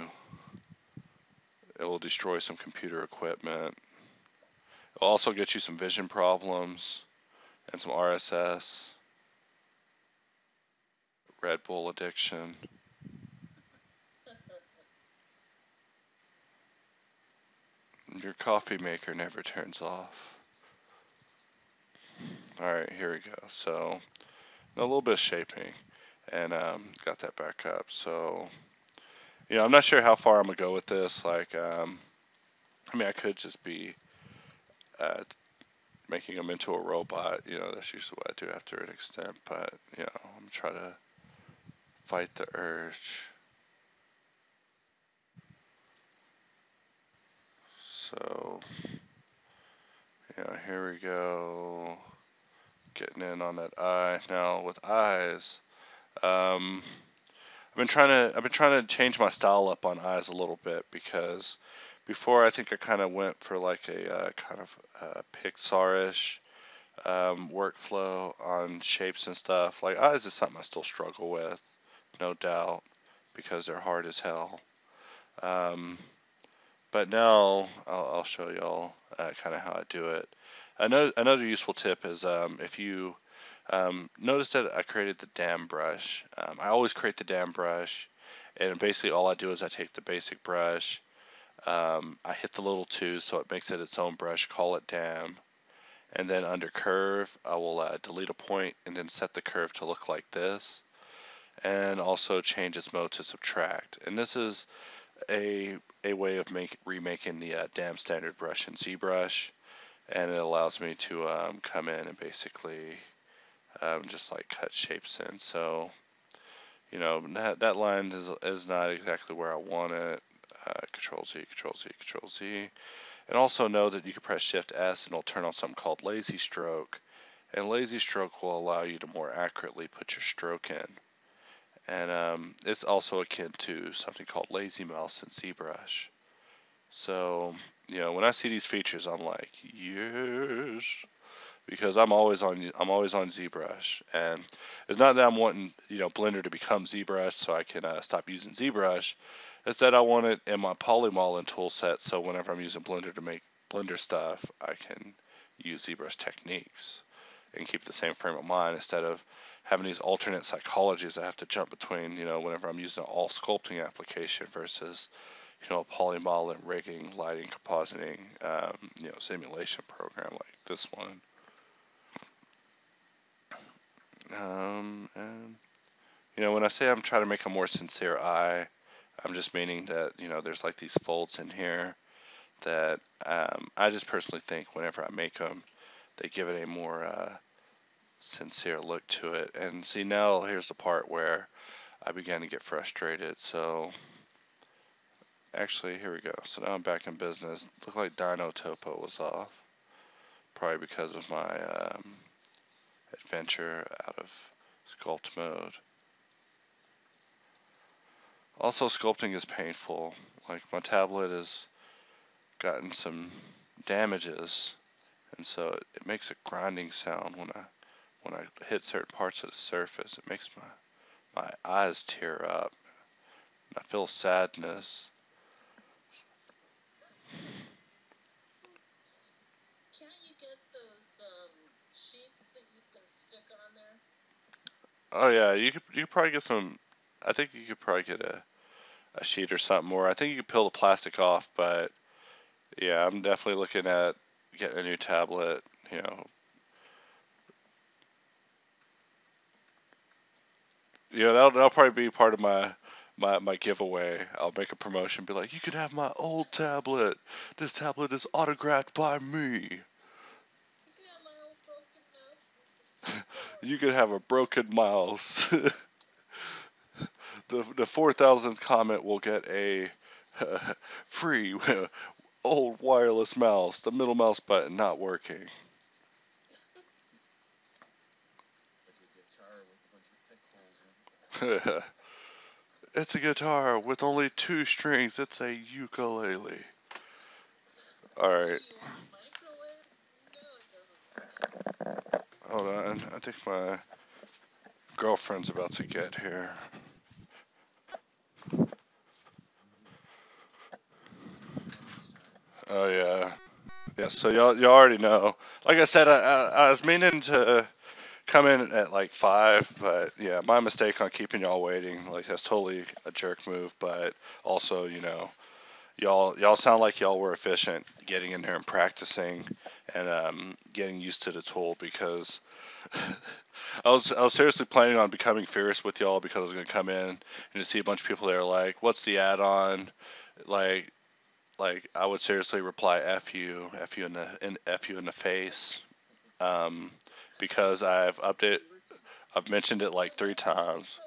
It will destroy some computer equipment. It will also get you some vision problems and some RSS, Red Bull addiction. Your coffee maker never turns off. Alright, here we go. So, a little bit of shaping, and got that back up. So, I'm not sure how far I'm going to go with this. Like, I could just be making them into a robot. That's usually what I do after an extent. But, I'm trying to fight the urge. So, here we go. Getting in on that eye. Now, with eyes, I've been trying to change my style up on eyes a little bit, because before I think I kind of went for like a kind of Pixar-ish workflow on shapes and stuff. Like eyes is something I still struggle with, no doubt, because they're hard as hell. But now I'll show y'all kind of how I do it. Another useful tip is if you notice that I created the dam brush. I always create the dam brush, and basically all I do is I take the basic brush, I hit the little 2 so it makes it its own brush, call it dam, and then under curve I will delete a point and then set the curve to look like this, and also change its mode to subtract. And this is a way of remaking the dam standard brush in ZBrush, and it allows me to come in and basically just like cut shapes in. So that line is not exactly where I want it. Control Z, Control Z, Control Z. And also know that you can press Shift S and it'll turn on something called Lazy Stroke. And Lazy Stroke will allow you to more accurately put your stroke in. And it's also akin to something called Lazy Mouse in ZBrush. So, when I see these features, I'm like, yes, because I'm always on ZBrush, and it's not that I'm wanting Blender to become ZBrush so I can stop using ZBrush. It's that I want it in my polymolin tool set, so whenever I'm using Blender to make Blender stuff, I can use ZBrush techniques and keep the same frame of mind, instead of having these alternate psychologies I have to jump between, whenever I'm using an all sculpting application versus a polymolin rigging, lighting, compositing, simulation program like this one. And when I say I'm trying to make a more sincere eye, I'm just meaning that there's like these folds in here that I just personally think whenever I make them, they give it a more sincere look to it. And see, now here's the part where I began to get frustrated. So actually, here we go. So now I'm back in business. Look like Dino Topo was off, probably because of my adventure out of sculpt mode. Also, sculpting is painful. Like, my tablet has gotten some damages, and so it makes a grinding sound when I hit certain parts of the surface. It makes my eyes tear up, and I feel sadness. Can't you get those sheets that you can stick on there? Oh yeah, you could probably get some. I think you could probably get a sheet or something, or I think you could peel the plastic off. But yeah, I'm definitely looking at getting a new tablet. That'll probably be part of my giveaway. I'll make a promotion, be like, you can have my old tablet. This tablet is autographed by me. Yeah, my old broken mouse. You could have a broken mouse. The 4,000th comment will get a free old wireless mouse. The middle mouse button not working. Like a guitar with a bunch of thick holes in it. It's a guitar with only 2 strings. It's a ukulele. Alright. Hold on. I think my girlfriend's about to get here. Oh yeah. So y'all already know. Like I said, I was meaning to come in at like 5, but yeah, my mistake on keeping y'all waiting. Like that's totally a jerk move, but also y'all sound like y'all were efficient getting in there and practicing and getting used to the tool because I was seriously planning on becoming fierce with y'all because I was gonna come in and to see a bunch of people there like, what's the add-on? Like I would seriously reply f you in the face, um, because I've mentioned it like 3 times.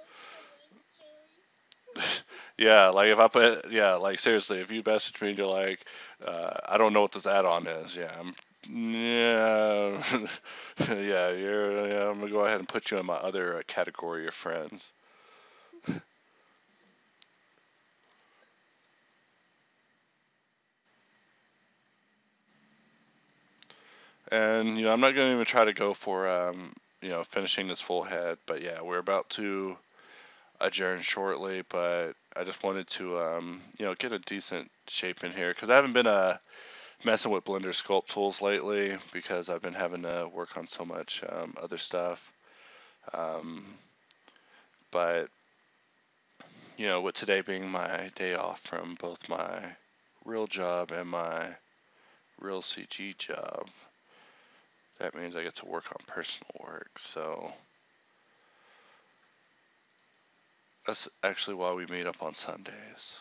Yeah, like if I put, yeah, like seriously, if you message me and you're like, I don't know what this add-on is, yeah, yeah, yeah, I'm gonna go ahead and put you in my other category of friends. And I'm not gonna even try to go for finishing this full head, but yeah, we're about to adjourn shortly. But I just wanted to get a decent shape in here because I haven't been messing with Blender sculpt tools lately because I've been having to work on so much other stuff. Um, but with today being my day off from both my real job and my real CG job, that means I get to work on personal work. So that's actually why we meet up on Sundays.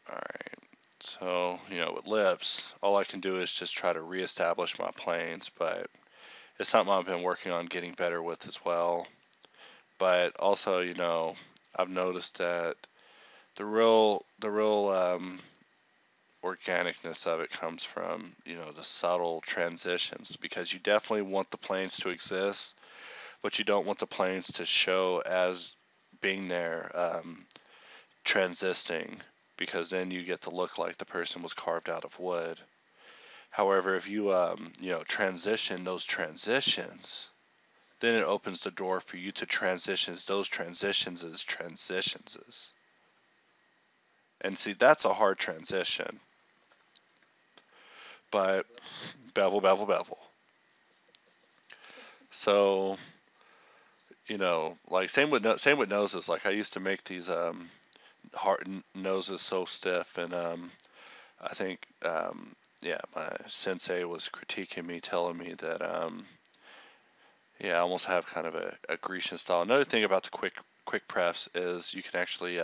Alright, so, with lips, all I can do is just try to reestablish my planes, but it's something I've been working on getting better with as well. But also, I've noticed that the real organicness of it comes from, the subtle transitions, because you definitely want the planes to exist, but you don't want the planes to show as being there, transisting, because then you get to look like the person was carved out of wood. However, if you transition those transitions, then it opens the door for you to transition those transitions as transitions. And see, that's a hard transition. But bevel, bevel, bevel. So, like same with noses. Like I used to make these hard noses so stiff, and I think yeah, my sensei was critiquing me, telling me that yeah, I almost have kind of a Grecian style. Another thing about the quick prefs is you can actually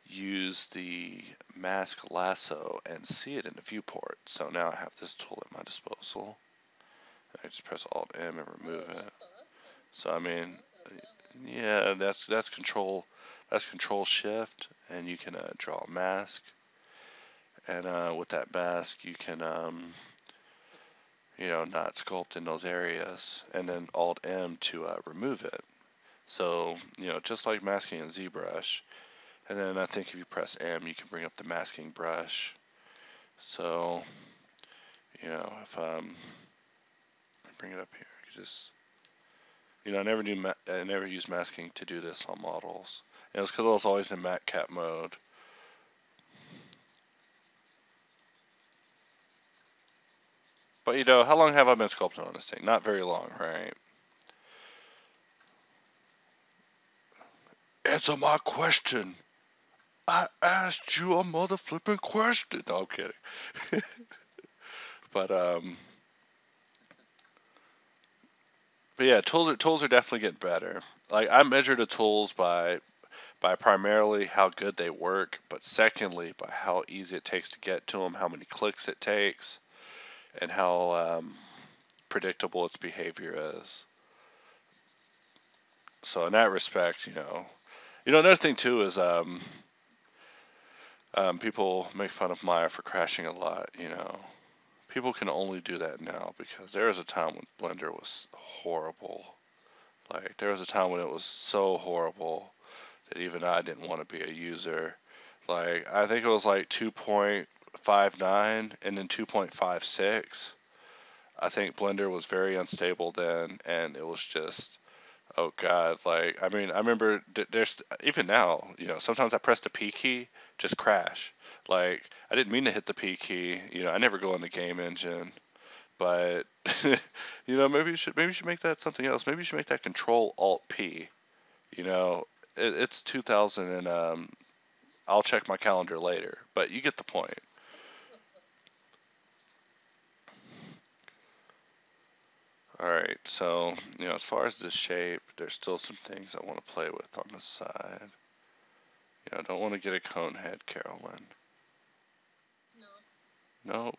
use the mask lasso and see it in the viewport. So now I have this tool at my disposal. I just press Alt M and remove it. That's awesome. So I mean, Love that. yeah, that's control shift, and you can draw a mask, and with that mask you can not sculpt in those areas, and then Alt M to remove it. So just like masking in ZBrush, and then I think if you press M, you can bring up the masking brush. So if I bring it up here, I could just I never use masking to do this on models. And it was because I was always in matcap mode. But how long have I been sculpting on this thing? Not very long, right? Answer my question. I asked you a mother flipping question. No, I'm kidding. But yeah, tools are definitely getting better. Like I measure the tools by primarily how good they work, but secondly by how easy it takes to get to them, how many clicks it takes, and how predictable its behavior is. So in that respect, another thing too is people make fun of Maya for crashing a lot. People can only do that now because there was a time when Blender was horrible. Like there was a time when it was so horrible that even I didn't want to be a user. Like I think it was like 2.59 and then 2.56. I think Blender was very unstable then, and it was just Oh God, like I mean, I remember there's even now, sometimes I press the P key, just crash. Like I didn't mean to hit the P key. I never go in the game engine, but maybe you should make that something else. Maybe you should make that Control Alt P. You know, it's 2000 and I'll check my calendar later, but you get the point. All right, so as far as this shape, there's still some things I want to play with on the side. I don't want to get a cone head, Carolyn. No. Nope.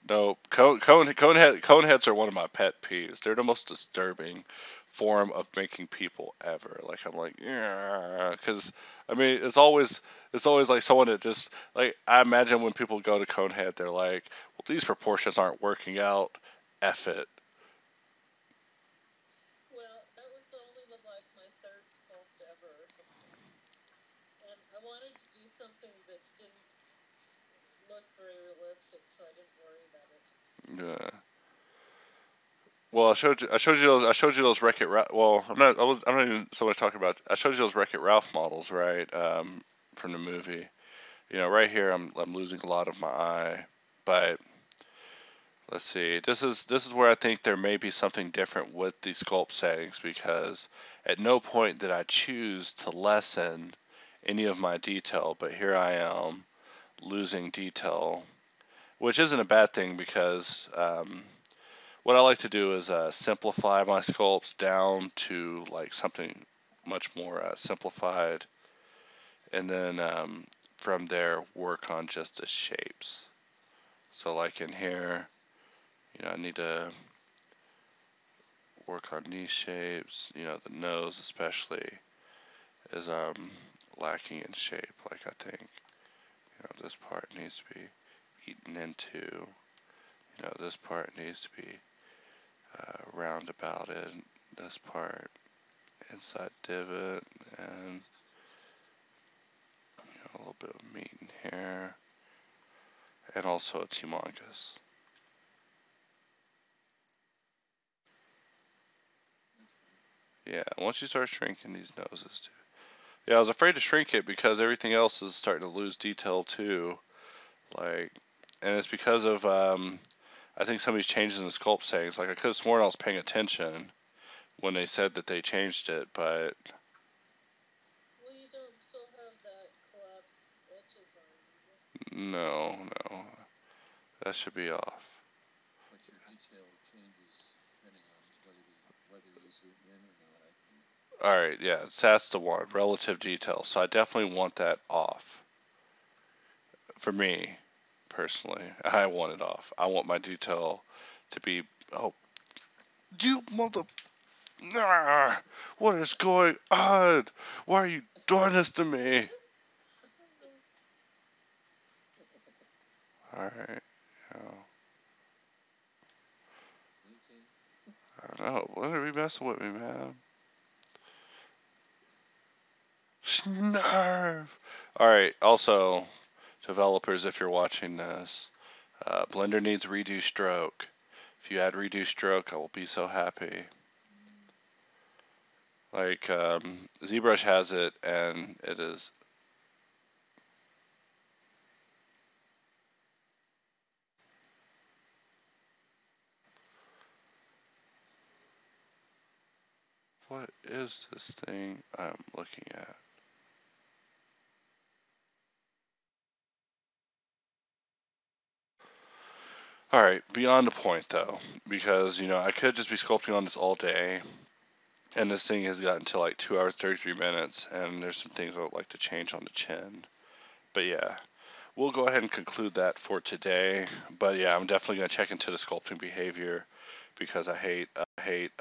Nope. Cone heads are one of my pet peeves. They're the most disturbing form of making people ever. Like I'm like, yeah, because I mean, it's always like someone that just like I imagine when people go to cone head, they're like, well, these proportions aren't working out. F it. Well, that was only like my third sculpt ever or something. And I wanted to do something that didn't look very realistic, so I didn't worry about it. Yeah. Well, I showed you those Wreck-It Ralph. Well, I'm not even so much talking about. I showed you those Wreck-It Ralph models, right? From the movie. Right here I'm losing a lot of my eye, but let's see. This is where I think there may be something different with the sculpt settings because at no point did I choose to lessen any of my detail, but here I am losing detail, which isn't a bad thing because what I like to do is simplify my sculpts down to like something much more simplified, and then from there work on just the shapes. So like in here, I need to work on these shapes. The nose especially is lacking in shape. Like I think this part needs to be eaten into. This part needs to be roundabouted. This part inside divot and a little bit of meat in here, and also a humongous. Yeah, once you start shrinking these noses too. Yeah, I was afraid to shrink it because everything else is starting to lose detail too. Like, and it's because of I think some of these changes in the sculpt settings. Like I could have sworn I was paying attention when they said that they changed it, but Well, you don't still have that collapse edges on, do you? no, no, that should be off. But your detail changes depending on whether you zoom in or not, I think. All right, yeah, that's the one, relative detail. So I definitely want that off. For me, personally, I want it off. I want my detail to be, oh, you mother, nah, what is going on? Why are you doing this to me? All right, I don't know. What are we messing with me, man? Snarf. All right. Also, developers, if you're watching this, Blender needs redo stroke. If you add redo stroke, I will be so happy. Like ZBrush has it, and it is. What is this thing I'm looking at? All right, beyond the point though, because I could just be sculpting on this all day, and this thing has gotten to like 2 hours 33 minutes, and there's some things I would like to change on the chin. But yeah, we'll go ahead and conclude that for today. But yeah, I'm definitely gonna check into the sculpting behavior because I hate